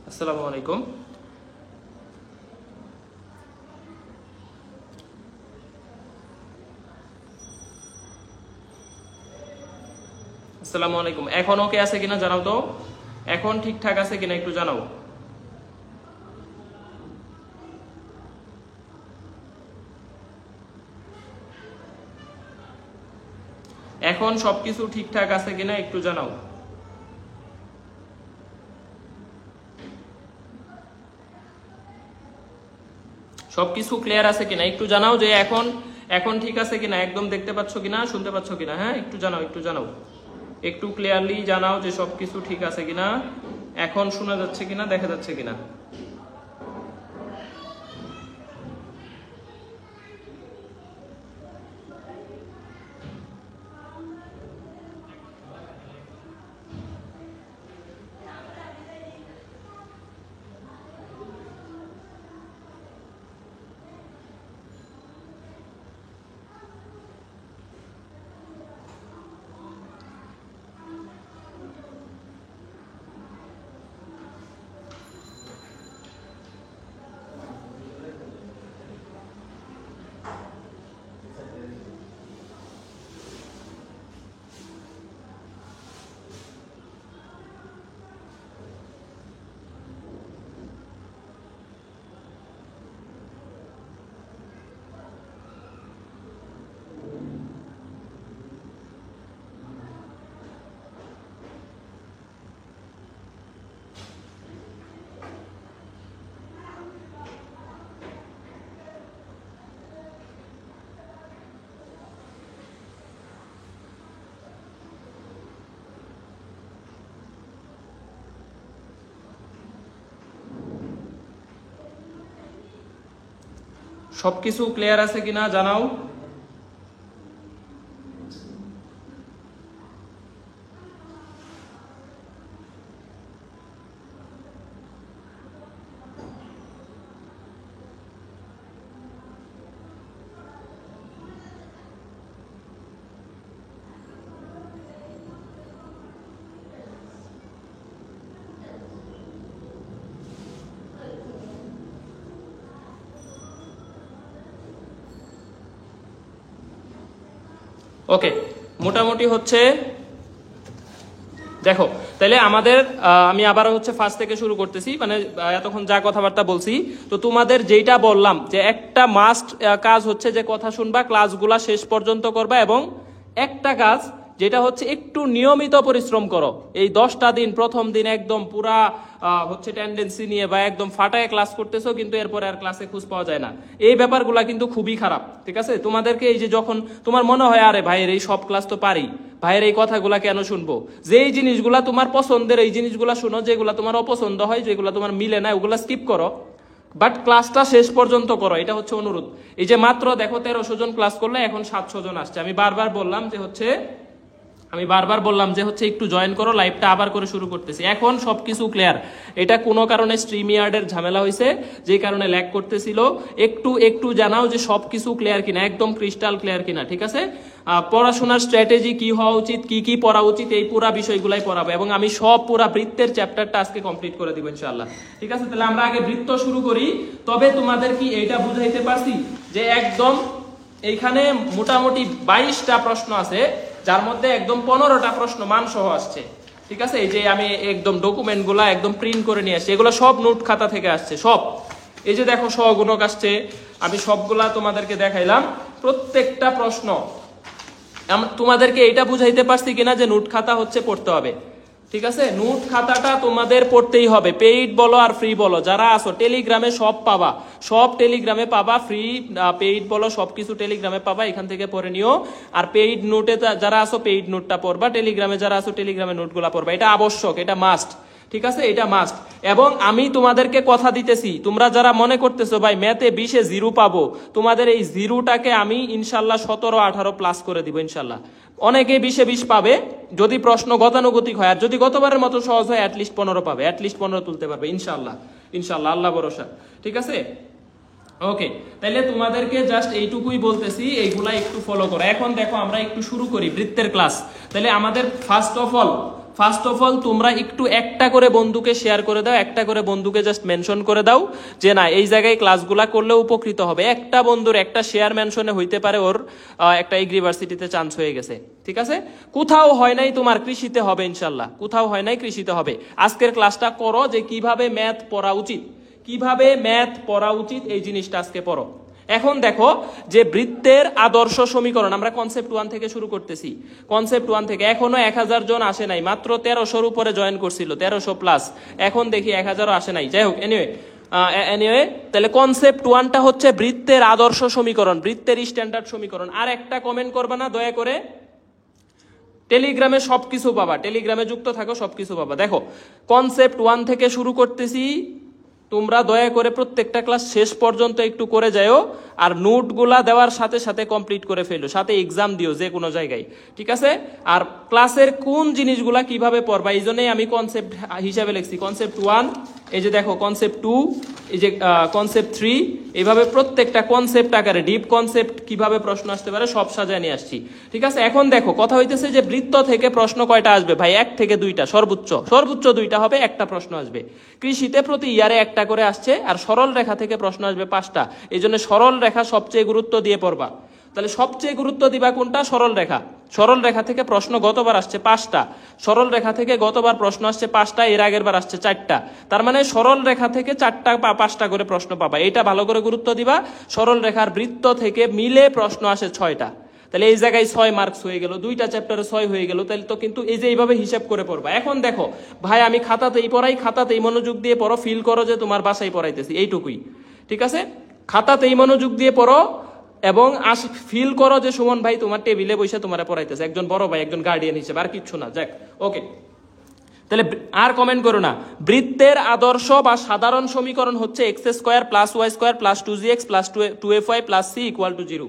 আসসালামু আলাইকুম। আসসালামু আলাইকুম। এখন ওকে আছে কিনা জানাও তো, এখন ঠিকঠাক আছে কিনা একটু জানাও। এখন সবকিছু ঠিকঠাক আছে কিনা একটু জানাও। সবকিছু ক্লিয়ার আছে কিনা একটু জানাও, যে এখন এখন ঠিক আছে কিনা, একদম দেখতে পাচ্ছ কিনা, শুনতে পাচ্ছ কিনা। হ্যাঁ, একটু জানাও, একটু জানাও, একটু ক্লিয়ারলি জানাও যে সবকিছু ঠিক আছে কিনা, এখন শোনা যাচ্ছে কিনা, দেখা যাচ্ছে কিনা। সবকিছু ক্লিয়ার আছে কিনা জানাও। ওকে, মোটামুটি হচ্ছে। দেখো তাহলে আমাদের আমি আবার হচ্ছে ফার্স্ট থেকে শুরু করতেছি, মানে এতক্ষণ যা কথাবার্তা বলছি, তো তোমাদের যেটা বললাম যে একটা মাস্ট কাজ হচ্ছে যে কথা শুনবা, ক্লাসগুলা শেষ পর্যন্ত করবা, এবং একটা কাজ যেটা হচ্ছে একটু নিয়মিত পরিশ্রম করো। এই 10টা দিন, প্রথম দিন একদম পুরা হচ্ছে টেন্ডেন্সি নিয়ে বা একদম ফাটায় ক্লাস করতেছো, কিন্তু এরপরে আর ক্লাসে খোঁজ পাওয়া যায় না। এই ব্যাপারগুলা কিন্তু খুবই খারাপ, ঠিক আছে? তোমাদেরকে এই যে যখন তোমার মনে হয় আরে ভাইয়ের এই সব ক্লাস তো পারি, ভাইয়ের এই কথাগুলা কেন শুনবো, যে এই জিনিসগুলা তোমার পছন্দের এই জিনিসগুলা শুনো, যেগুলা তোমার অপছন্দ হয়, যেগুলা তোমার মিলে না, ওগুলা স্কিপ করো, বাট ক্লাসটা শেষ পর্যন্ত করো। এটা হচ্ছে অনুরোধ। এই যে মাত্র দেখো 1300 জন ক্লাস করলে, এখন 700 জন আসছে। আমি বারবার বললাম যে হচ্ছে একটু জয়েন করো, লাইভটা আবার করে শুরু করতেছি। এখন সবকিছু ক্লিয়ার। এটা কোনো কারণে স্ট্রিমইয়ার্ডের ঝামেলা হয়েছে, যে কারণে ল্যাগ করতেছিল। একটু একটু জানাও যে সবকিছু ক্লিয়ার কিনা, একদম ক্রিস্টাল ক্লিয়ার কিনা, ঠিক আছে? পড়াশোনার স্ট্র্যাটেজি কি হওয়া উচিত, কি কি পড়া উচিত, এই পুরা বিষয়গুলাই পড়াবো, এবং আমি সব পুরা বৃত্তের চ্যাপ্টারটা আজকে কমপ্লিট করে দিব ইনশাআল্লাহ, ঠিক আছে? তাহলে আমরা আগে বৃত্ত শুরু করি। তবে তোমাদের কি এইটা বুঝাইতে পারছি যে একদম এইখানে মোটামুটি 22টা প্রশ্ন আছে, যার মধ্যে একদম 15টা প্রশ্ন মানসহ আসছে, ঠিক আছে? এই যে আমি একদম ডকুমেন্ট গুলা একদম প্রিন্ট করে নিয়ে আসছি, এগুলো সব নোট খাতা থেকে আসছে সব। এই যে দেখো সহগুণক আসছে, আমি সবগুলা তোমাদেরকে দেখাইলাম, প্রত্যেকটা প্রশ্ন। তোমাদেরকে এটা বুঝাইতে পারছি কিনা যে নোট খাতা হচ্ছে পড়তে হবে, ঠিক আছে? নোট খাতাটা তোমাদের পড়তেই হবে, পেইড বলো আর ফ্রি বলো। যারা আসো টেলিগ্রামে সব পাবা, সব টেলিগ্রামে পাবা, ফ্রি পেইড বলো সবকিছু টেলিগ্রামে পাবা, এখান থেকে পড়ে নিও। আর পেইড নোটে যারা আসো পেইড নোটটা পড়বা, টেলিগ্রামে যারা আসো টেলিগ্রামে নোটগুলা পড়বা। এটা আবশ্যক, এটা মাস্ট, ঠিক আছে? এটা মাস্ট। এবং আমি তোমাদেরকে কথা দিতেছি, তোমরা যারা মনে করতেছো ভাই ম্যাথে 20-এ 0 পাবো, তোমাদের এই 0টাকে আমি ইনশাল্লাহ 17-18 প্লাস করে দিব ইনশাল্লাহ। অনেকে 20-এ 20 পাবে যদি প্রশ্ন গতানুগতিক হয়, আর যদি গতবারের মতো সহজ হয় অ্যাটলিস্ট 15 পাবে, অ্যাটলিস্ট 15 তুলতে পারবে ইনশাল্লাহ, ইনশাল্লাহ, আল্লাহ ভরসা, ঠিক আছে? ওকে, তাহলে তোমাদেরকে জাস্ট এইটুকুই বলতেছি, এইগুলা একটু ফলো করো। এখন দেখো আমরা একটু শুরু করি বৃত্তের ক্লাস। তাহলে আমাদের ফার্স্ট অফ অল তোমরা একটু একটা করে বন্ধুকে শেয়ার করে দাও, একটা করে বন্ধুকে জাস্ট মেনশন করে দাও যে না এই জায়গায় ক্লাসগুলা করলে উপকৃত হবে। একটা বন্ধুর একটা শেয়ার মেনশনে হইতে পারে ওর একটা ইউনিভার্সিটিতে চান্স হয়ে গেছে, ঠিক আছে? কোথাও হয় নাই তোমার, কৃষিতে হবে ইনশাল্লাহ, কোথাও হয় নাই কৃষিতে হবে। আজকের ক্লাসটা করো যে কিভাবে ম্যাথ পড়া উচিত, কিভাবে ম্যাথ পড়া উচিত এই জিনিসটা আজকে পড়ো। এখন দেখো যে বৃত্তের আদর্শ সমীকরণ আমরা কনসেপ্ট 1 থেকে শুরু করতেছি, কনসেপ্ট 1 থেকে। এখনো 1000 জন আসে নাই, মাত্র 1300-র উপরে জয়েন করছিল, 1300 প্লাস, এখন দেখি 1000ও আসে নাই। যাই হোক, এনিওয়ে তাহলে কনসেপ্ট 1টা হচ্ছে বৃত্তের আদর্শ সমীকরণ, বৃত্তের স্ট্যান্ডার্ড সমীকরণ। আর একটা কমেন্ট করবে না দয়া করে, টেলিগ্রামে সবকিছু পাবা, টেলিগ্রামে যুক্ত থাকো, সবকিছু পাবা। দেখো কনসেপ্ট 1 থেকে শুরু করতেছি, তোমরা দয়া করে প্রত্যেকটা ক্লাস শেষ পর্যন্ত একটু করে যাও, আর নোটগুলা দেওয়ার সাথে সাথে কমপ্লিট করে ফেলো, সাথে এক্সাম দিও যে কোনো জায়গায়, ঠিক আছে? আর ক্লাসের কোন জিনিসগুলা কিভাবে পড়বা এই জন্যই আমি কনসেপ্ট হিসাবে লিখছি। কনসেপ্ট 1, এই যে দেখো কনসেপ্ট 2, এই যে কনসেপ্ট 3, এইভাবে প্রত্যেকটা কনসেপ্ট আকারে ডিপ কনসেপ্ট কিভাবে প্রশ্ন আসতে পারে সব সাজায় নিয়ে আসছি, ঠিক আছে? এখন দেখো কথা হইতেছে যে বৃত্ত থেকে প্রশ্ন কয়টা আসবে ভাই? 1 থেকে 2টা, সর্বোচ্চ 2টা হবে, একটা প্রশ্ন আসবে। কৃষিতে প্রতি ইয়ারে একটা করে আসছে, আর সরল রেখা থেকে প্রশ্ন আসবে 5টা। এই জন্য সরল রেখা সবচেয়ে গুরুত্ব দিয়ে পড়বা। তাহলে সবচেয়ে গুরুত্ব দিবা কোনটা? সরল রেখা। সরল রেখা থেকে প্রশ্ন গতবার আসছে 5টা, সরল রেখা থেকে গতবার প্রশ্ন আসছে 5টা, এর আগের বার আসছে 4টা। তার মানে সরল রেখা থেকে 4টা বা 5টা করে প্রশ্ন পাবা, এটা ভালো করে গুরুত্ব দিবা। সরল রেখার বৃত্ত থেকে মিলে প্রশ্ন আসে 6টা, তাহলে এই জায়গায় 6 মার্কস হয়ে গেল, 2টা চ্যাপ্টারে 6 হয়ে গেল। তাহলে তো কিন্তু এই যে এইভাবে হিসাব করে পড়বা। এখন দেখো ভাই আমি খাতাতেই পড়াই, খাতাতেই মনোযোগ দিয়ে পড়ো, ফিল করো যে তোমার বাসায় পড়াইতেছি, এইটুকুই, ঠিক আছে? খাতাতেই মনোযোগ দিয়ে পড়ো এবং ফিল করো যে সুমন ভাই তোমার টেবিলে বসে তোমার পড়াইতেছে, একজন বড় ভাই, একজন গার্ডিয়ান হিসেবে, আর কিচ্ছু না। যাক, ওকে, তাহলে আর কমেন্ট করো না। বৃত্তের আদর্শ বা সাধারণ সমীকরণ হচ্ছে x² + y² + 2gx + 2fy + c = 0।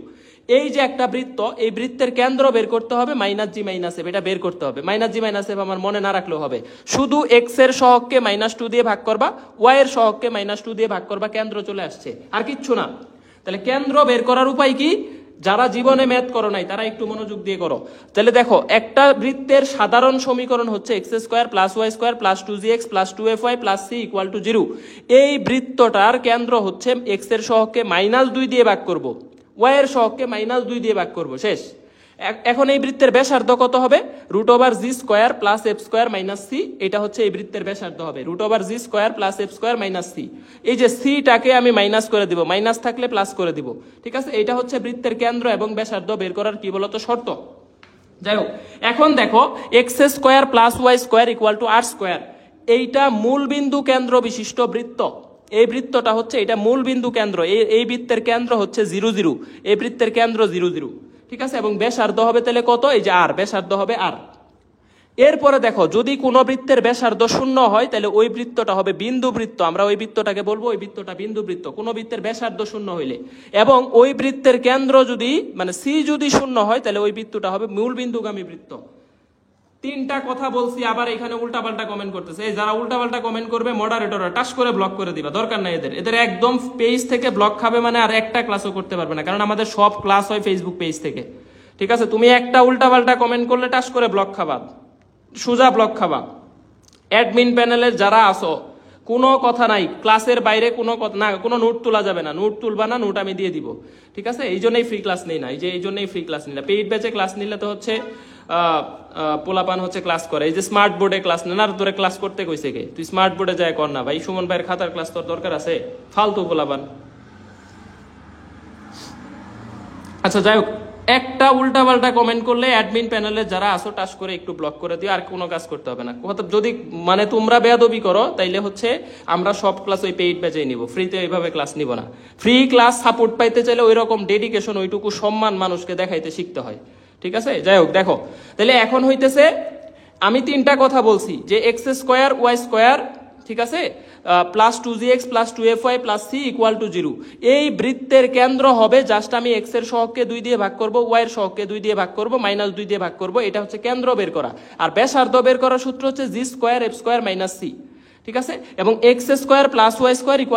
এই যে একটা বৃত্ত, এই বৃত্তের কেন্দ্র বের করতে হবে -g - f, এটা বের করতে হবে। -g - f আমার মনে না রাখলেও হবে, শুধু x এর সহগকে -2 দিয়ে ভাগ করবা, y এর সহগকে -2 দিয়ে ভাগ করবা, কেন্দ্র চলে আসছে, আর কিচ্ছু না। তাহলে কেন্দ্র বের করার উপায় কি? যারা জীবনে ম্যাথ করো নাই তারা একটু মনোযোগ দিয়ে করো। তাহলে দেখো একটা বৃত্তের সাধারণ সমীকরণ হচ্ছে x² + y² + 2gx + 2fy + c = 0। এই বৃত্তটার কেন্দ্র হচ্ছে x এর সহগকে -2 দিয়ে ভাগ করব, y এর সহগকে -2 দিয়ে ভাগ করব, শেষ। এখন এই বৃত্তের ব্যাসার্ধ কত হবে? √g² + f² - c, এটা হচ্ছে এই বৃত্তের ব্যাসার্ধ হবে √g² + f² - c। এই যে সিটাকে আমি মাইনাস করে দিব, মাইনাস থাকলে প্লাস করে দিব, ঠিক আছে? এটা হচ্ছে বৃত্তের কেন্দ্র এবং ব্যাসার্ধ বের করার কি বলতো শর্ত। যাই হোক, এখন দেখো x² + y² = r², এইটা মূল বিন্দু কেন্দ্র বিশিষ্ট বৃত্ত। এই বৃত্তটা হচ্ছে এটা মূল বিন্দু কেন্দ্র, এই বৃত্তের কেন্দ্র হচ্ছে 0 0, এই বৃত্তের কেন্দ্র 0 0, ঠিক আছে? এবং ব্যাসার্ধ হবে তাহলে কত? এই যে r, ব্যাসার্ধ হবে r। এরপরে দেখো যদি কোন বৃত্তের ব্যাসার্ধ 0 হয় তাহলে ওই বৃত্তটা হবে বিন্দু বৃত্ত, আমরা ওই বৃত্তটাকে বলবো ওই বৃত্তটা বিন্দু বৃত্ত, কোন বৃত্তের ব্যাসার্ধ 0 হইলে। এবং ওই বৃত্তের কেন্দ্র যদি মানে c যদি 0 হয় তাহলে ওই বৃত্তটা হবে মূল বিন্দুগামী বৃত্ত। 3টা কথা বলছি, আবার এখানে উল্টাপাল্টা কমেন্ট করতেছে। এই যারা উল্টাপাল্টা কমেন্ট করবে মডারেটররা টাচ করে ব্লক করে দিবা, দরকার নাই এদের একদম পেজ থেকে ব্লক খাবে, মানে আর একটা ক্লাসও করতে পারবে না, কারণ আমাদের সব ক্লাস হয় ফেসবুক পেজ থেকে, ঠিক আছে? তুমি একটা উল্টাপাল্টা কমেন্ট করলে টাচ করে ব্লক খাবা, সোজা ব্লক খাবা। অ্যাডমিন প্যানেলের যারা আসো কোনো কথা নাই, ক্লাসের বাইরে কোনো কথা না, কোনো নোট তোলা যাবে না, নোট তুলবা না, নোট আমি দিয়ে দিব, ঠিক আছে? এই জন্যই ফ্রি ক্লাস নেই না, এই জন্যই ফ্রি ক্লাস নিই না। পেইড ব্যাচে ক্লাস নিলে তো হচ্ছে পোলাপান হচ্ছে ক্লাস করে, এই যে স্মার্ট বোর্ডে ক্লাস নেন, আর তোরে ক্লাস করতে কইছে কে? তুই স্মার্ট বোর্ডে যায় কর না ভাই, সুমন ভাইয়ের খাতার ক্লাস তোর দরকার আছে? ফালতু পোলাপান। আচ্ছা যাই হোক, একটা উল্টাপাল্টা কমেন্ট করলে অ্যাডমিন প্যানেলে যারা আসো টাচ করে একটু ব্লক করে দিও, আর কোনো কাজ করতে হবে না। যদি মানে তোমরা বেয়াদবি করো তাইলে হচ্ছে আমরা সব ক্লাস ওই পেইড ব্যাচেই নিব, ফ্রিতে ওইভাবে ক্লাস নিব না। ফ্রি ক্লাস সাপোর্ট পাইতে চাইলে ওই রকম ডেডিকেশন, ওইটুকু সম্মান মানুষকে দেখাইতে শিখতে হয়, ঠিক আছে? যাই হোক, দেখো তাহলে এখন হইতেছে আমি 3টা কথা বলছি যে x² y², ঠিক আছে, + 2gx + 2fy + c = 0। এই বৃত্তের কেন্দ্র হবে জাস্ট আমি x এর সহগকে 2 দিয়ে ভাগ করব, y এর সহগকে 2 দিয়ে ভাগ করব, -2 দিয়ে ভাগ করব, এটা হচ্ছে কেন্দ্র বের করা। আর ব্যাসার্ধ বের করার সূত্র হচ্ছে g² f² - c, ঠিক আছে? এবং x² + y² =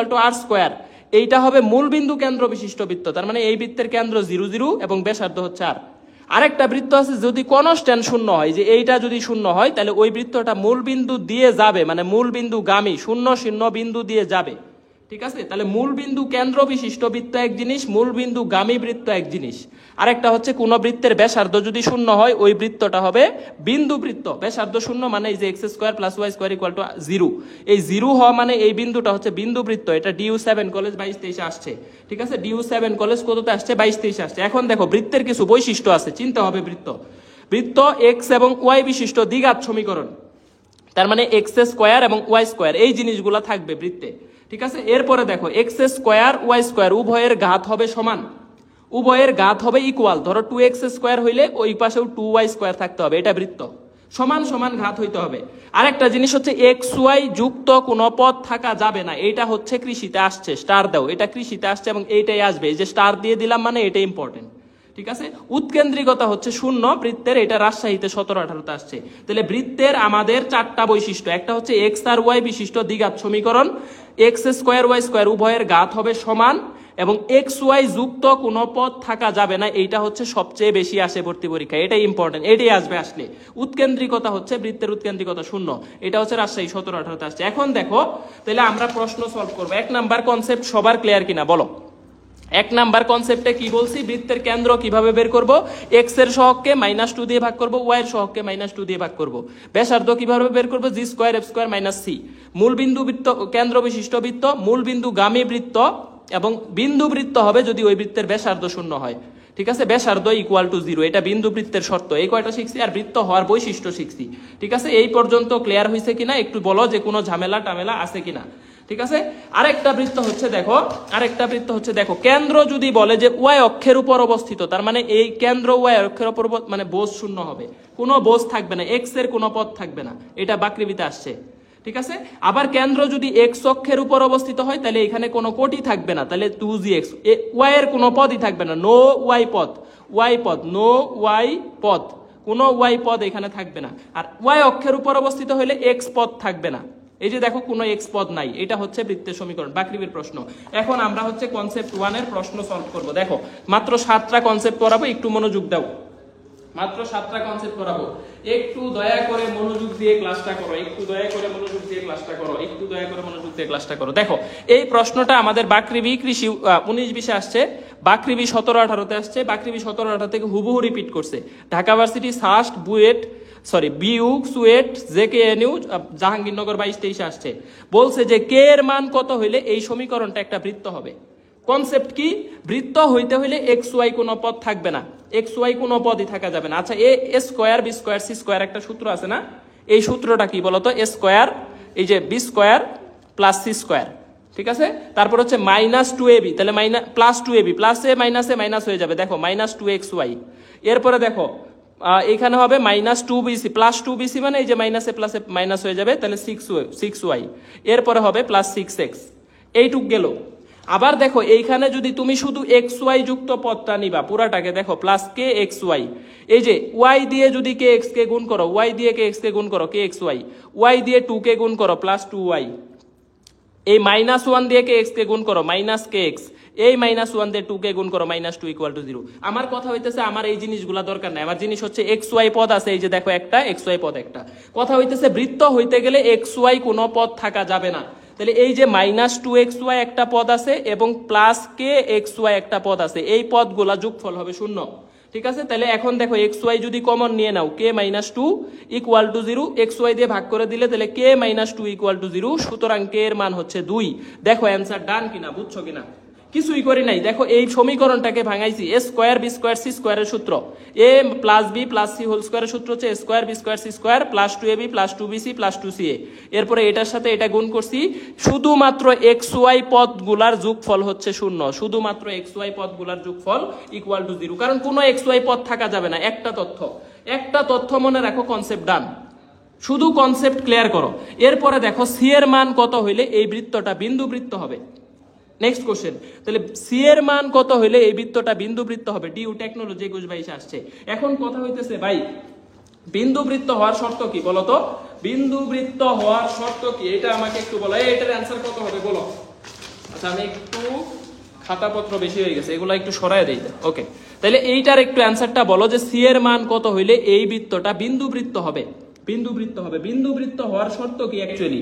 r², এইটা হবে মূল বিন্দু কেন্দ্র বিশিষ্ট বৃত্ত। তার মানে এই বৃত্তের কেন্দ্র 0 0 এবং ব্যাসার্ধ হচ্ছে r। আরেকটা বৃত্ত আছে যদি কনস্ট্যান্ট শূন্য হয়, যে এইটা যদি শূন্য হয় তাহলে ওই বৃত্তটা মূল বিন্দু দিয়ে যাবে, মানে মূল বিন্দু গামী, শূন্য শূন্য বিন্দু দিয়ে যাবে। ঠিক আছে, তাহলে মূল বিন্দু কেন্দ্র বিশিষ্ট বৃত্ত এক জিনিস, মূল বিন্দু গামী বৃত্ত এক জিনিস। আরেকটা হচ্ছে কোন বৃত্তের ব্যাসার্ধ যদি শূন্য হয় ওই বৃত্তটা হবে বিন্দু বৃত্ত। ব্যাসার্ধ শূন্য মানে এই যে x square plus y square equal to 0, এই 0 হওয়া মানে এই বিন্দুটা হচ্ছে বিন্দু বৃত্ত। এটা DU7 কলেজ 22-23 আসছে। ঠিক আছে, DU7 কলেজ কততে আসছে? 22-23 আসছে। এখন দেখো বৃত্তের কিছু বৈশিষ্ট্য আছে, চিন্তা হবে বৃত্ত এক্স এবং ওয়াই বিশিষ্ট দ্বিঘাত সমীকরণ, তার মানে এক্স স্কোয়ার এবং ওয়াই স্কোয়ার এই জিনিসগুলো থাকবে বৃত্তে। ঠিক আছে, এরপরে দেখো এক্স স্কোয়ার ওয়াই স্কোয়ার উভয়ের ঘাত হবে সমান, উভয়ের ঘাত হবে ইকুয়াল। ধরো 2x স্কোয়ার হইলে ওই পাশেও 2y স্কোয়ার থাকতে হবে, এটা বৃত্ত। সমান সমান ঘাত হইতে হবে। আরেকটা জিনিস হচ্ছে এক্স ওয়াই যুক্ত কোনো পদ থাকা যাবে না, এটা হচ্ছে কৃষিতে আসছে, স্টার দাও, এটা কৃষিতে আসছে এবং এইটাই আসবে, এই যে স্টার দিয়ে দিলাম মানে এটা ইম্পর্টেন্ট। ঠিক আছে, উৎকেন্দ্রিকতা হচ্ছে শূন্য বৃত্তের, এটা রাজশাহীতে 17-18তে আসছে। তাহলে বৃত্তের আমাদের 4টা বৈশিষ্ট্য, একটা হচ্ছে এক্স আর ওয়াই বিশিষ্ট দ্বিঘাত সমীকরণ, এক্স স্কোয়ার ওয়াই স্কোয়ার উভয়ের ঘাত হবে সমান, এবং এক্স ওয়াই যুক্ত কোনো পদ থাকা যাবে না, এইটা হচ্ছে সবচেয়ে বেশি আসে ভর্তি পরীক্ষা, এটাই ইম্পর্টেন্ট, এটাই আসবে আসলে। উৎকেন্দ্রিকতা হচ্ছে বৃত্তের উৎকেন্দ্রিকতা শূন্য, এটা হচ্ছে রাজশাহী 17-18তে আসছে। এখন দেখো তাহলে আমরা প্রশ্ন সলভ করবো। 1 নাম্বার কনসেপ্ট সবার ক্লিয়ার কিনা বলো? 1 নাম্বার কনসেপ্টে কি বলছি? বৃত্তের কেন্দ্র কিভাবে বের করব? এক্স এর সহগকে -2 দিয়ে ভাগ করব, ওয়াই এর সহগকে -2 দিয়ে ভাগ করব। ব্যাসার্ধ কিভাবে বের করব? g square f square - c। মূল বিন্দু বৃত্ত কেন্দ্র বিশিষ্ট বৃত্ত, মূল বিন্দু গামী বৃত্ত এবং বিন্দু বৃত্ত হবে যদি ওই বৃত্তের ব্যাসার্ধ শূন্য হয়। ঠিক আছে, ব্যাসার্ধ ইকুয়াল টু 0, এটা বিন্দু বৃত্তের শর্ত। এই কয়টা শিখছি, আর বৃত্ত হওয়ার বৈশিষ্ট্য শিখছি। ঠিক আছে, এই পর্যন্ত ক্লিয়ার হয়েছে কিনা একটু বলো, যে কোনো ঝামেলা টামেলা আছে কিনা। ঠিক আছে, আরেকটা বৃত্ত হচ্ছে দেখো কেন্দ্র যদি বলে যে ওয়াই অক্ষের উপর অবস্থিত, তার মানে এই কেন্দ্র ওয়াই অক্ষের উপর মানে বোঝ শূন্য হবে, কোনো বোঝ থাকবে না, এক্স এর কোনো পদ থাকবে না, এটা বাকৃবিতে আসছে। ঠিক আছে, আবার কেন্দ্র যদি এক্স অক্ষের উপর অবস্থিত হয় তাহলে এখানে কোনো কোটই থাকবে না, তাহলে 2gx, ওয়াই এর কোনো পদই থাকবে না, নো ওয়াই পদ, নো ওয়াই পদ, কোনো ওয়াই পদ এখানে থাকবে না। আর ওয়াই অক্ষের উপর অবস্থিত হলে এক্স পদ থাকবে না, এই যে দেখো কোনো এক্স পদ নাই, এটা হচ্ছে বৃত্তের সমীকরণ, বাকৃবির প্রশ্ন। এখন আমরা হচ্ছে কনসেপ্ট 1 এর প্রশ্ন সলভ করব। দেখো মাত্র 7টা কনসেপ্ট করাবো, একটু মনোযোগ দাও, মাত্র 7টা কনসেপ্ট করাবো, একটু দয়া করে মনোযোগ দিয়ে ক্লাসটা করো, দেখো এই প্রশ্নটা আমাদের বাকৃবি কৃষি 19-20 আসছে, বাকৃবি 17-18তে আসছে, বাকৃবি 17-18 থেকে হুবহু রিপিট করছে। ঢাকা ভার্সিটি সাস্ট বিউ সুয়েট জেকেএনইউ জাহাঙ্গীরনগর 22-23 আসছে। বলছে যে কে এর মান কত হইলে এই সমীকরণটা একটা বৃত্ত হবে। কনসেপ্ট কি? বৃত্ত হইতে হইলে এক্স ওয়াই কোনো পদ থাকবে না, এক্স ওয়াই কোনো পদই থাকা যাবে না। আচ্ছা, a square b square c square একটা সূত্র আছে না, এই সূত্রটা কি বলতো? এ স্কোয়ার এই যে b square plus c square. ঠিক আছে, তারপর হচ্ছে -2ab, তাহলে +2ab, প্লাসে মাইনাসে মাইনাস হয়ে যাবে, দেখো -2xy। এরপরে দেখো এখানে হবে -2bc, +2bc মানে এই যে মাইনাসে প্লাসে মাইনাস হয়ে যাবে, তাহলে 6y। এরপরে হবে +6x, এইটুক গেল। আবার দেখো এইখানে যদি তুমি শুধু xy যুক্ত পদটা নিবা পুরাটাকে, দেখো +kxy, এই যে y দিয়ে যদি kx কে গুণ করো, y দিয়ে kx কে গুণ করো kxy, y দিয়ে 2 কে গুণ করো +2y, এই -1 দিয়ে kx কে গুণ করো -kx, এই -1 দিয়ে 2 কে গুণ করো -2 = 0। আমার কথা হইতেছে আমার এই জিনিসগুলা দরকার নাই, আমার জিনিস হচ্ছে xy পদ আছে, এই যে দেখো একটা xy পদ একটা। কথা হইতেছে বৃত্ত হইতে গেলে xy কোনো পদ থাকা যাবে না, তাহলে এই যে -2xy একটা পদ আছে এবং +kxy একটা পদ আছে, এই পদগুলা যোগফল হবে 0। ঠিক আছে, তাহলে এখন দেখো xy যদি কমন নিয়ে নাও, k - 2 = 0, xy দিয়ে ভাগ করে দিলে তাহলে k - 2 = 0, সুতরাং k এর মান হচ্ছে 2। দেখো অ্যান্সার ডান কিনা, বুঝছো কিনা? কিছুই করি নাই, দেখো এই সমীকরণটাকে ভাঙাইছি। এ স্কোয়ার বি স্কোয়ার সি স্কোয়ারের সূত্র, a + b + c হোল স্কোয়ারের সূত্র হচ্ছে a square b square c square +2ab +2bc +2ca। এরপরে এটার সাথে এটা গুণ করছি, শুধুমাত্র xy পদগুলার যোগফল হচ্ছে 0, শুধুমাত্র xy পদগুলার যোগফল = 0, কারণ কোনো xy পদ থাকা যাবে না। একটা তথ্য মনে রাখো, কনসেপ্ট ডান, শুধু কনসেপ্ট ক্লিয়ার করো। এরপরে দেখো সি এর মান কত হইলে এই বৃত্তটা বিন্দু বৃত্ত হবে। নেক্সট কোশ্চেন, তাহলে সি এর মান কত হইলে এই বৃত্তটা বিন্দু বৃত্ত হবে? ডিউ টেকনোলজি 21-22 আসছে। এখন কথা হইতেছে ভাই বিন্দু বৃত্ত হওয়ার শর্ত কি বলতো? বিন্দু বৃত্ত হওয়ার শর্ত কি এটা আমাকে একটু বলো, এটার অ্যান্সার কত হবে বলো? আচ্ছা আমি একটু খাতাপত্র বেশি হয়ে গেছে, এগুলো একটু সরায় দেই। ওকে, তাহলে এইটার একটু অ্যান্সারটা বলো যে সি এর মান কত হইলে এই বৃত্তটা বিন্দু বৃত্ত হবে। বিন্দু বৃত্ত হবে, বিন্দু বৃত্ত হওয়ার শর্ত কি অ্যাকচুয়ালি?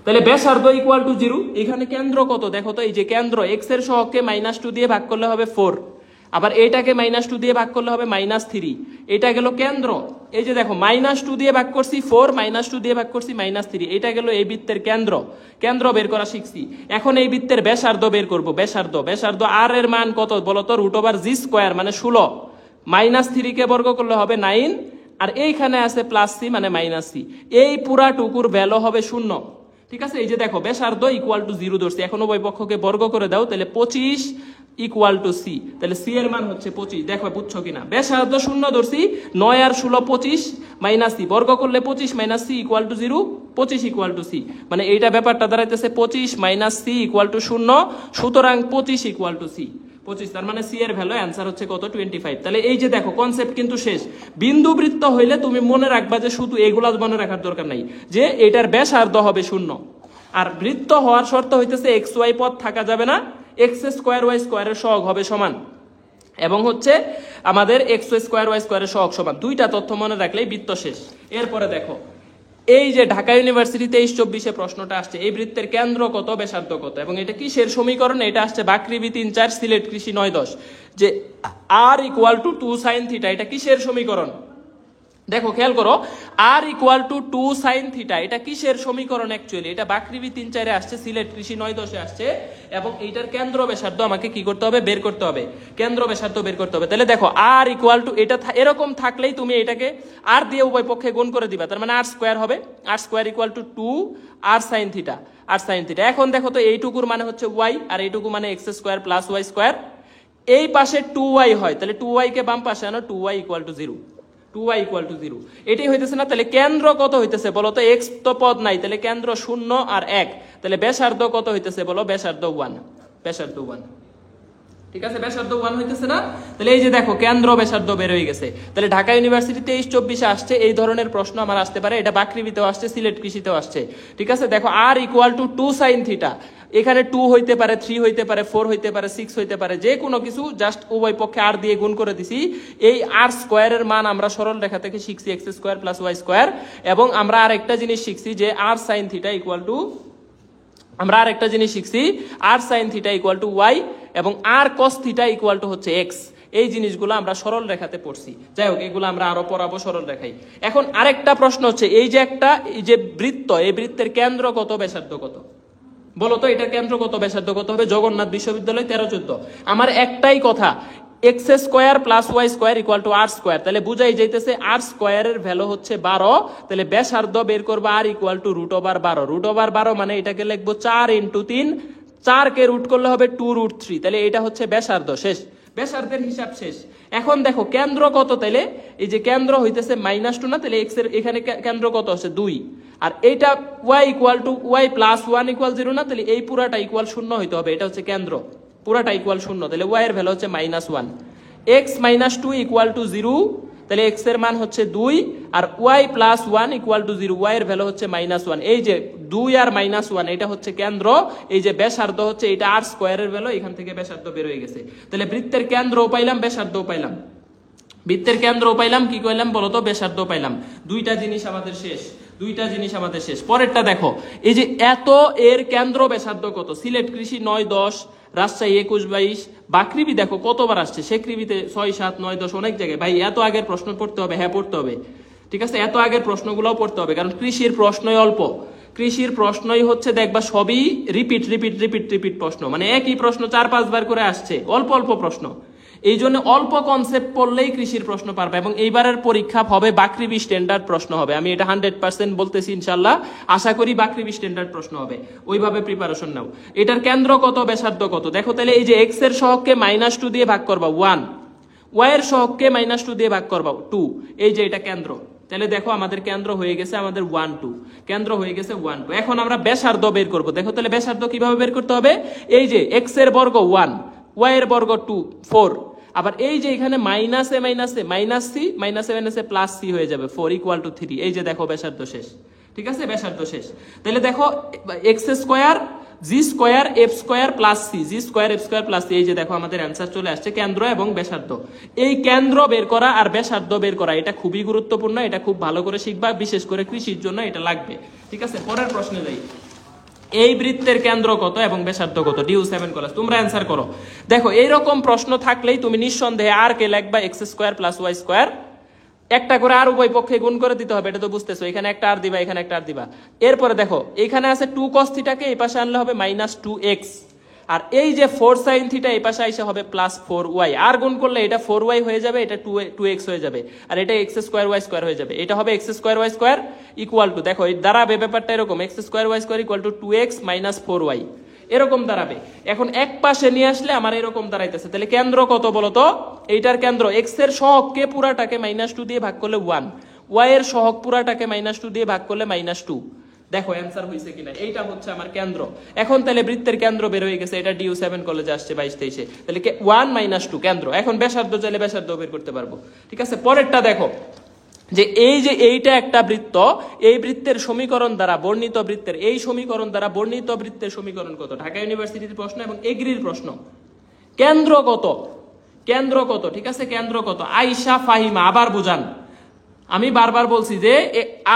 তাহলে ব্যাসার্ধ ইকুয়াল টু 0। এখানে কেন্দ্র কত দেখো তো, এই যে কেন্দ্র এক্স এর সহগকে -2 দিয়ে ভাগ করলে হবে 4, আবার এইটাকে -2 দিয়ে ভাগ করলে হবে -3। এটা গেল কেন্দ্র। এই যে দেখো -2 দিয়ে ভাগ করছি 4, -2 দিয়ে ভাগ করছি -3, এটা গেল এই বৃত্তের কেন্দ্র। কেন্দ্র বের করা শিখছি। এখন এই বৃত্তের ব্যাসার্ধ বের করব। ব্যাসার্ধ আর এর মান কত বলতো? √g² মানে 16, -3 কে বর্গ করলে হবে 9, আর এইখানে আছে +c মানে -c। এই পুরা টুকুর ভ্যালু হবে 0। ঠিক আছে, এই যে দেখো ব্যাসার্ধ ইকুয়াল টু 0 ধরছি, এখন উভয় পক্ষকে বর্গ করে দাও, তাহলে 25 ইকুয়াল টু সি। তাহলে সি এর মান হচ্ছে 25। দেখো বুঝছো কিনা? ব্যাসার্ধ 0 ধরছি, 9 আর 16 25 -c, বর্গ করলে 25 - c equal to 0, 25 equal to c. মানে এইটা ব্যাপারটা দাঁড়াইতেছে 25 - c ইকুয়াল টু 0, সুতরাং 25 ইকুয়াল টু সি। 25, তার মানে সি এর ভ্যালু অ্যান্সার হচ্ছে কত? 25। তাহলে এই যে দেখো কনসেপ্ট কিন্তু শেষ। বিন্দু বৃত্ত হইলে তুমি মনে রাখবা যে শুধু এগুলা মনে রাখার দরকার নাই, যে এটার ব্যাসার্ধ হবে 0, আর বৃত্ত হওয়ার শর্ত হইতেছে এক্স ওয়াই পদ থাকা যাবে না, x² y² এর সহগ হবে সমান, এবং হচ্ছে আমাদের x² y² এর সহগ সমান। দুইটা তথ্য মনে রাখলেই বৃত্ত শেষ। এরপরে দেখো এই যে ঢাকা ইউনিভার্সিটি 23-24 প্রশ্নটা আসছে, এই বৃত্তের কেন্দ্র কত, ব্যাসার্ধ কত, এবং এটা কিসের সমীকরণ? এটা আসছে বাকৃবি 3-4 সিলেট কৃষি 9-10, যে r ইকুয়াল টু 2 sin θ। এটা কিসের সমীকরণ? দেখো খেয়াল করো, r ইকুয়াল টু 2 sin θ, এটা কিসের সমীকরণ অ্যাকচুয়ালি? এটা বাকৃবি 3-4 আসছে, সিলেট কৃষি 9-10 আসছে, এবং এইটার কেন্দ্র ব্যাসার্ধ আমাকে কি করতে হবে? বের করতে হবে। কেন্দ্র ব্যাসার্ধ বের করতে হবে। তাহলে দেখো r ইকুয়াল টু, এটা এরকম থাকলেই তুমি এটাকে r দিয়ে উভয় পক্ষে গুণ করে দিবা, তার মানে r² হবে। r² equal to 2 r sin θ, r sin θ। এখন দেখো তো এইটুকুর মানে হচ্ছে y, আর এইটুকু মানে x² প্লাস y²। এই পাশে 2y হয়, তাহলে 2y কে বাম পাশে আনো, 2y equal to 0, 2y equal to 0। এটাই হইতেছে না? তাহলে কেন্দ্র কত হইতেছে বলো তো? x তো পদ নাই, তাহলে কেন্দ্র 0 আর 1, তাহলে ব্যাসার্ধ কত হইতেছে বলো? ব্যাসার্ধ 1, ব্যাসার্ধ 1। ঠিক আছে, ব্যাসার্ধ 1 হইতেছে না? তাহলে এই যে দেখো কেন্দ্র ব্যাসার্ধ বের হয়ে গেছে। তাহলে ঢাকা ইউনিভার্সিটি 23-24 আসছে, এই ধরনের প্রশ্ন আমার আসতে পারে। এটা বাকৃবিতেও আসছে, সিলেট কৃষিতেও আসছে। ঠিক আছে, দেখো r ইকুয়াল টু 2 sin θ, এখানে 2 হইতে পারে, 3 হইতে পারে, 4 হইতে পারে, 6 হইতে পারে, যে কোনো কিছু, জাস্ট উভয় পক্ষে r দিয়ে গুণ করে দিছি। এই r² এর মান আমরা সরল রেখা থেকে শিখছি x² প্লাস y², এবং আমরা আরেকটা জিনিস শিখছি যে r sin θ ইকুয়াল টু, আমরা আরেকটা জিনিস শিখছি r sin θ equal to y, এবং r cos θ ইকুয়াল টু হচ্ছে x। এই জিনিসগুলো আমরা সরল রেখাতে পড়ছি। যাই হোক, এগুলো আমরা আরো পড়াবো সরল রেখায়। এখন আরেকটা প্রশ্ন হচ্ছে, এই যে একটা এই যে বৃত্ত, এই বৃত্তের কেন্দ্র কত, ব্যাসার্ধ কত বলো তো? এটার কেন্দ্র কত, ব্যাসার্ধ কত হবে? জগন্নাথ বিশ্ববিদ্যালয় 13-14। আমার একটাই কথা, x² plus y² equal to r², তাহলে বুঝাই যাইতেছে r² এর ভ্যালু হচ্ছে 12, তাহলে ব্যাসার্ধ বের করবো r ইকুয়াল টু √12। √12 মানে এটাকে লিখবো 4 × 3, 4 কে রুট করলে হবে 2√3, তাহলে এটা হচ্ছে ব্যাসার্ধ। শেষ, ব্যাসার্ধের হিসাব শেষ। এখন দেখো কেন্দ্র কত, তাহলে এই যে কেন্দ্র হইতেছে -2 না, তাহলে x এর এখানে কেন্দ্র কত হচ্ছে 2, আর এইটা y equal to y plus 1 equal 0 না, তাহলে এই পুরাটা ইকুয়াল 0 হইতে হবে। এটা হচ্ছে কেন্দ্র, পুরাটা ইকুয়াল 0, তাহলে y এর ভ্যালু হচ্ছে -1। x - 2 ইকুয়াল টু 0, তাহলে x এর মান হচ্ছে 2, আর y plus 1 equal to 0, y এর ভ্যালু হচ্ছে -1। এই যে 2 আর -1 এটা হচ্ছে কেন্দ্র, এই যে ব্যাসার্ধ হচ্ছে এটা r² এর ভ্যালু, এখান থেকে ব্যাসার্ধ বের হয়ে গেছে। তাহলে বৃত্তের কেন্দ্রও পাইলাম, ব্যাসার্ধও পাইলাম। বৃত্তের কেন্দ্রও পাইলাম, কি কইলাম বলো তো? ব্যাসার্ধও পাইলাম। দুইটা জিনিস আমাদের শেষ, দুইটা জিনিস আমাদের শেষ। পরেরটা দেখো, এই যে এত এর কেন্দ্র ব্যাসার্ধ কত? সিলেট কৃষি 9-10, রাজশাহী 21-22, বাকৃবি দেখো কতবার আসছে, শেকৃবিতে 6, 7, 9, 10, অনেক জায়গায়। ভাই এত আগের প্রশ্ন পড়তে হবে? হ্যাঁ পড়তে হবে। ঠিক আছে, এত আগের প্রশ্নগুলোও পড়তে হবে, কারণ কৃষির প্রশ্নই অল্প। কৃষির প্রশ্নই হচ্ছে দেখবা সবই রিপিট রিপিট রিপিট রিপিট প্রশ্ন, মানে একই প্রশ্ন 4-5 বার করে আসছে, অল্প অল্প প্রশ্ন। এই জন্য অল্প কনসেপ্ট পড়লেই কৃষির প্রশ্ন পারবে, এবং এইবারের পরীক্ষা হবে বাকৃবি স্ট্যান্ডার্ড প্রশ্ন হবে। আমি এটা 100% বলতেছি, ইনশাল্লাহ আশা করি বাকৃবি স্ট্যান্ডার্ড প্রশ্ন হবে, ওইভাবে প্রিপারেশন নাও। এটার কেন্দ্র কত, ব্যাসার্ধ কত? দেখো তাহলে এই যে x এর সহগকে -2 দিয়ে ভাগ করবা 1, y এর সহগকে -2 দিয়ে ভাগ করবা 2, এই যে এটা কেন্দ্র। তাহলে দেখো আমাদের কেন্দ্র হয়ে গেছে আমাদের 1, 2, কেন্দ্র হয়ে গেছে 1, 2। এখন আমরা ব্যাসার্ধ বের করব। দেখো তাহলে ব্যাসার্ধ কিভাবে বের করতে হবে? এই যে x এর বর্গ 1, y এর বর্গ 2, 4, আবার এই যে এখানে মাইনাসে মাইনাসে -c, -a +c হয়ে যাবে, 4 ইকুয়াল টু 3। এই যে দেখো ব্যাসার্ধ শেষ। ঠিক আছে, ব্যাসার্ধ শেষ। তাহলে দেখো x² g square f square plus c, g square f square plus c. এই যে দেখো আমাদের অ্যান্সার চলে আসছে কেন্দ্র এবং ব্যাসার্ধ। এই কেন্দ্র বের করা আর ব্যাসার্ধ বের করা এটা খুবই গুরুত্বপূর্ণ, এটা খুব ভালো করে শিখবা, বিশেষ করে কৃষির জন্য এটা লাগবে। ঠিক আছে, পরের প্রশ্নে যাই। এই বৃত্তের কেন্দ্র কত এবং ব্যাসার্ধ কত? Due 7 class. তোমরা অ্যান্সার করো। দেখো এইরকম প্রশ্ন থাকলেই তুমি নিঃসন্দেহে আর কে লিখবা x square plus y square, একটা করে আর উভয় পক্ষে গুণ করে দিতে হবে, এটা তো বুঝতেছো। এখানে একটা আর দিবা, এখানে একটা আর দিবা। এরপরে দেখো এখানে আছে 2 cos থিটাকে এই পাশে আনলে হবে -2x, আর এই যে 4 sin থিটা এই পাশে এসে হবে +4y, আর গুণ করলে এটা 4y হয়ে যাবে, এটা 2x হয়ে যাবে, আর এটা x স্কয়ার y স্কয়ার হয়ে যাবে। এটা হবে x square y square equal two, দেখো এই দাঁড়াবে ব্যাপারটা এরকম, x square y square equal two 2x - 4y, এরকম দাঁড়াবে। এখন এক পাশে নিয়ে আসলে আমার এরকম দাঁড়াইতেছে। তাহলে কেন্দ্র কত বলতো? এইটার কেন্দ্র x এর সহগকে পুরাটাকে -2 দিয়ে ভাগ করলে 1, y এর সহগ পুরাটাকে -2 দিয়ে ভাগ করলে -2। দেখো অ্যান্সার হইছে কিনা, এইটা হচ্ছে আমার কেন্দ্র। এখন তাহলে বৃত্তের কেন্দ্র বের হয়ে গেছে, এটা ডিউ 7 কলেজে আসছে 22-23-এ। তাহলে 1 - 2 কেন্দ্র। এখন ব্যাসার্ধ চাইলে ব্যাসার্ধ বের করতে পারবো। ঠিক আছে, পরেরটা দেখো যে এই যে এইটা একটা বৃত্ত, এই বৃত্তের সমীকরণ দ্বারা বর্ণিত বৃত্তের, এই সমীকরণ দ্বারা বর্ণিত বৃত্তের সমীকরণ কত? ঢাকা ইউনিভার্সিটির প্রশ্ন এবং এগ্রির প্রশ্ন। কেন্দ্র কত? কেন্দ্র কত? ঠিক আছে, কেন্দ্র কত? আয়েশা ফাহিমা আবার বুঝান। আমি বারবার বলছি যে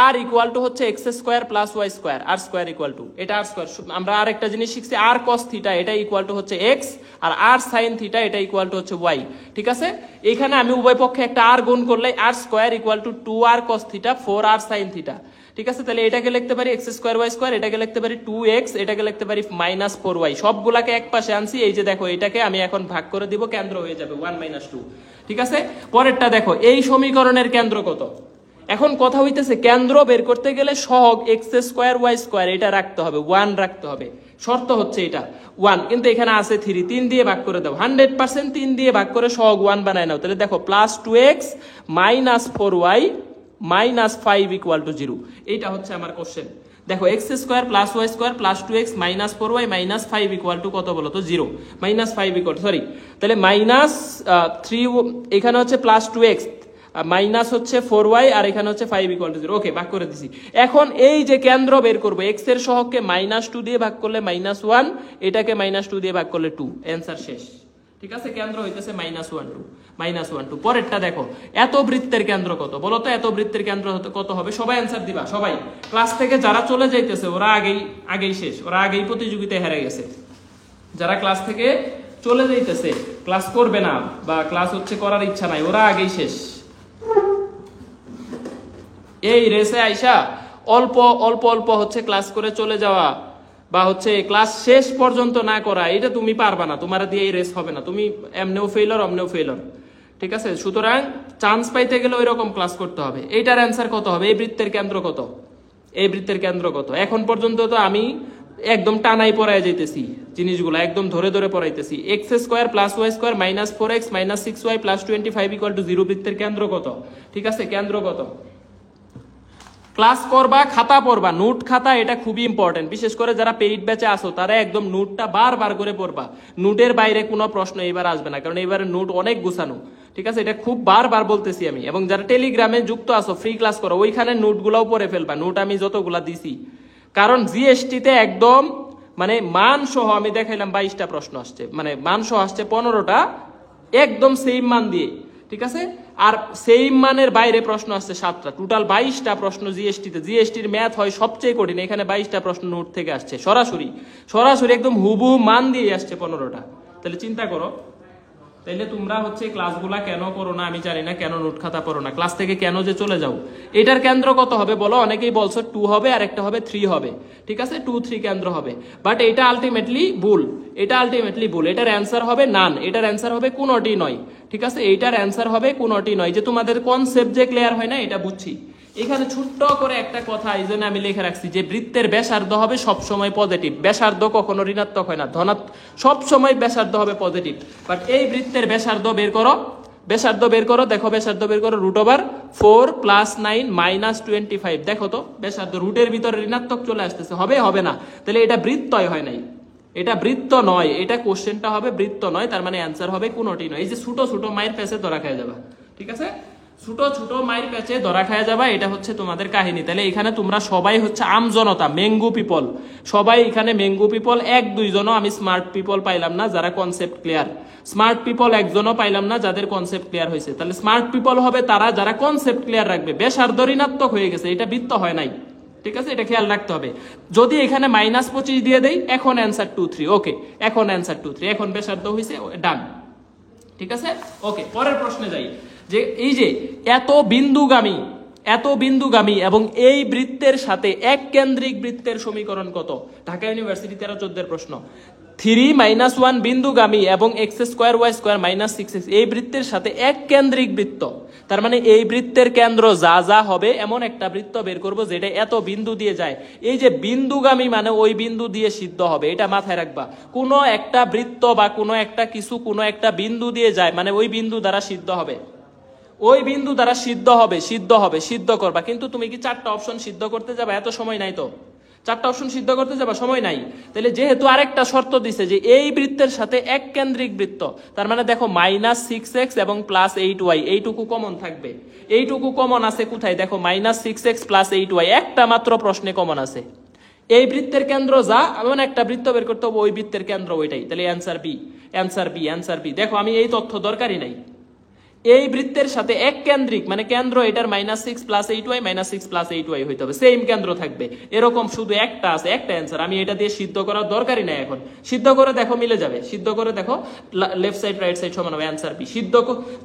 আর ইকুয়াল টু হচ্ছে x square plus y square, r square equal to, এটা আর স্কোয়ার। আমরা আর একটা জিনিস শিখছি, আর কস থিটা এটা ইকুয়াল টু হচ্ছে এক্স, আর আর সাইন থিটা এটা ইকুয়াল টু হচ্ছে ওয়াই। ঠিক আছে, এখানে আমি উভয় পক্ষে একটা আর গুণ করলে r square equal to 2r cos theta 4r sin theta. ঠিক আছে, তাহলে এটাকে লিখতে পারি এক্স স্কোয়ার ওয়াই স্কোয়ার, এটাকে লিখতে পারি 2x, এটাকে লিখতে পারি -4y। সবগুলাকে এক পাশে আনছি, এই যে দেখো এটাকে আমি এখন ভাগ করে দিব, কেন্দ্র হয়ে যাবে 1 - 2। ঠিক আছে, পরেরটা দেখো এই সমীকরণের কেন্দ্র কত? এখন কথা হইতেছে কেন্দ্র বের করতে গেলে সহগ এক্স স্কোয়ার ওয়াই স্কোয়ার এটা রাখতে হবে, 1 রাখতে হবে। শর্ত হচ্ছে এটা 1, কিন্তু এখানে আছে 3, 3 দিয়ে ভাগ করে দাও। 100% 3 দিয়ে ভাগ করে সহগ 1 বানায় নাও। তাহলে দেখো +2x - 4y - 5 = 0। এইটা হচ্ছে আমার কোশ্চেন। দেখো x square plus y square plus 2x - 4y - 5 = কত বলো তো? 0। -5 সরি, তাহলে -3, এখানে হচ্ছে +2x মাইনাস হচ্ছে 4y, আর এখানে হচ্ছে 5 = 0। ওকে, ভাগ করে দিছি। এখন এই যে কেন্দ্র বের করবো, এক্স এর সহগকে -2 দিয়ে ভাগ করলে -1, এটাকে -2 দিয়ে ভাগ করলে 2, অ্যান্সার শেষ। ঠিক আছে, কেন্দ্র হইতেছে -1 2। পরেরটা দেখো এত বৃত্তের কেন্দ্র কত বলো তো? এত বৃত্তের কেন্দ্র কত হবে? সবাই অ্যান্সার দিবা। সবাই ক্লাস থেকে যারা চলে যাইতেছে ওরা আগেই শেষ, ওরা আগেই প্রতিযোগিতায় হেরে গেছে। যারা ক্লাস থেকে চলে যাইতেছে, ক্লাস করবে না বা ক্লাস হচ্ছে করার ইচ্ছা নাই, ওরা আগেই শেষ। এই রেসে আইসা অল্প অল্প অল্প হচ্ছে ক্লাস করে চলে যাওয়া বা হচ্ছে ক্লাস শেষ পর্যন্ত না করা, এটা তুমি পারবা না, তোমার দিয়ে এই রেস হবে না। তুমি এমনেও ফেইলর, অমনেও ফেইলর। ঠিক আছে, সুতরাং চান্স পাইতে গেলে ওই রকম ক্লাস করতে হবে। এইটার অ্যান্সার কত হবে? এই বৃত্তের কেন্দ্র কত? এই বৃত্তের কেন্দ্র কত? এখন পর্যন্ত তো আমি একদম টানাই পড়ায় যাইতেছি, জিনিসগুলো একদম ধরে ধরে পড়াইতেছি। X square plus y square -4x - 6y + 25 = 0 বৃত্তের কেন্দ্র কত? ঠিক আছে, কেন্দ্র কত? ক্লাস করবা, খাতা পড়বা, নোট খাতা, এটা খুবই ইম্পর্টেন্ট। বিশেষ করে যারা পেইড ব্যাচে আসো তারা একদম নোটটা বারবার করে পড়বা। নোটের বাইরে কোনো প্রশ্ন এবার আসবে না, কারণ এবারে নোট অনেক গুছানো। ঠিক আছে, এটা খুব বারবার বলতেছি আমি। এবং যারা টেলিগ্রামে যুক্ত আসো, ফ্রি ক্লাস করো, ওইখানে নোটগুলাও পড়ে ফেলবা, নোট আমি যতগুলা দিছি। কারণ জিএসটিতে একদম মানে মান সহ আমি দেখাইলাম 22টা প্রশ্ন আসছে, মানে মান সহ আসছে 15টা, একদম সেম মান দিয়ে। ঠিক আছে, আর সেম মানের বাইরে প্রশ্ন আসছে 7টা, টোটাল 22টা প্রশ্ন জিএসটিতে। জিএসটির ম্যাথ হয় সবচেয়ে কঠিন, এখানে 22টা প্রশ্ন নোট থেকে আসছে, সরাসরি একদম হুবহু মান দিয়ে আসছে 15টা। তাহলে চিন্তা করো, তাইলে তোমরা হচ্ছে ক্লাসগুলা কেন করো না আমি জানি না, কেন নোট খাতা পড়ো না, ক্লাস থেকে কেন যে চলে যাও। এটার কেন্দ্র কত হবে বলো? অনেকেই বলছো 2 হবে, আর একটা হবে 3 হবে। ঠিক আছে, 2 3 কেন্দ্র হবে, বাট এটা আলটিমেটলি ভুল। এটার অ্যান্সার হবে নান, এটার অ্যান্সার হবে কোনোটি নয়। ঠিক আছে, এইটার অ্যান্সার হবে কোনোটি নয়। যে তোমাদের কনসেপ্ট যে ক্লিয়ার হয় না, এটা বুঝছি। এখানে ছোট্ট করে একটা কথা এই জন্য আমি লিখে রাখছি যে বৃত্তের ব্যাসার্ধ হবে সবসময় পজিটিভ, ব্যাসার্ধ কখনো ঋণাত্মক হয় না, সবসময় ব্যাসার্ধ হবে পজিটিভ। বাট এই বৃত্তের ব্যাসার্ধ বের করো, দেখো ব্যাসার্ধ বের করো, √4 + 9 - 25। দেখো তো ব্যাসার্ধ রুটের ভিতরে ঋণাত্মক চলে আসতেছে, হবে না। তাহলে এটা বৃত্তই হয় নাই, এটা বৃত্ত নয়, এটা কোশ্চেনটা হবে বৃত্ত নয়, তার মানে অ্যান্সার হবে কোনোটি নয়। এই যে ছোট ছোট মায়ের পেছে ধরা খেয়ে যাবা। ঠিক আছে, ছোট ছোট মাইর প্যাচে ধরা খায় যাবা, এটা হচ্ছে তোমাদের কাহিনী। তাহলে এখানে তোমরা সবাই হচ্ছে আমজনতা, মেঙ্গু পিপল, সবাই এখানে মেঙ্গু পিপল। এক দুইজনও আমি স্মার্ট পিপল পাইলাম না যারা কনসেপ্ট ক্লিয়ার, স্মার্ট পিপল একজনও পাইলাম না যাদের কনসেপ্ট ক্লিয়ার হয়েছে। তাহলে স্মার্ট পিপল হবে তারা যারা কনসেপ্ট ক্লিয়ার রাখবে। বেসার্ধ ঋণাত্মক হয়ে গেছে, এটা বৃত্ত হয় নাই, ঠিক আছে, এটা খেয়াল রাখতে হবে। যদি এখানে -25 দিয়ে দেই, এখন অ্যান্সার 2 3, ওকে, এখন অ্যান্সার 2 3, এখন বেসার্ধ হয়েছে, ডান, ঠিক আছে, ওকে। পরের প্রশ্নে যাই, যে এই যে এত বিন্দুগামী এবং এই বৃত্তের সাথে এক কেন্দ্রিক বৃত্তের সমীকরণ কত? ঢাকা ইউনিভার্সিটি 13-14 প্রশ্ন। 3 - 1 বিন্দুগামী এবং x² y² - 6x এই বৃত্তের সাথে এক কেন্দ্রিক বৃত্ত, তার মানে এই বৃত্তের কেন্দ্র যা যা হবে এমন একটা বৃত্ত বের করব যেটা এত বিন্দু দিয়ে যায়। এই যে বিন্দুগামী মানে ওই বিন্দু দিয়ে সিদ্ধ হবে, এটা মাথায় রাখবা। কোনো একটা বৃত্ত বা কোনো একটা কিছু কোনো একটা বিন্দু দিয়ে যায় মানে ওই বিন্দু দ্বারা সিদ্ধ হবে, ওই বিন্দু দ্বারা সিদ্ধ করবা। কিন্তু তুমি কি 4টা অপশন সিদ্ধ করতে যাবা? এত সময় নাই তো, 4টা অপশন সিদ্ধ করতে যাবা, সময় নাই। তাহলে যেহেতু আরেকটা শর্ত দিছে যে এই বৃত্তের সাথে এক কেন্দ্রিক বৃত্ত, তার মানে দেখো -6x এবং +8y এইটুকু কমন থাকবে। এইটুকু কমন আছে কোথায়? দেখো -6x +8y একটা মাত্র প্রশ্নে কমন আছে। এই বৃত্তের কেন্দ্র যা, এমন একটা বৃত্ত বের করতে হবে ওই বৃত্তের কেন্দ্র ওইটাই। তাহলে অ্যান্সার বি। দেখো আমি এই তথ্য দরকারই নাই। এই বৃত্তের সাথে এক কেন্দ্রিক মানে কেন্দ্র এটার -6 +8y -6 +8y হইতে হবে, সেম কেন্দ্র থাকবে। এরকম শুধু একটা আছে, একটা অ্যান্সার। আমি এটা দিয়ে সিদ্ধ করার দরকারই নাই। এখন সিদ্ধ করে দেখো, মিলে যাবে। সিদ্ধ করে দেখো, লেফট সাইড রাইট সাইড সমান হবে, অ্যান্সার বি।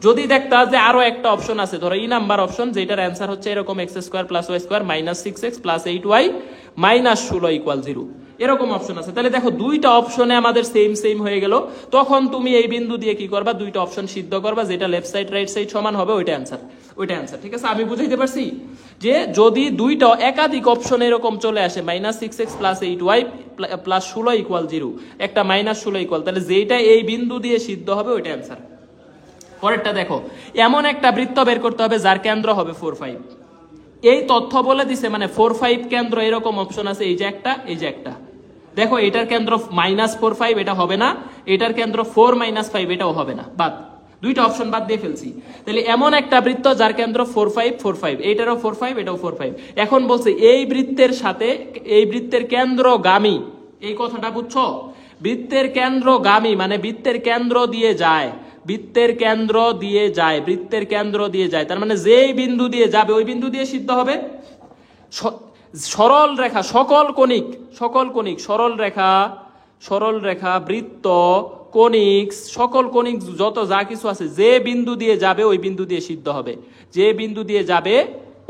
যদি দেখতা যে আরো একটা অপশন আছে, ধরো ই নাম্বার অপশন, যেটার অ্যান্সার হচ্ছে এরকম x² + y² -6x +8y -16 = 0, এরকম অপশন আছে। তাহলে দেখো দুইটা অপশনে আমাদের সেম হয়ে গেল। তখন তুমি এই বিন্দু দিয়ে কি করবা? দুইটা অপশন সিদ্ধ করবা, যেটা লেফট সাইড রাইট সাইড সমান হবে, ওইটা অ্যান্সার। ঠিক আছে, আমি বুঝাইতে পারছি যে যদি দুইটা একাধিক অপশন এরকম চলে আসে -6x +8y +16 = 0, একটা -16 তাহলে যেটা এই বিন্দু দিয়ে সিদ্ধ হবে ওইটা অ্যান্সার। পরেরটা দেখো, এমন একটা বৃত্ত বের করতে হবে যার কেন্দ্র হবে 4 5। এই তথ্য বলে দিছে, মানে 4 5 কেন্দ্র এরকম অপশন আছে, এই যে একটা। দেখো এটার কেন্দ্র -4 5, এটা হবে না। এটার কেন্দ্র 4 - 5, এটাও হবে না, বাদ। দুইটা অপশন বাদ দিয়ে ফেলছি। তাহলে এমন একটা বৃত্ত যার কেন্দ্র 4 5 4 5, এইটারও 4 5, এটাও 4 5। এখন বলছে এই বৃত্তের সাথে এই বৃত্তের কেন্দ্রগামী, এই কথাটা বুঝছো? বৃত্তের কেন্দ্রগামী মানে বৃত্তের কেন্দ্র দিয়ে যায়, তার মানে যেই বিন্দু দিয়ে যাবে ওই বিন্দু দিয়ে সিদ্ধ হবে। সরল রেখা, সকল কণিক, সরল রেখা, বৃত্ত, কনিক্স, সকল কনিক্স যত যা কিছু আছে, যে বিন্দু দিয়ে যাবে ওই বিন্দু দিয়ে সিদ্ধ হবে, যে বিন্দু দিয়ে যাবে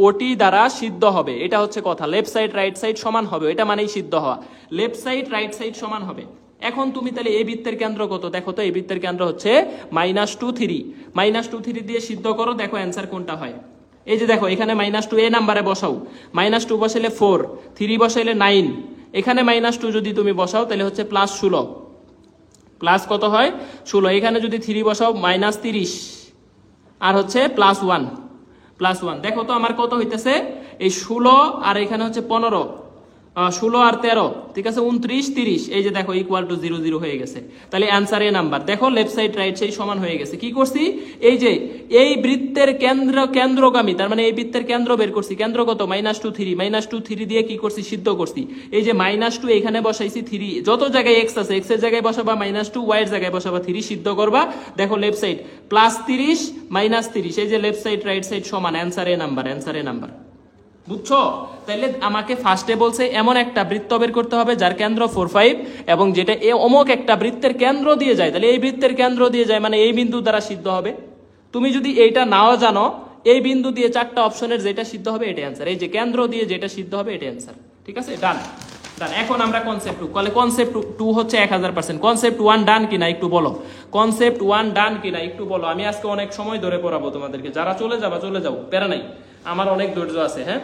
ওটি দ্বারা সিদ্ধ হবে। এটা হচ্ছে কথা। লেফট সাইড রাইট সাইড সমান হবে, এটা মানেই সিদ্ধ হওয়া। লেফট সাইড রাইট সাইড সমান হবে। এখন তুমি তাহলে এই বৃত্তের কেন্দ্র কত? দেখো তো, এই বৃত্তের কেন্দ্র হচ্ছে -2 3, -2 3 দিয়ে সিদ্ধ করো, দেখো অ্যান্সার কোনটা হয়। এই যে দেখো এখানে -2 এই নাম্বারে বসাও, -2 বসাইলে 4, 3 বসাইলে 9, এখানে -2 যদি তুমি বসাও তাহলে হচ্ছে +16, প্লাস কত হয়? 16। এখানে যদি 3 বসাও -30, আর হচ্ছে +1। দেখো তো আমার কত হইতেছে, এই 16 আর এখানে হচ্ছে 15, 16 আর 13, ঠিক আছে, 29 30, এই যে দেখো =0 0 হয়ে গেছে। তাহলে অ্যান্সার এ নাম্বার। দেখো লেফট সাইড রাইট সাইড সমান হয়ে গেছে। কি করছি? এই যে এই বৃত্তের কেন্দ্রগামী, তার মানে এই বৃত্তের কেন্দ্র বের করছি। কেন্দ্র কত? -2 3, -2 3 দিয়ে কি করছি? সিদ্ধ করছি। এই যে -2 এখানে বসাইছি, 3 যত জায়গায় x আছে x এর জায়গায় বসাবা -2, y এর জায়গায় বসাবা 3, সিদ্ধ করবা। দেখো লেফট সাইড +30 -30, এই যে লেফট সাইড রাইট সাইড সমান, অ্যান্সার এ নাম্বার। বুঝছো? তাহলে আমাকে ফার্স্টে বলছে এমন একটা বৃত্ত বের করতে হবে যার কেন্দ্র 4 5 এবং যেটা অমুক একটা বৃত্তের কেন্দ্র দিয়ে যায়। তাহলে এই বৃত্তের কেন্দ্র দিয়ে যায় মানে এই বিন্দু দ্বারা সিদ্ধ হবে। তুমি যদি এইটা নাও জানো, এই বিন্দু দিয়ে 4টা অপশনের যেটা সিদ্ধ হবে এটা অ্যান্সার। এই যে কেন্দ্র দিয়ে যেটা সিদ্ধ হবে এটা অ্যান্সার। ঠিক আছে, ডান। এখন আমরা কনসেপ্ট 2, তাহলে কনসেপ্ট 2 হচ্ছে 1000%। কনসেপ্ট 1 ডান কিনা একটু বলো, কনসেপ্ট 1 ডান কিনা একটু বলো। আমি আজকে অনেক সময় ধরে পড়াবো তোমাদেরকে, যারা চলে যাও, প্যারা নাই, আমার অনেক ধৈর্য আছে। হ্যাঁ,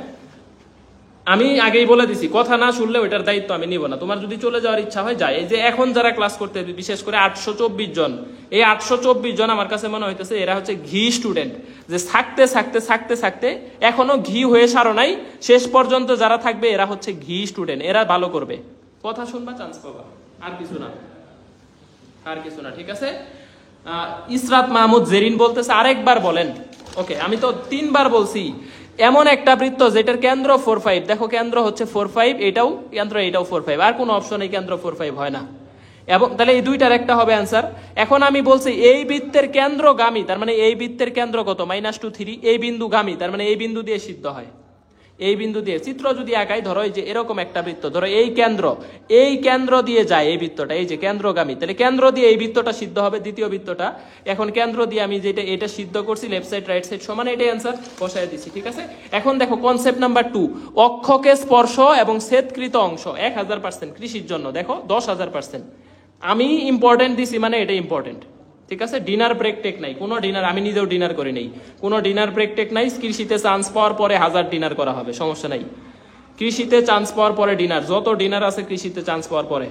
আমি আগেই বলে দিছি, কথা না শুনলে ওইটার দায়িত্ব আমি নিব না। তোমার যদি চলে যাওয়ার ইচ্ছা হয় যায়। এই যে এখন যারা ক্লাস করতে, বিশেষ করে 824 জন, এই 824 জন আমার কাছে মনে হইতেছে এরা হচ্ছে ঘি স্টুডেন্ট, যে থাকতে এখনো ঘি হয়ে সারো নাই, শেষ পর্যন্ত যারা থাকবে এরা হচ্ছে ঘি স্টুডেন্ট। এরা ভালো করবে, কথা শুনবা, চান্স পাবা, আর কিছু না। ঠিক আছে, ইসরাত মাহমুদ জেরিন বলতেছে আরেকবার বলেন। ওকে, আমি তো 3বার বলছি এমন একটা বৃত্ত যেটার কেন্দ্র 4 5, দেখো কেন্দ্র হচ্ছে 4 5, এটাও কেন্দ্র, এটাও 4 5, আর কোনো অপশন এই কেন্দ্র 4 5 হয় না। এবং তাহলে এই দুইটার একটা হবে অ্যান্সার। এখন আমি বলছি এই বৃত্তের কেন্দ্রগামী, তার মানে এই বৃত্তের কেন্দ্র কত, -2 3, এই বিন্দুগামী, তার মানে এই বিন্দু দিয়ে সিদ্ধ হয়। এই বিন্দু দিয়ে চিত্র যদি আঁকাই, ধরো এই যে এরকম একটা বৃত্ত, ধরো এই কেন্দ্র দিয়ে যায় এই বৃত্তটা, এই যে কেন্দ্রগামী, তাহলে কেন্দ্র দিয়ে এই বৃত্তটা সিদ্ধ হবে, দ্বিতীয় বৃত্তটা। এখন কেন্দ্র দিয়ে আমি যেটা এটা সিদ্ধ করছি, লেফট সাইড রাইট সাইড সমান, এটাই অ্যান্সার, বসায় দিচ্ছি। ঠিক আছে, এখন দেখো কনসেপ্ট নাম্বার 2, অক্ষকে স্পর্শ এবং ছেদকৃত অংশ 1000% কৃষির জন্য, দেখো 10,000%। আমি ইম্পর্টেন্ট দিছি মানে এটা ইম্পর্টেন্ট। ঠিক আছে, ডিনার ব্রেক টেক নাই, কোনো ডিনার, আমি নিজেও ডিনার করি নাই, কোনো ডিনার ব্রেক টেক নাই। কৃষিতে চান্স পাওয়ার পরে 1000 ডিনার করা হবে, সমস্যা নাই। কৃষিতে চান্স পাওয়ার পরে ডিনার, যত ডিনার আছে কৃষিতে চান্স পাওয়ার পরে।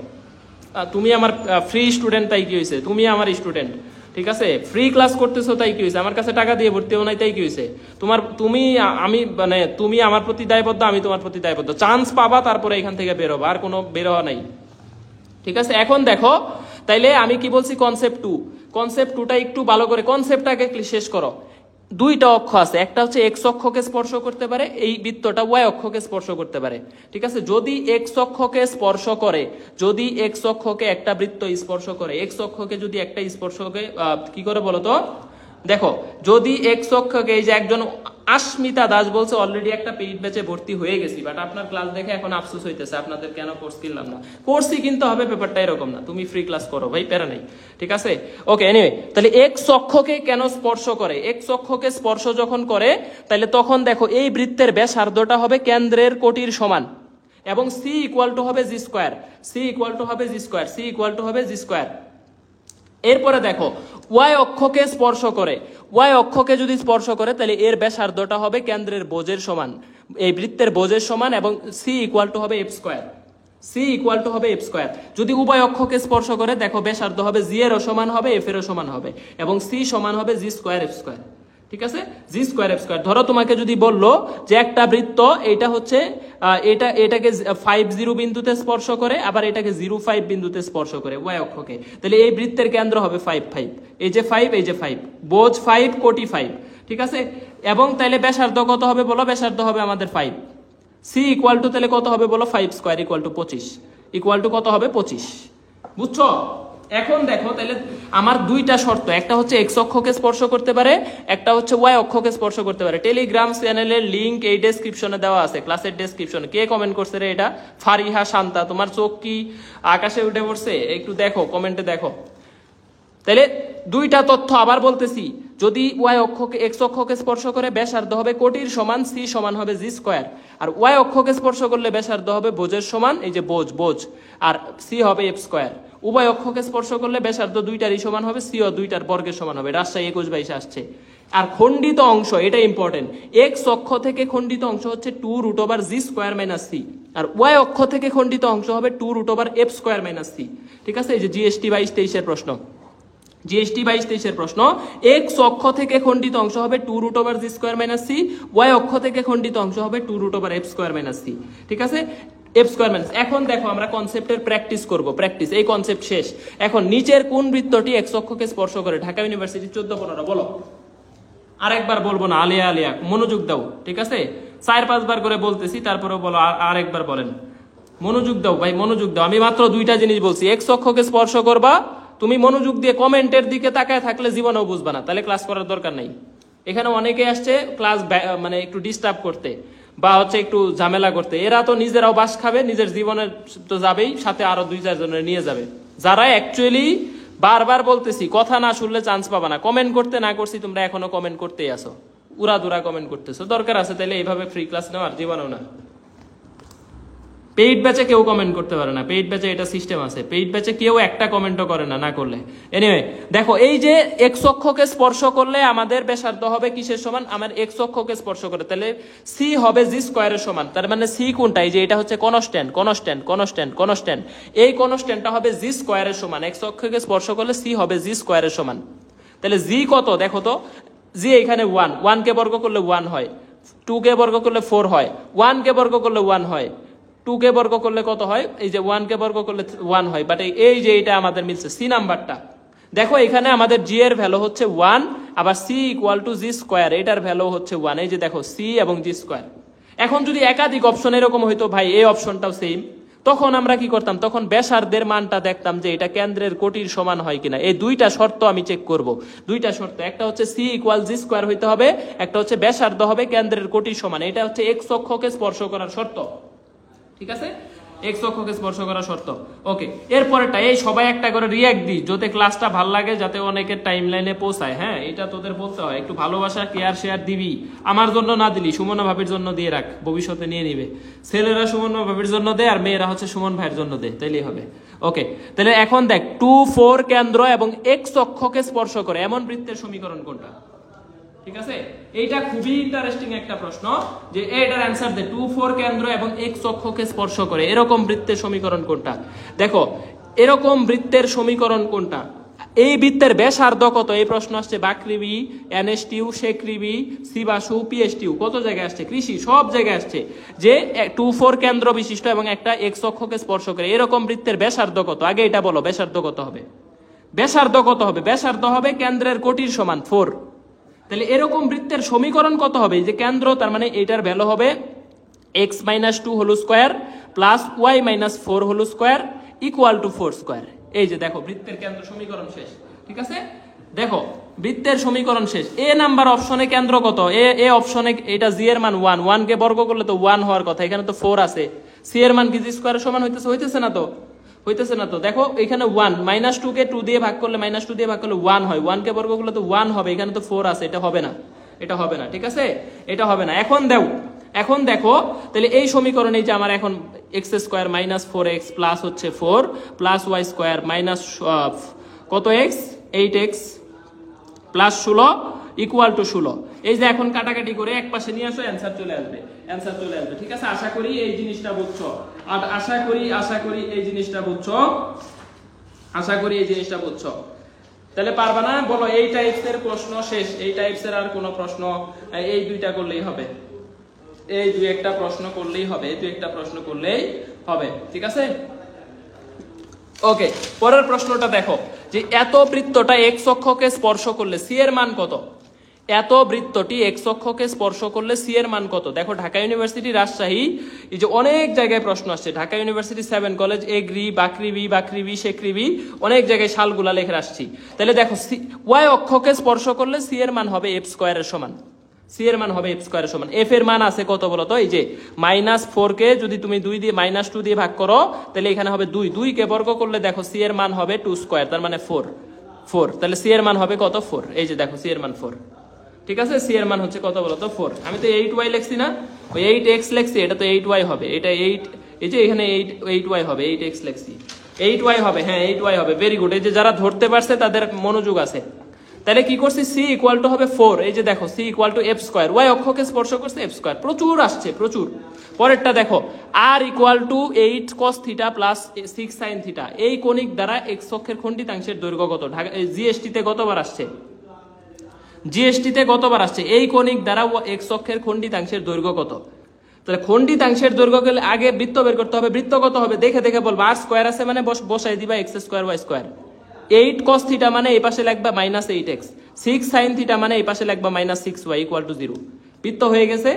তুমি আমার ফ্রি স্টুডেন্ট, তাই কি হয়েছে, তুমি আমার স্টুডেন্ট, ঠিক আছে, ফ্রি ক্লাস করতেছো তাই কি হয়েছে, আমার কাছে টাকা দিয়ে ভর্তি হও নাই তাই কি হয়েছে, তুমি আমার প্রতি দায়বদ্ধ, আমি তোমার প্রতি দায়বদ্ধ। চান্স পাবা, তারপরে এখান থেকে বেরোবা, আর কোনো বেরোয়া নাই। ঠিক আছে, এখন দেখো তাইলে আমি কি বলছি, কনসেপ্ট 2টা একটু ভালো করে কনসেপ্টটাকে শেষ করো। দুইটা অক্ষ আছে, একটা হচ্ছে এক্স অক্ষকে স্পর্শ করতে পারে, এই বৃত্তটা ওয়াই অক্ষকে স্পর্শ করতে পারে। ঠিক আছে, যদি এক্স অক্ষকে স্পর্শ করে, যদি এক্স অক্ষকে একটা বৃত্ত স্পর্শ করে, এক্স অক্ষকে যদি একটা স্পর্শকে কি করে বলো তো, দেখো যদি এক্স অক্ষকে, এই যে একজন আস্মিতা দাস বলছে অলরেডি একটা পেইড ব্যাচে ভর্তি হয়ে গেছি, বাট আপনার ক্লাস দেখে এখন আফসোস হইতেছে আপনাদের কেন কোর্স কিনলাম না। কোর্সই কিনতে হবে, ব্যাপারটা এরকম না, তুমি ফ্রি ক্লাস করো ভাই, প্যারা নেই। ঠিক আছে, ওকে, এনিওয়ে, তাহলে এক্স অক্ষকে কেন স্পর্শ করে, এক্স অক্ষকে স্পর্শ যখন করে, তাহলে তখন দেখো এই বৃত্তের ব্যাসার্ধটা হবে কেন্দ্রের কোটির সমান, এবং সি ইকুয়াল টু হবে জি স্কোয়ার, এরপরে দেখো ওয়াই অক্ষকে স্পর্শ করে, ওয়াই অক্ষকে যদি স্পর্শ করে তাহলে এর ব্যাসার্ধটা হবে কেন্দ্রের বোঝের সমান, এই বৃত্তের বোঝের সমান, এবং সি ইকুয়াল টু হবে এফ স্কোয়ার। যদি উভয় অক্ষকে স্পর্শ করে, দেখো ব্যাসার্ধ হবে জি এরও সমান হবে, এফ এরও সমান হবে, এবং সি সমান হবে জি স্কোয়ার এফ স্কোয়ার। ঠিক আছে, জি স্কোয়ার এফ স্কোয়ার। ধরো তোমাকে যদি বললো যে একটা বৃত্ত, এটা হচ্ছে এটাকে 50 বিন্দুতে স্পর্শ করে, আবার এটাকে 05 বিন্দুতে স্পর্শ করে ওয়াই অক্ষকে, তাহলে এই বৃত্তের কেন্দ্র হবে 5 5, এই যে 5, এই যে 5, বোঝ 5, কোটি 5। ঠিক আছে, এবং তাহলে ব্যাসার্ধ কত হবে বলো, ব্যাসার্ধ হবে আমাদের 5। সি ইকুয়াল টু তাহলে কত হবে বলো, 5 square equal two 25, equal two কত হবে 25। বুঝছো? এখন দেখো তাহলে আমার দুইটা শর্ত, একটা হচ্ছে এক্স অক্ষকে স্পর্শ করতে পারে, একটা হচ্ছে ওয়াই অক্ষকে স্পর্শ করতে পারে। টেলিগ্রাম চ্যানেলের লিংক এই ডেসক্রিপশনে দেওয়া আছে, ক্লাসের ডেসক্রিপশনে। কে কমেন্ট করছে রে এটা? ফারিহা শান্তা। তোমার চোখ কি আকাশে উঠে পড়ছে? একটু দেখো, কমেন্টে দেখো। তাহলে দুইটা তথ্য আবার বলতেছি, যদি ওয়াই অক্ষকে এক্স অক্ষকে স্পর্শ করে ব্যাসার্ধ হবে কোটির সমান, সি সমান হবে জি স্কোয়ার, আর ওয়াই অক্ষকে স্পর্শ করলে ব্যাসার্ধ হবে বোঝের সমান, এই যে বোঝ, আর সি হবে এফ স্কোয়ার। উভয় অক্ষকে স্পর্শ করলে ব্যাসার্ধ দুইটারই সমান হবে, সি ও দুইটার বর্গের সমান হবে। রাজশাহী 21-22 আসছে। আর খণ্ডিত অংশ, এটা ইম্পর্টেন্ট, এক্স অক্ষ থেকে খণ্ডিত অংশ হচ্ছে 2√জি স্কোয়ার মাইনাস সি, আর ওয়াই অক্ষ থেকে খণ্ডিত অংশ হবে 2√এফ স্কোয়ার মাইনাস সি। ঠিক আছে, এই যে জিএসটি 22-23-এর প্রশ্ন, জিএসটি 22-23-এর প্রশ্ন, এক্স অক্ষ থেকে খণ্ডিত অংশ হবে 2√জি স্কোয়ার মাইনাস সি, ওয়াই অক্ষ থেকে খণ্ডিত অংশ হবে 2√এফ স্কোয়ার মাইনাস সি। ঠিক আছে, এফ স্কোয়ার মাইনাস। এখন দেখো আমরা কনসেপ্টের প্র্যাকটিস করব, প্র্যাকটিস, এই কনসেপ্ট শেষ। এখন নিচের কোন বৃত্তটি এক্স অক্ষকে স্পর্শ করে? ঢাকা ইউনিভার্সিটি 14-15 বলো। আরেকবার বলবো না, আলিয়া মনোযোগ দাও। ঠিক আছে, 4-5 বার করে বলতেছি, তারপরেও বলো, আরেকবার বলেন, মনোযোগ দাও ভাই, মনোযোগ দাও। আমি মাত্র দুইটা জিনিস বলছি, এক্স অক্ষকে স্পর্শ করবা। তুমি মনোযোগ দিয়ে কমেন্টের দিকে তাকায় থাকলে জীবনেও বুঝবা না, তাহলে ক্লাস করার দরকার নাই। এখানে অনেকে আসছে ক্লাস মানে একটু ডিস্টার্ব করতে, বা হচ্ছে একটু ঝামেলা করতে। এরা তো নিজেরাও বাস খাবে, নিজের জীবনের তো যাবেই, সাথে আরো 2-4 জনের নিয়ে যাবে। যারা অ্যাকচুয়ালি বারবার বলতেছি, কথা না শুনলে চান্স পাবা না। কমেন্ট করতে না করছি, তোমরা এখনো কমেন্ট করতেই আসো, উড়াদুরা কমেন্ট করতেছো। দরকার আছে তাহলে এইভাবে ফ্রি ক্লাস নেওয়ার? জীবনেও না। পেইড ব্যাচে কেউ কমেন্ট করতে পারে না, পেইড ব্যাচে এটা সিস্টেম আছে, পেইড ব্যাচে কেউ একটা কমেন্টও করে না, না করলে। এনিওয়ে দেখো, এই যে এক্স অক্ষকে স্পর্শ করলে আমাদের ব্যাসার্ধ হবে কিসের সমান? আমার এক্স অক্ষকে স্পর্শ করে, তাহলে সি হবে জি স্কোয়ারের সমান। তার মানে সি কোনটা? এই যে এটা হচ্ছে কনস্ট্যান্ট, এই কনস্ট্যান্টটা হবে জি স্কোয়ারের সমান। এক্স অক্ষকে স্পর্শ করলে সি হবে জি স্কোয়ারের সমান। তাহলে জি কত দেখো তো, জি এখানে 1 কে বর্গ করলে 1 হয়, 2 কে বর্গ করলে 4 হয়, 1 কে বর্গ করলে 1 হয়, 2 কে বর্গ করলে কত হয়? এই যে 1 কে বর্গ করলে 1 হয়। বাট এই যে এটা আমাদের মিলছে সি নাম্বারটা, দেখো এখানে আমাদের জি এর ভ্যালু হচ্ছে 1, আবার c equal to g square, এটার ভ্যালু হচ্ছে 1। এই যে দেখো সি এবং জি স্কোয়ার। এখন যদি একাধিক অপশন এরকম হইতো ভাই এই অপশনটাও সেম, তখন আমরা কি করতাম, তখন ব্যাসার্ধের মানটা দেখতাম যে এটা কেন্দ্রের কোটির সমান হয় কিনা। এই দুইটা শর্ত আমি চেক করব, দুইটা শর্ত, একটা হচ্ছে সি ইকুয়াল জি স্কোয়ার হইতে হবে, একটা হচ্ছে ব্যাসার্ধ হবে কেন্দ্রের কোটির সমান। এটা হচ্ছে এক্স অক্ষকে স্পর্শ করার শর্ত, ঠিক আছে, এক্স অক্ষকে স্পর্শ করা শর্ত। ওকে, এরপরেটা এই সবাই একটা করে রিয়াক্ট দিই, যাতে ক্লাসটা ভালো লাগে, যাতে অনেকের টাইম লাইনে পৌঁছায়। হ্যাঁ, এটা তোদের বলতে হয়, একটু ভালোবাসা কেয়ার শেয়ার দিবি। আমার জন্য না দিলি সুমনা ভাবির জন্য দিয়ে রাখ, ভবিষ্যতে নিয়ে নিবে। ছেলেরা সুমনা ভাবির জন্য দে, আর মেয়েরা হচ্ছে সুমন ভাইয়ের জন্য দে, তাইলেই হবে। ওকে, তাহলে এখন দেখ 2-4 কেন্দ্র এবং এক্স অক্ষকে স্পর্শ করে এমন বৃত্তের সমীকরণ কোনটা? ঠিক আছে, এইটা খুবই ইন্টারেস্টিং একটা প্রশ্ন, যে এটার অ্যান্সার দে 2-4 কেন্দ্র এবং এক্স অক্ষকে স্পর্শ করে এরকম বৃত্তের সমীকরণ কোনটা? দেখো এরকম বৃত্তের সমীকরণ কোনটা? এই বৃত্তের ব্যাসার্ধ কত? এই প্রশ্ন আসছে বাকৃবি, এনএসটিউ, শেকৃবি, সিবাসু, পিএসটিউ, কত জায়গায় আসছে, কৃষি, সব জায়গায় আসছে, যে 2-4 কেন্দ্র বিশিষ্ট এবং একটা এক্স অক্ষকে স্পর্শ করে এরকম বৃত্তের ব্যাসার্ধ কত? আগে এটা বলো, ব্যাসার্ধ কত হবে? ব্যাসার্ধ কত হবে? ব্যাসার্ধ হবে কেন্দ্রের কোটির সমান 4। তাহলে এরকম বৃত্তের সমীকরণ কত হবে? যে কেন্দ্র, তার মানে এটার ভ্যালু হবে x-2 whole square plus y-4 whole square equal to 4 square. এই যে দেখো বৃত্তের কেন্দ্র সমীকরণ শেষ, ঠিক আছে। দেখো বৃত্তের সমীকরণ শেষ। এ নাম্বার অপশনে কেন্দ্র কত? এ অপশনে এটা জি এর মান 1, 1 কে বর্গ করলে তো 1 হওয়ার কথা, এখানে তো 4 আছে। সি এর মান কি জি স্কয়ারের সমান হইতেছে না তো? হইতেছে না তো? দেখো এখানে 1, -2 কে 2 দিয়ে ভাগ করলে, -2 দিয়ে ভাগ করলে 1 হয়, 1 কে বর্গ করলে তো 1 হবে, এখানে তো 4 আছে, এটা হবে না, এটা হবে না, ঠিক আছে, এটা হবে না। এখন দেখো তাহলে এই সমীকরণে যে আমার এখন x square minus 4x plus হচ্ছে 4 প্লাস y স্কয়ার মাইনাস কত x 8x plus 16 equal to 16। এই যে এখন কাটাকাটি করে এক পাশে নিয়ে আসো, অ্যান্সার চলে আসবে, অ্যান্সার চলে আসবে, ঠিক আছে। আশা করি এই জিনিসটা বুঝছো, আর আশা করি এই জিনিসটা বুঝছো, আশা করি এই জিনিসটা বুঝছো। তাহলে পারবা না? বলো এই টাইপসের প্রশ্ন শেষ, এই টাইপসের আর কোনো প্রশ্ন, এই দুইটা করলেই হবে, এই দুই একটা প্রশ্ন করলেই হবে, এই দুই একটা প্রশ্ন করলেই হবে, ঠিক আছে। ওকে, পরের প্রশ্নটা দেখো, যে এত বৃত্তটা এক্স অক্ষকে স্পর্শ করলে সি এর মান কত? এত বৃত্তটি এক্স অক্ষকে স্পর্শ করলে সি এর মান কত? দেখো ঢাকা ইউনিভার্সিটি, রাজশাহী, এই যে অনেক জায়গায় প্রশ্ন আসছে, ঢাকা ইউনিভার্সিটি 7 কলেজ, এগ্রি, বাকৃবি, শেকৃবি, অনেক জায়গায় সালগুলা লেখে আসছি। তাহলে দেখো ওয়াই অক্ষকে স্পর্শ করলে সি এর মান হবে এফ স্কয়ারের সমান, সি এর মান হবে এফ স্কয়ারের সমান। এফ এর মান আছে কত বলো তো? এই যে -4 কে যদি তুমি 2 দিয়ে -2 দিয়ে ভাগ করো, তাহলে এখানে হবে 2, 2 কে বর্গ করলে দেখো সি এর মান হবে 2 স্কয়ার, তার মানে 4, তাহলে সি এর মান হবে কত? 4। এই যে দেখো সি এর মান 4, ঠিক আছে। সি এর মান হচ্ছে কত বলো তো? 4। আমি তো 8y লিখছি না, ওই 8x লিখছি, এটা তো 8y হবে, এটা 8, এই যে এখানে 8y হবে, 8x লিখছি, 8y হবে, হ্যাঁ 8y হবে, ভেরি গুড। এই যে যারা ধরতে পারছে তাদের মনোযোগ আছে। তাহলে কি করছি? সি ইকুয়াল টু হবে 4। এই যে দেখো c equal to f square, y অক্ষকে স্পর্শ করছে এফ স্কয়ার, প্রচুর আসছে, প্রচুর। পরেরটা দেখো, r equal to 8 cos theta plus 6 sin theta, এই কণিক দ্বারা এক্স অক্ষের খণ্ডিতাংশের দৈর্ঘ্য কত? ঢাকা জিএসটি তে গতবার আসছে, জিএসটি তে গতবার আসছে, এই কণিক দ্বারা এক্স অক্ষের খণ্ডিতাংশের দৈর্ঘ্য কত? তাহলে খণ্ডিতাংশের দৈর্ঘ্য গেলে আগে বৃত্ত বের করতে হবে। বৃত্ত কত হবে? দেখে দেখে বলবো। আর স্কয়ার আছে মানে বসাই দিবা x square y square. 8 cos theta মানে এই পাশে লিখবা -8x, 6 sin থিটা মানে এই পাশে লিখবা -6y ইকুয়াল টু 0। বৃত্ত হয়ে গেছে।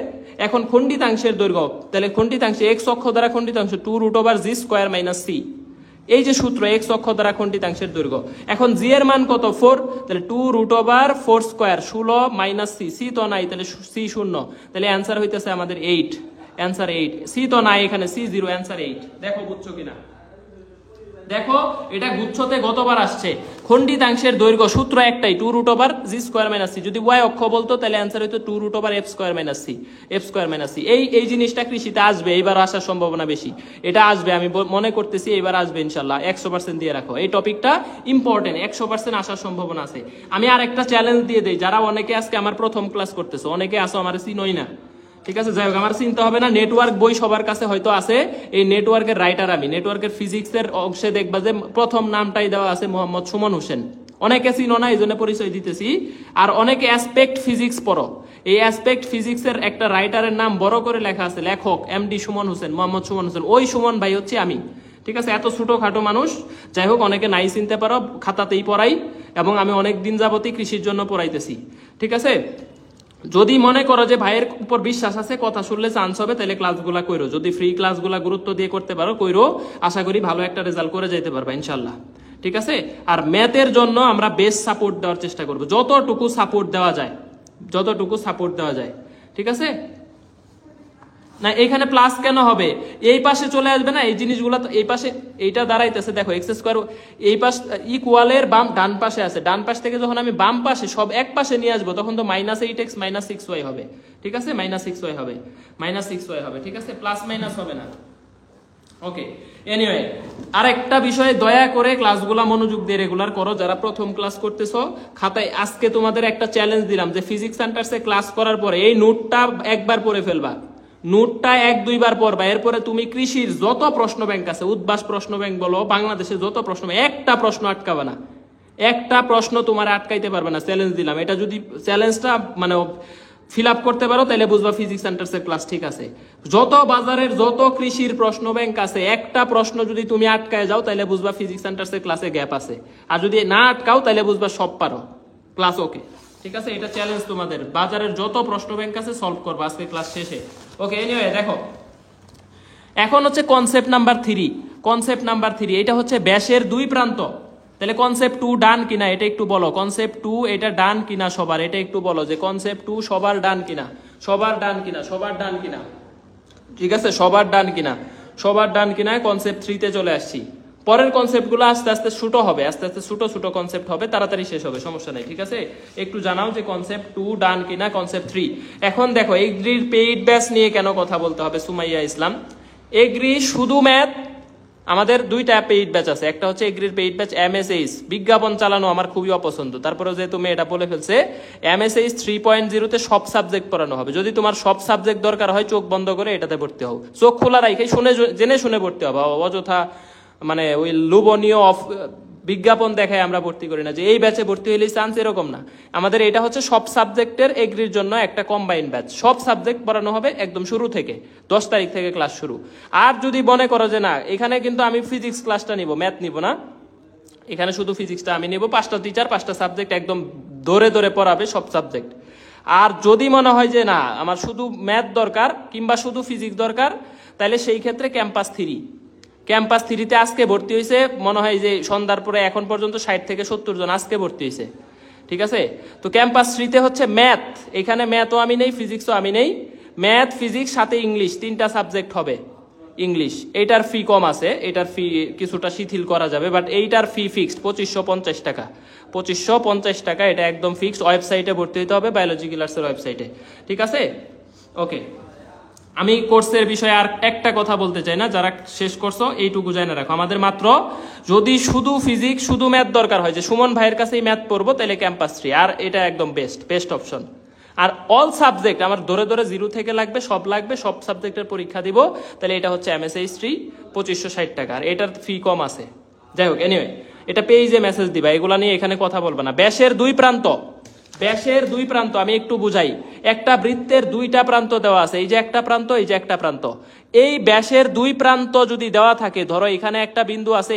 এখন খণ্ডিতাংশের দৈর্ঘ্য, তাহলে খণ্ডিতাংশে x অক্ষ দ্বারা খণ্ডিতাংশ 2√g স্কয়ার - c, এই যে সূত্র x অক্ষ দ্বারা খণ্ডিতাংশের দৈর্ঘ্য। এখন g এর মান কত? 4, তাহলে 2√4 স্কয়ার 16 - c, c তো নাই, তাহলে c 0, তাহলে অ্যানসার হইতেছে আমাদের 8, অ্যানসার 8। c তো নাই এখানে, c 0, অ্যানসার 8। দেখো বুঝছো কিনা? দেখো এটা গুচ্ছতে গতবার আসছে। খণ্ডিতাংশের দৈর্ঘ্য সূত্র একটাই, 2√g স্কয়ার - c। যদি y অক্ষ বলতো তাহলে অ্যানসার হইতো 2√f square - c, f square - c। এই জিনিসটা কৃষিতে আসবে, এইবার আসার সম্ভাবনা বেশি, এটা আসবে, আমি মনে করতেছি এইবার আসবে ইনশাআল্লাহ, 100% দিয়ে রাখো। এই টপিকটা ইম্পর্টেন্ট, 100% আসার সম্ভাবনা আছে। আমি আর একটা চ্যালেঞ্জ দিয়ে দেই, যারা অনেকে আজকে আমার প্রথম ক্লাস করতেছো, অনেকে আসো আমার চিনোই না, ঠিক আছে, যাই হোক আমার চিন্তা হবে না। নেটওয়ার্ক বই সবার কাছে হয়তো আছে, এই নেটওয়ার্কের রাইটার আমি, নেটওয়ার্কের ফিজিক্সের অংশে দেখবা যে প্রথম নামটাই দেওয়া আছে মোহাম্মদ সুমন হোসেন। অনেকে চিনো না, এই জন্য পরিচয় দিতেছি। আর অনেকে অ্যাসপেক্ট ফিজিক্স পড়ো, এই অ্যাসপেক্ট ফিজিক্সের একটা রাইটারের নাম বড় করে লেখা আছে, লেখক এমডি সুমন হোসেন, মোহাম্মদ সুমন হোসেন, ওই সুমন ভাই হচ্ছে আমি, ঠিক আছে। এত ছোটখাটো মানুষ, যাই হোক অনেকে নাই চিনতে পারো, খাতাতেই পড়াই। এবং আমি অনেক দিন যাবতই কৃষির জন্য পড়াইতেছি, ঠিক আছে? যদি মনে করো যে ভাইয়ের উপর বিশ্বাস আছে, কথা শুনলে চান্স হবে, তাহলে ক্লাসগুলা কইরো। যদি ফ্রি ক্লাসগুলা গুরুত্ব দিয়ে করতে পারো কইরো, আশা করি ভালো একটা রেজাল্ট করে যেতে পারবা ইনশাল্লাহ, ঠিক আছে? আর ম্যাথের জন্য আমরা বেস্ট সাপোর্ট দেওয়ার চেষ্টা করবো, যতটুকু সাপোর্ট দেওয়া যায়, যতটুকু সাপোর্ট দেওয়া যায়, ঠিক আছে? না এখানে প্লাস কেন হবে? এই পাশে চলে আসবে না এই জিনিসগুলো, এই পাশে এইটা দাঁড়াইতেছে, দেখো এক্স স্কোয়ার এই পাশ ইকুয়ালের বাম ডান পাশে আছে, ডান পাশ থেকে যখন আমি বাম পাশে সব এক পাশে নিয়ে আসবো তখন তো -8x -6y হবে, ঠিক আছে? -6y হবে, -6y হবে, ঠিক আছে? প্লাস মাইনাস হবে না। ওকে, এনিওয়ে আরেকটা বিষয়, দয়া করে ক্লাসগুলো মনোযোগ দিয়ে রেগুলার করো। যারা প্রথম ক্লাস করতেছো, খাতায় আজকে তোমাদের একটা চ্যালেঞ্জ দিলাম যে ফিজিক্স সেন্টারসে ক্লাস করার পরে এই নোটটা একবার পড়ে ফেলবা, নোটটা 1-2 বার পড়বা। এরপরে তুমি কৃষির যত প্রশ্ন ব্যাংক আছে, উদ্ভাস প্রশ্ন ব্যাংক বলো, বাংলাদেশে যত প্রশ্ন, একটা প্রশ্ন আটকাবা না, একটা প্রশ্ন তোমার আটকাইতে পারবে না, চ্যালেঞ্জ দিলাম। এটা যদি চ্যালেঞ্জটা মানে ফিল আপ করতে পারো তাহলে বুঝবা ফিজিক্স সেন্টারসের ক্লাস ঠিক আছে। যত বাজারের যত কৃষির প্রশ্ন ব্যাংক আছে, একটা প্রশ্ন যদি তুমি আটকায় যাও তাহলে বুঝবা ফিজিক্স সেন্টারসের ক্লাসে গ্যাপ আছে, আর যদি না আটকাও তাহলে বুঝবা সব পারো, ক্লাস ওকে, ঠিক আছে? এটা চ্যালেঞ্জ তোমাদের, বাজারের যত প্রশ্ন ব্যাংক আছে সলভ করবা আজকে ক্লাস শেষে। ওকে, এনিওয়ে দেখো এখন হচ্ছে কনসেপ্ট নাম্বার 3। কনসেপ্ট নাম্বার 3 এটা হচ্ছে ব্যাসের দুই প্রান্ত। তাহলে কনসেপ্ট 2 ডান কিনা এটা একটু বলো, কনসেপ্ট 2 এটা ডান কিনা সবার, এটা একটু বলো যে কনসেপ্ট 2 সবার ডান কিনা, সবার ডান কিনা, সবার ডান কিনা, ঠিক আছে? সবার ডান কিনা, সবার ডান কিনা। কনসেপ্ট 3 তে চলে আসছি। পরের কনসেপ্টগুলো আস্তে আস্তে ছোট হবে, আস্তে আস্তে ছোট ছোট কনসেপ্ট হবে, তাড়াতাড়ি শেষ হবে, সমস্যা নেই, ঠিক আছে? একটু জানাও যে কনসেপ্ট 2 ডান কিনা, কনসেপ্ট 3। এখন দেখো এগ্রির পেইড ব্যাচ নিয়ে কেন কথা বলতে হবে সুমাইয়া ইসলাম। এগ্রি শুধু ম্যাথ, আমাদের দুইটা পেইড ব্যাচ আছে, একটা হচ্ছে এগ্রির পেইড ব্যাচ MSH, বিজ্ঞাপন চালানো আমার খুবই অপছন্দ, তারপরে যেহেতু মেয়েটা বলে ফেলছে MSH 3.0 তে সব সাবজেক্ট পড়ানো হবে। যদি তোমার সব সাবজেক্ট দরকার হয় চোখ বন্ধ করে এটাতে ভর্তি হও, চোখ খোলা রাখে শুনে জেনে শুনে ভর্তি হবে, অযথা মানে ওই লোভনীয় বিজ্ঞাপন দেখায় আমরা ভর্তি করি না যে এই ব্যাচে ভর্তি হইলেই চান্স, এরকম না। আমাদের এটা হচ্ছে সব সাবজেক্টের এগ্রির জন্য একটা কম্বাইন ব্যাচ, সব সাবজেক্ট পড়ানো হবে একদম শুরু থেকে, 10 তারিখ থেকে ক্লাস শুরু। আর যদি মনে করো যে না এখানে কিন্তু আমি ফিজিক্স ক্লাসটা নিব, ম্যাথ নিব না, এখানে শুধু ফিজিক্সটা আমি নিব, 5টা টিচার 5টা সাবজেক্ট একদম ধরে ধরে পড়াবে সব সাবজেক্ট। আর যদি মনে হয় যে না আমার শুধু ম্যাথ দরকার কিংবা শুধু ফিজিক্স দরকার, তাহলে সেই ক্ষেত্রে ক্যাম্পাস 3, ক্যাম্পাস 3 তে আজকে ভর্তি হয়েছে মনে হয় যে সন্ধ্যার পরে এখন পর্যন্ত 60 থেকে 70 জন আজকে ভর্তি হয়েছে, ঠিক আছে? তো ক্যাম্পাস 3 তে হচ্ছে ম্যাথ, এখানে ম্যাথও আমি নেই, ফিজিক্সও আমি নেই, ম্যাথ ফিজিক্স সাথে ইংলিশ 3টা সাবজেক্ট হবে। ইংলিশ এইটার ফি কম আছে, এটার ফি কিছুটা শিথিল করা যাবে, বাট এইটার ফি ফিক্সড 2550 টাকা, 2550 টাকা, এটা একদম ফিক্সড। ওয়েবসাইটে ভর্তি হতে হবে, বায়োলজি ক্লাসের ওয়েবসাইটে, ঠিক আছে? ওকে, আমি কোর্সের বিষয়ে আর একটা কথা বলতে চাই না, যারা শেষ করছো এইটুকু জানা রাখো, আমাদের মাত্র যদি শুধু ফিজিক্স শুধু ম্যাথ দরকার হয় যে সুমন ভাইয়ের কাছেই ম্যাথ পড়বো, তাহলে ক্যাম্পাস 3, আর এটা একদম বেস্ট অপশন। আর অল সাবজেক্ট আমার ধরে ধরে 0 থেকে লাগবে, সব সাবজেক্টের পরীক্ষা দিব, তাহলে এটা হচ্ছে MSH 3 2560 টাকা, আর এটার ফি কম আছে। যাই হোক, এনিওয়ে এটা পেজে মেসেজ দিবা, এগুলা নিয়ে এখানে কথা বলবা না। ব্যাসের দুই প্রান্ত, ব্যাসের দুই প্রান্ত আমি একটু বুঝাই। একটা বৃত্তের দুইটা প্রান্ত দেওয়া আছে, এই যে একটা প্রান্ত, এই যে একটা প্রান্ত। এই ব্যাসের দুই প্রান্ত যদি দেওয়া থাকে, ধরো এখানে একটা বিন্দু আছে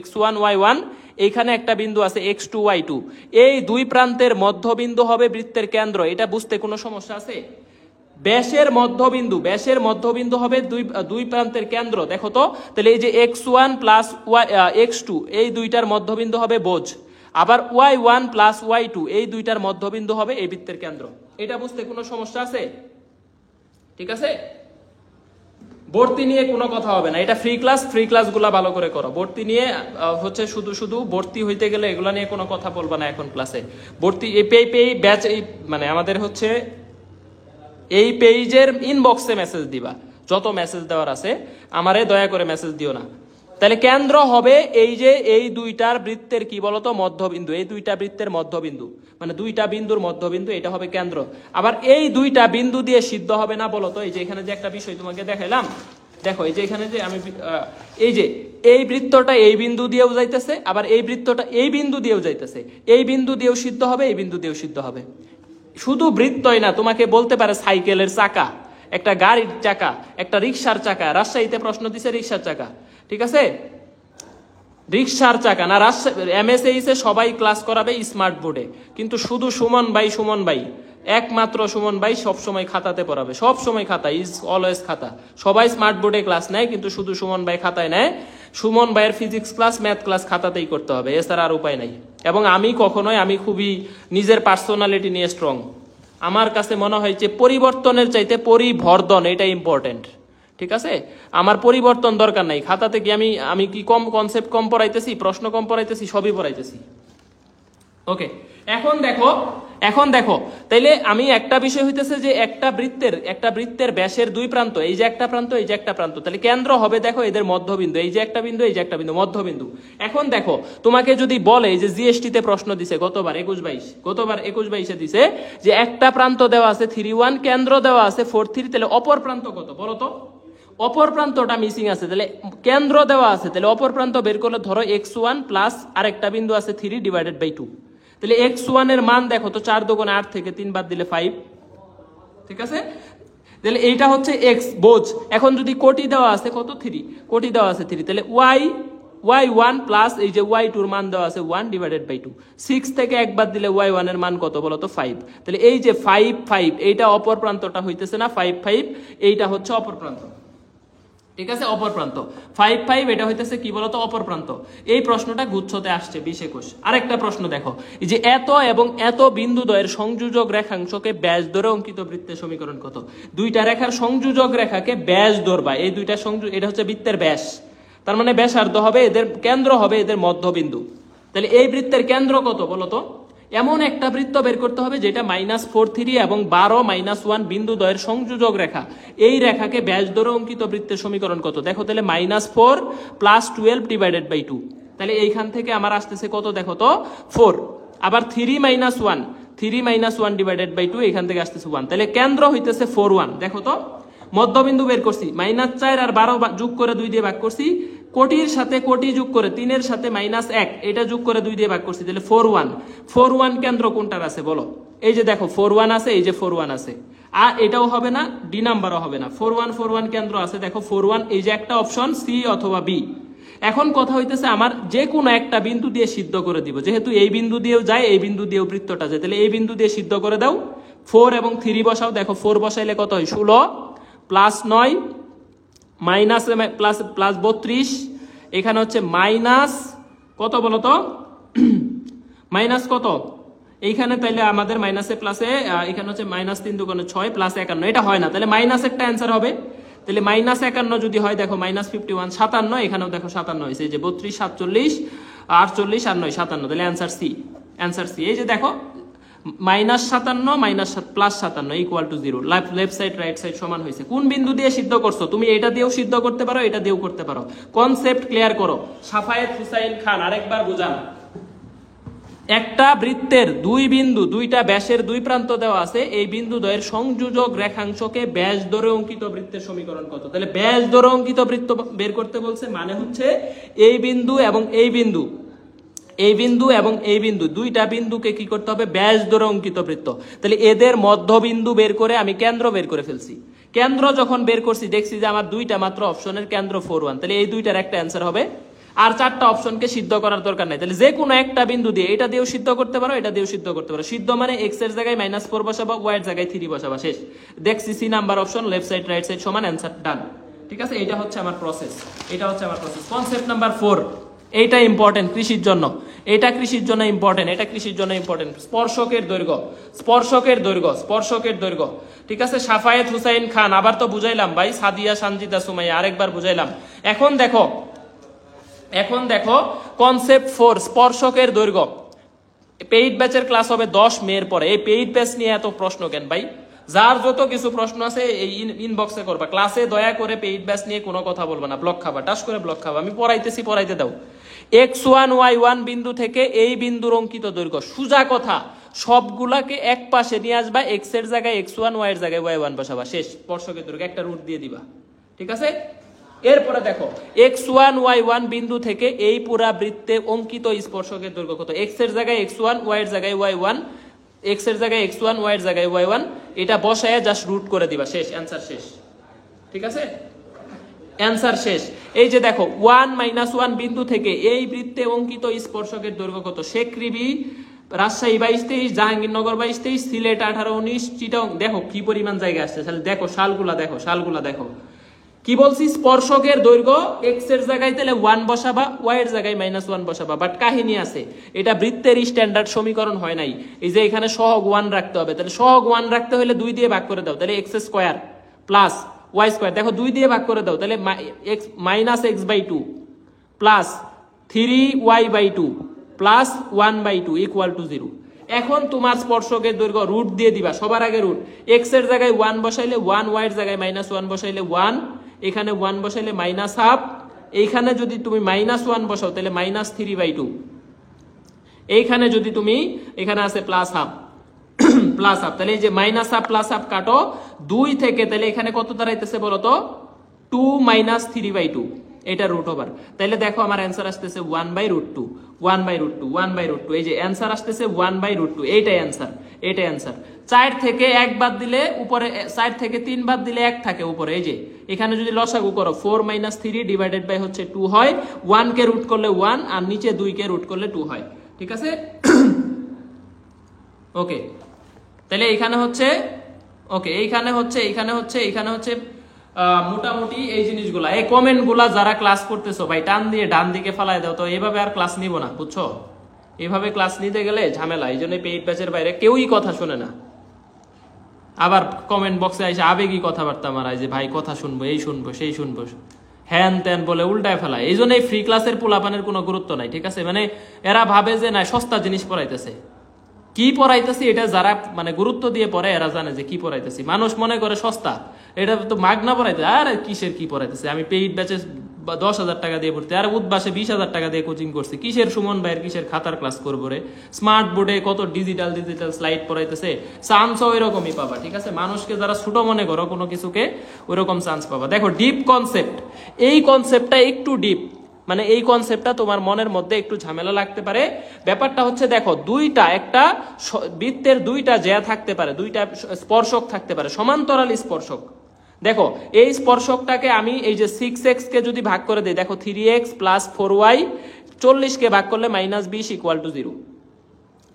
x1 y1, এইখানে একটা বিন্দু আছে x2 y2, এই দুই প্রান্তের মধ্যবিন্দু হবে বৃত্তের কেন্দ্র। এটা বুঝতে কোনো সমস্যা আছে? ব্যাসের মধ্যবিন্দু হবে দুই প্রান্তের কেন্দ্র। দেখো তো, তাহলে এই যে x1 প্লাস x2 এই দুইটার মধ্যবিন্দু হবে বোঝ, আবার y1 প্লাস y2 এই দুইটার মধ্যবিন্দু হবে এই বৃত্তের কেন্দ্র। এটা বুঝতে কোনো সমস্যা আছে? ঠিক আছে, ভর্তি নিয়ে কোনো কথা হবে না, এটা ফ্রি ক্লাসগুলা ভালো করে করো। ভর্তি নিয়ে হচ্ছে শুধু ভর্তি হইতে গেলে এগুলা নিয়ে কোনো কথা বলবা না এখন ক্লাসে। ভর্তি এই ব্যাচ মানে আমাদের হচ্ছে এই পেজের ইনবক্সে মেসেজ দিবা, যত মেসেজ দেওয়ার আছে। আমারে দয়া করে মেসেজ দিও না। তাহলে কেন্দ্র হবে এই যে এই দুইটার বৃত্তের কি বলতো মধ্যবিন্দু, এই দুইটা বৃত্তের মধ্যবিন্দু মানে দুইটা বিন্দুর মধ্যবিন্দু, এটা হবে কেন্দ্র। আবার এই দুইটা বিন্দু দিয়ে সিদ্ধ হবে না বলতো? এই যে এখানে যে একটা বিষয় তোমাকে দেখাইলাম, দেখো এই যে এখানে যে আমি এই যে এই বৃত্তটা এই বিন্দু দিয়েও যাইতেছে, আবার এই বৃত্তটা এই বিন্দু দিয়েও যাইতেছে, এই বিন্দু দিয়েও সিদ্ধ হবে, এই বিন্দু দিয়েও সিদ্ধ হবে। শুধু বৃত্তই না, তোমাকে বলতে পারে সাইকেলের চাকা, একটা গাড়ির চাকা, একটা রিক্সার চাকা। রাজশাহীতে প্রশ্ন দিছে রিক্সার চাকা, ঠিক আছে? রিক্সার চাকা না। এমএসএইচ এ সবাই ক্লাস করাবে স্মার্ট বোর্ডে, কিন্তু শুধু সুমন ভাই একমাত্র সুমন ভাই সবসময় খাতাতে পড়াবে, সবসময় খাতা, ইজ অলওয়েজ খাতা। সবাই স্মার্ট বোর্ডে ক্লাস নেয়, কিন্তু শুধু সুমন ভাই খাতায় নেয়। সুমন ভাইয়ের ফিজিক্স ক্লাস ম্যাথ ক্লাস খাতাতেই করতে হবে, এছাড়া আর উপায় নাই। এবং আমি খুবই নিজের পার্সোনালিটি নিয়ে স্ট্রং। আমার কাছে মনে হয় যে পরিবর্তনের চাইতে পরিবর্ধন এটা ইম্পর্টেন্ট। ঠিক আছে, আমার পরিবর্তন দরকার নাই। খাতাতে কি আমি কি কম কনসেপ্ট কম পড়াইতেছি, প্রশ্ন কম পড়াইতেছি, সবই পড়াইতেছি। ওকে, এখন দেখো তাইলে আমি একটা বিষয় হইতেছে যে একটা বৃত্তের ব্যাসের দুই প্রান্ত, এই যে একটা প্রান্ত, এই যে একটা প্রান্ত, তাহলে কেন্দ্র হবে দেখো এদের মধ্যবিন্দু, এই যে একটা বিন্দু, এই যে একটা বিন্দু, মধ্যবিন্দু। এখন দেখো তোমাকে যদি বলে যে জিএসটি তে প্রশ্ন দিছে গতবার 21-22 দিছে যে একটা প্রান্ত দেওয়া আছে 3-1, কেন্দ্র দেওয়া আছে 4-3, তাহলে অপর প্রান্ত কত বলো তো? অপর প্রান্তটা মিসিং আছে, তাহলে কেন্দ্র দেওয়া আছে, তাহলে অপর প্রান্ত বের করলে ধরো x1 প্লাস আরেকটা বিন্দু আছে 3/2। তাহলে x1 এর মান দেখো তো, 4 দুগুণে 8 থেকে 3 বাদ দিলে 5। ঠিক আছে, তাহলে এইটা হচ্ছে x বোঝ। এখন যদি কোটি দেওয়া আছে কত, 3, কোটি দেওয়া আছে 3, তাহলে y1 প্লাস এই যে y2 এর মান দেওয়া আছে 1/2। 6 থেকে 1 বাদ দিলে y1 এর মান কত বলো তো, 5। তাহলে এই যে 5 এইটা অপর প্রান্তটা হইতেছে না, 5 এইটা হচ্ছে অপর প্রান্ত। ঠিক আছে, অপর প্রান্ত 5 এটা হইতেছে কি বলতো, অপর প্রান্ত। এই প্রশ্নটা গুচ্ছতে আসছে 20-21। আরেকটা প্রশ্ন দেখো, এই যে এত এবং এত বিন্দুদ্বয়ের সংযোজক রেখাংশকে ব্যাস ধরে অঙ্কিত বৃত্তের সমীকরণ কত? দুইটা রেখার সংযোজক রেখাকে ব্যাস ধরবা, এই দুইটা সংযোগ, এটা হচ্ছে বৃত্তের ব্যাস, তার মানে ব্যাসার্ধ হবে, এদের কেন্দ্র হবে এদের মধ্যবিন্দু। তাহলে এই বৃত্তের কেন্দ্র কত বলতো? এমন একটা বৃত্ত বের করতে হবে যেটা -4-3 এবং 12-1 বিন্দুদ্বয়ের সংযোজক রেখা, এই রেখাকে ব্যাস ধরে অঙ্কিত বৃত্তের সমীকরণ কত? দেখো তাহলে -4 + 12/2। তাহলে এইখান থেকে আমার আসতেছে কত দেখো তো, 4। আবার 3-1/2 এখান থেকে আসতেছে 1, তাহলে কেন্দ্র হইতেছে 4-1। দেখো তো মধ্যবিন্দু বের করছি, -4 আর 12 যোগ করে 2 দিয়ে ভাগ করছি, কোটির সাথে কোটি যোগ করে 3-এর সাথে -1 এটা যোগ করে 2 দিয়ে ভাগ করছি, তাহলে 4-1 কেন্দ্র কোনটার আছে বলো? এই যে দেখো 4-1 আছে, এই যে 4-1 আছে, আর এটাও হবে না, ডি নাম্বারও হবে না, 4-1 কেন্দ্র আছে। দেখো 4-1, এই যে একটা অপশন সি অথবা বি। এখন কথা হইতেছে আমার যে কোনো একটা বিন্দু দিয়ে সিদ্ধ করে দিব, যেহেতু এই বিন্দু দিয়েও যায়, এই বিন্দু দিয়েও বৃত্তটা যায়, তাহলে এই বিন্দু দিয়ে সিদ্ধ করে দাও। 4 এবং 3 বসাও, দেখো 4 বসাইলে কত হয়, 16 + 9 প্লাস 32, এখানে হচ্ছে মাইনাস কত বলতো, মাইনাস কত এইখানে, তাইলে আমাদের মাইনাসে প্লাসে এখানে হচ্ছে -3 দুগুণে 6 + 51, এটা হয় না, তাহলে মাইনাস একটা অ্যান্সার হবে। তাহলে -51 যদি হয় দেখো -51 57, এখানেও দেখো 57 হয়েছে, এই যে 32 47 48 আর 9 57, তাহলে অ্যান্সার সি। এই যে দেখো -57 +57 = 0, লেফট সাইড রাইট সাইড সমান হয়েছে। কোন বিন্দু দিয়ে সিদ্ধ করছো তুমি? এটা দিয়েও সিদ্ধ করতে পারো, এটা দিয়েও করতে পারো। কনসেপ্ট ক্লিয়ার করো। সাফায়েত হুসাইন খান আরেকবার বুঝান। একটা বৃত্তের দুই বিন্দু, দুইটা ব্যাসের দুই প্রান্ত দেওয়া আছে, এই বিন্দু দ্বয়ের সংযোজক রেখাংশকে ব্যাস ধরে অঙ্কিত বৃত্তের সমীকরণ কত? তাহলে ব্যাস ধরে অঙ্কিত বৃত্ত বের করতে বলছে, মানে হচ্ছে এই বিন্দু এবং এই বিন্দু, এই বিন্দু এবং এই বিন্দু, দুইটা বিন্দুকে কি করতে হবে, ব্যাস ধরে অঙ্কিত বৃত্ত। তাহলে এদের মধ্যবিন্দু বের করে আমি কেন্দ্র বের করে ফেলছি। কেন্দ্র যখন বের করছি দেখছি যে আমার দুইটা মাত্র অপশনের কেন্দ্র 4-1, তাহলে এই দুইটার একটা অ্যান্সার হবে, আর 4টা অপশনকে সিদ্ধ করার দরকার নাই। তাহলে যে কোনো একটা বিন্দু দিয়ে, এটা দিয়েও সিদ্ধ করতে পারো, এটা দিয়েও সিদ্ধ করতে পারো। সিদ্ধ মানে x এর জায়গায় -4 বসাবা, y এর জায়গায় 3 বসাবা, শেষ। দেখছি c number option, left side right side সমান, অ্যান্সার ডান। ঠিক আছে, এটা হচ্ছে আমার প্রসেস, কনসেপ্ট নাম্বার 4, এইটা ইম্পর্টেন্ট কৃষির জন্য, এটা কৃষির জন্য ইম্পর্টেন্ট। স্পর্শকের দৈর্ঘ্য। ঠিক আছে, সাফায়েত হুসাইন খান আবার তো বুঝাইলাম ভাই, সাদিয়া সানজিদা সুমাইয়া আরেকবার বুঝাইলাম। এখন দেখো কনসেপ্ট 4, স্পর্শকের দৈর্ঘ্য। পেইড ব্যাচের ক্লাস হবে 10 মের পরে। এই পেইড ব্যাচ নিয়ে এত প্রশ্ন কেন ভাই? যার যত কিছু প্রশ্ন আছে এই ইনবক্সে করবা, ক্লাসে দয়া করে পেইড ব্যাচ নিয়ে কোনো কথা বলবা না, ব্লক খাবা, টাস করে ব্লক খাবা। আমি পড়াইতেছি, পড়াইতে দাও। x1 y1 বিন্দু থেকে এই বিন্দুর অঙ্কিত দৈর্ঘ্য, সোজা কথা, সবগুলাকে এক পাশে নিয়ে আসবা, x এর জায়গায় x1, y এর জায়গায় y1 বসাবা, শেষ। স্পর্শকের দৈর্ঘ্য একটা রুট দিয়ে দিবা। ঠিক আছে, এরপরে দেখো x1 y1 বিন্দু থেকে এই পুরা বৃত্তে অঙ্কিত স্পর্শকের দৈর্ঘ্য কত? x এর জায়গায় x1, y এর জায়গায় y1, x এর জায়গায় x1, y এর জায়গায় y1, এটা বসায় জাস্ট রুট করে দিবা, শেষ, অ্যান্সার শেষ। ঠিক আছে, অ্যান্সার শেষ। এই যে দেখো 1 - 1 বিন্দু থেকে এই বৃত্তে অঙ্কিত স্পর্শকের দৈর্ঘ্য কত? শেকৃবি, রাজশাহী 22-23, জাহাঙ্গীরনগর 22-23, সিলেট 18-19, চিটাং। দেখো কি পরিমাণ জায়গা আসছে, তাহলে দেখো সালগুলা দেখো, সালগুলা দেখো। কি বলছি? স্পর্শকের দৈর্ঘ্য এক্স এর জায়গায় তাহলে 1 বসাবা, ওয়াই এর জায়গায় -1 বসাবা। বাট কাহিনী আছে, এটা বৃত্তের স্ট্যান্ডার্ড সমীকরণ হয় নাই। এই যে এখানে সহগ 1 রাখতে হবে, তাহলে সহগ 1 রাখতে হলে 2 দিয়ে ভাগ করে দাও, তাহলে x² প্লাস y²। দেখো 2 দিয়ে ভাগ করে দাও, তাহলে -x/2 প্লাস 3y/2 প্লাস 1/2 = 0। এখন তোমার স্পর্শকের দৈর্ঘ্য রুট দিয়ে দিবা, সবার আগে রুট। এক্স এর জায়গায় 1 বসাইলে 1, ওয়াই এর জায়গায় -1 বসাইলে 1, এখানে 1 বসাইলে -1/2, এইখানে যদি তুমি -1 বসাও তাহলে -3/2, এইখানে যদি তুমি, এখানে আছে +1/2 +1/2, তাহলে এই যে -1/2 +1/2 কাটো 2 থেকে, তাহলে এখানে কত দাঁড়াইতেছে বলো তো? 2 - 3/2, এটা রুট ওভার। তাহলে দেখো আমার অ্যান্সার আসতেছে 1/√2, 1/√2, 1/√2। এই যে অ্যান্সার আসতেছে 1/√2, এইটাই অ্যান্সার, এইটাই অ্যান্সার। 4 থেকে 1 বাদ দিলে উপরে, 4 থেকে 3 বাদ দিলে 1 থাকে উপরে। এই যে এখানে যদি লসাগু করো 4 - 3 ডিভাইডেড বাই হচ্ছে 2 হয়, 1 কে রুট করলে 1 আর নিচে 2 কে রুট করলে 2 হয়। ঠিক আছে, ওকে। তাহলে এখানে হচ্ছে, ওকে, এইখানে হচ্ছে মোটামুটি এই জিনিসগুলা। এই কমেন্ট গুলা যারা ক্লাস করতেছো ভাই টান দিয়ে ডান দিকে ফালাই দাও তো, এভাবে আর ক্লাস নিব না, বুঝছো? এভাবে ক্লাস নিতে গেলে ঝামেলা, এই জন্য পেইড ব্যাচের বাইরে কেউই কথা শোনে না। আবার কমেন্ট বক্সে এসে আবেগী কথাবার্তা মারায় যে ভাই কথা শুনবো, এই শুনবো, সেই শুনবো, হ্যান ত্যান বলে উল্টায় ফেলায়। এই জন্য এই ফ্রি ক্লাসের পোলাপানের কোনো গুরুত্ব নাই। ঠিক আছে, মানে এরা ভাবে যে না সস্তা জিনিস পড়াইতেছে। কি পড়াইতেছি এটা যারা মানে গুরুত্ব দিয়ে পড়ে এরা জানে যে কি পড়াইতেছি। মানুষ মনে করে সস্তা, এটা তো মাগনা পড়াইতে। আর কিসের কি পড়াইতেছে? আমি পেইড ব্যাচে 10,000 টাকা দিয়ে পড়তে, আর উদ্বাসে 20,000 টাকা দিয়ে কোচিং করছি। কিসের সুমন ভাইয়ের কিসের খাতার ক্লাস করবো রে? স্মার্ট বোর্ডে কত ডিজিটাল স্লাইড পড়াইতেছে, চান্সও ওই রকমই পাবা। ঠিক আছে, মানুষকে যারা ছোট মনে করো কোনো কিছুকে, ওইরকম চান্স পাবা। দেখো ডিপ কনসেপ্ট, এই কনসেপ্টটা একটু ডিপ, মানে এই কনসেপ্টটা তোমার মনের মধ্যে একটু ঝামেলা লাগতে পারে। ব্যাপারটা হচ্ছে দেখো একটা বৃত্তের 2টা জ্যা থাকতে পারে, 2টা স্পর্শক থাকতে পারে, সমান্তরাল স্পর্শক। দেখো এই স্পর্শকটাকে আমি এই যে 6x কে যদি ভাগ করে দিই, দেখো 3x + 4y, 40 কে ভাগ করলে -20 = 0।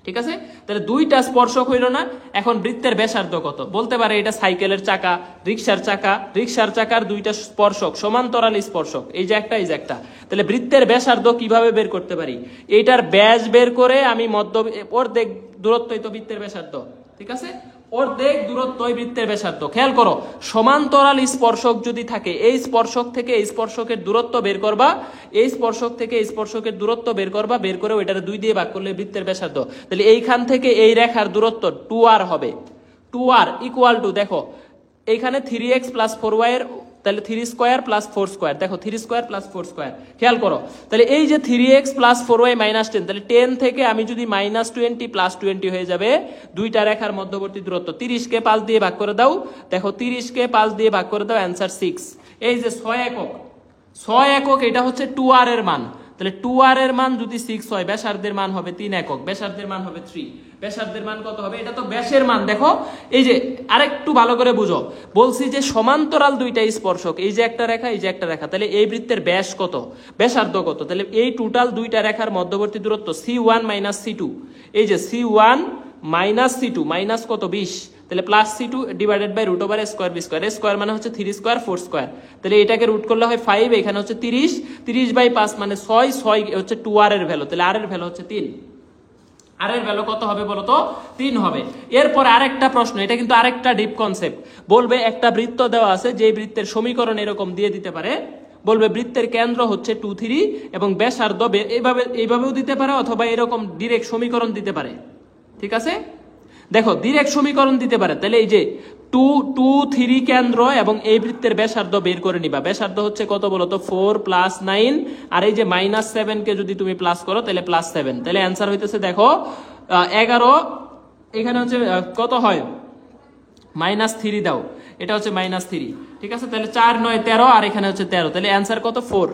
ঠিক আছে, তাহলে 2টা স্পর্শক হইল না। এখন বৃত্তের ব্যাসার্ধ কত? বলতে পারে এটা সাইকেলের চাকা, রিক্সার চাকা, রিক্সার চাকার 2টা স্পর্শক সমান্তরাল স্পর্শক, এই যে একটা, এই যে একটা। তাহলে বৃত্তের ব্যাসার্ধ কিভাবে বের করতে পারি? এইটার ব্যাস বের করে আমি অর্ধেক দূরত্বই তো বৃত্তের ব্যাসার্ধ। ঠিক আছে, অর্ধেক দূরত্বই বৃত্তের ব্যাসার্ধ। খেয়াল করো, সমান্তরাল স্পর্শক যদি থাকে, এই স্পর্শক থেকে এই স্পর্শকের দূরত্ব বের করবা, এই স্পর্শক থেকে এই স্পর্শকের দূরত্ব বের করবা, বের করে ওইটারে 2 দিয়ে ভাগ করলে বৃত্তের ব্যাসার্ধ। তাহলে এইখান থেকে এই রেখার দূরত্ব 2r হবে। 2r = দেখো এইখানে 3x + 4y এর, তাহলে 3² + 4², দেখো 3² + 4²। খেয়াল করো, তাহলে এই যে 3x + 4y -10, তাহলে 10 থেকে আমি যদি -20 + 20 হয়ে যাবে, 2টা রেখার মধ্যবর্তী দূরত্ব। 30 কে 5 দিয়ে ভাগ করে দাও, দেখো 30 কে 5 দিয়ে ভাগ করে দাও, অ্যান্সার 6। এই যে 6 একক, 6 একক, এটা হচ্ছে 2r এর মান। তাহলে 2r এর মান যদি 6 হয়, ব্যাসার্ধের মান হবে 3 একক, ব্যাসার্ধের মান হবে 3। ব্যাসার্ধের মান কত হবে? এটা তো ব্যাসের মান। দেখো এই যে আরেকটু ভালো করে বুঝো, বলছি যে সমান্তরাল 2টা স্পর্শক, এই যে একটা রেখা, এই যে একটা রেখা, তাহলে এই বৃত্তের ব্যাস কত, ব্যাসার্ধ কত? তাহলে এই টোটাল 2টা রেখার মধ্যবর্তী দূরত্ব c1 - c2। এই যে c1 - c2 মাইনাস কত? 20, তাহলে +c2 ডিভাইডেড বাই √/² স্কয়ার মানে হচ্ছে 3² 4²। তাহলে এটাকে রুট করলে হয় 5, এখানে হচ্ছে 30, 30/5 মানে 6, 6 হচ্ছে 2r এর ভ্যালু, তাহলে r এর ভ্যালু হচ্ছে 3। আর এর ভ্যালু কত হবে বলো তো? 3 হবে। এরপর আরেকটা প্রশ্ন, এটা কিন্তু আরেকটা ডিপ কনসেপ্ট। বলবে একটা বৃত্ত দেওয়া আছে, যে বৃত্তের সমীকরণ এরকম দিয়ে দিতে পারে। বলবে বৃত্তের কেন্দ্র হচ্ছে 2, 3 এবং ব্যাসার্ধ এইভাবেও দিতে পারে, অথবা এরকম ডিরেক্ট সমীকরণ দিতে পারে। ঠিক আছে, দেখো ডিরেক্ট সমীকরণ দিতে পারে। তাহলে এই যে 2, 2, 3 কেন্দ্র এবং এই বৃত্তের ব্যাসার্ধ বের করে নিবা। ব্যাসার্ধ হচ্ছে কত বলো তো? 4 + 9, আর এই যে -7 কে যদি তুমি প্লাস করো তাহলে +7। তাহলে অ্যান্সার হইতেছে দেখো 11, এখানে হচ্ছে কত হয়? -3 দাও, এটা হচ্ছে -3। ঠিক আছে, তাহলে 4, 9, 13, আর এখানে হচ্ছে 13, তাহলে অ্যান্সার কত? 4।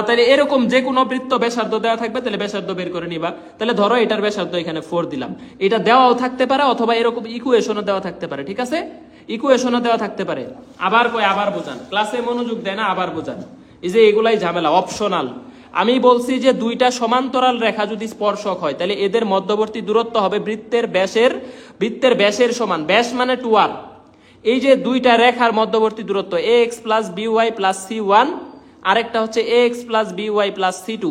তাহলে এরকম যে কোনো বৃত্ত ব্যাসার্ধ দেওয়া থাকবে, তাহলে ব্যাসার্ধ বের করে নিবা। তাহলে ধরো এটার ব্যাসার্ধ এখানে 4 দিলাম, এটা দেওয়াও থাকতে পারে, অথবা এরকম ইকুয়েশনও দেওয়া থাকতে পারে। ঠিক আছে, ইকুয়েশনও দেওয়া থাকতে পারে, আবার কয় আবার বোঝান, ক্লাসে মনোযোগ দেয় না, আবার বোঝান। এই যে এগুলাই ঝামেলা, অপশনাল। আমি বলছি যে দুইটা সমান্তরাল রেখা যদি স্পর্শক হয় তাহলে এদের মধ্যবর্তী দূরত্ব হবে বৃত্তের ব্যাসের সমান, ব্যাস মানে 2r। এই যে দুইটা রেখার মধ্যবর্তী দূরত্ব ax plus by plus c1, আরেকটা হচ্ছে ax plus by plus c2,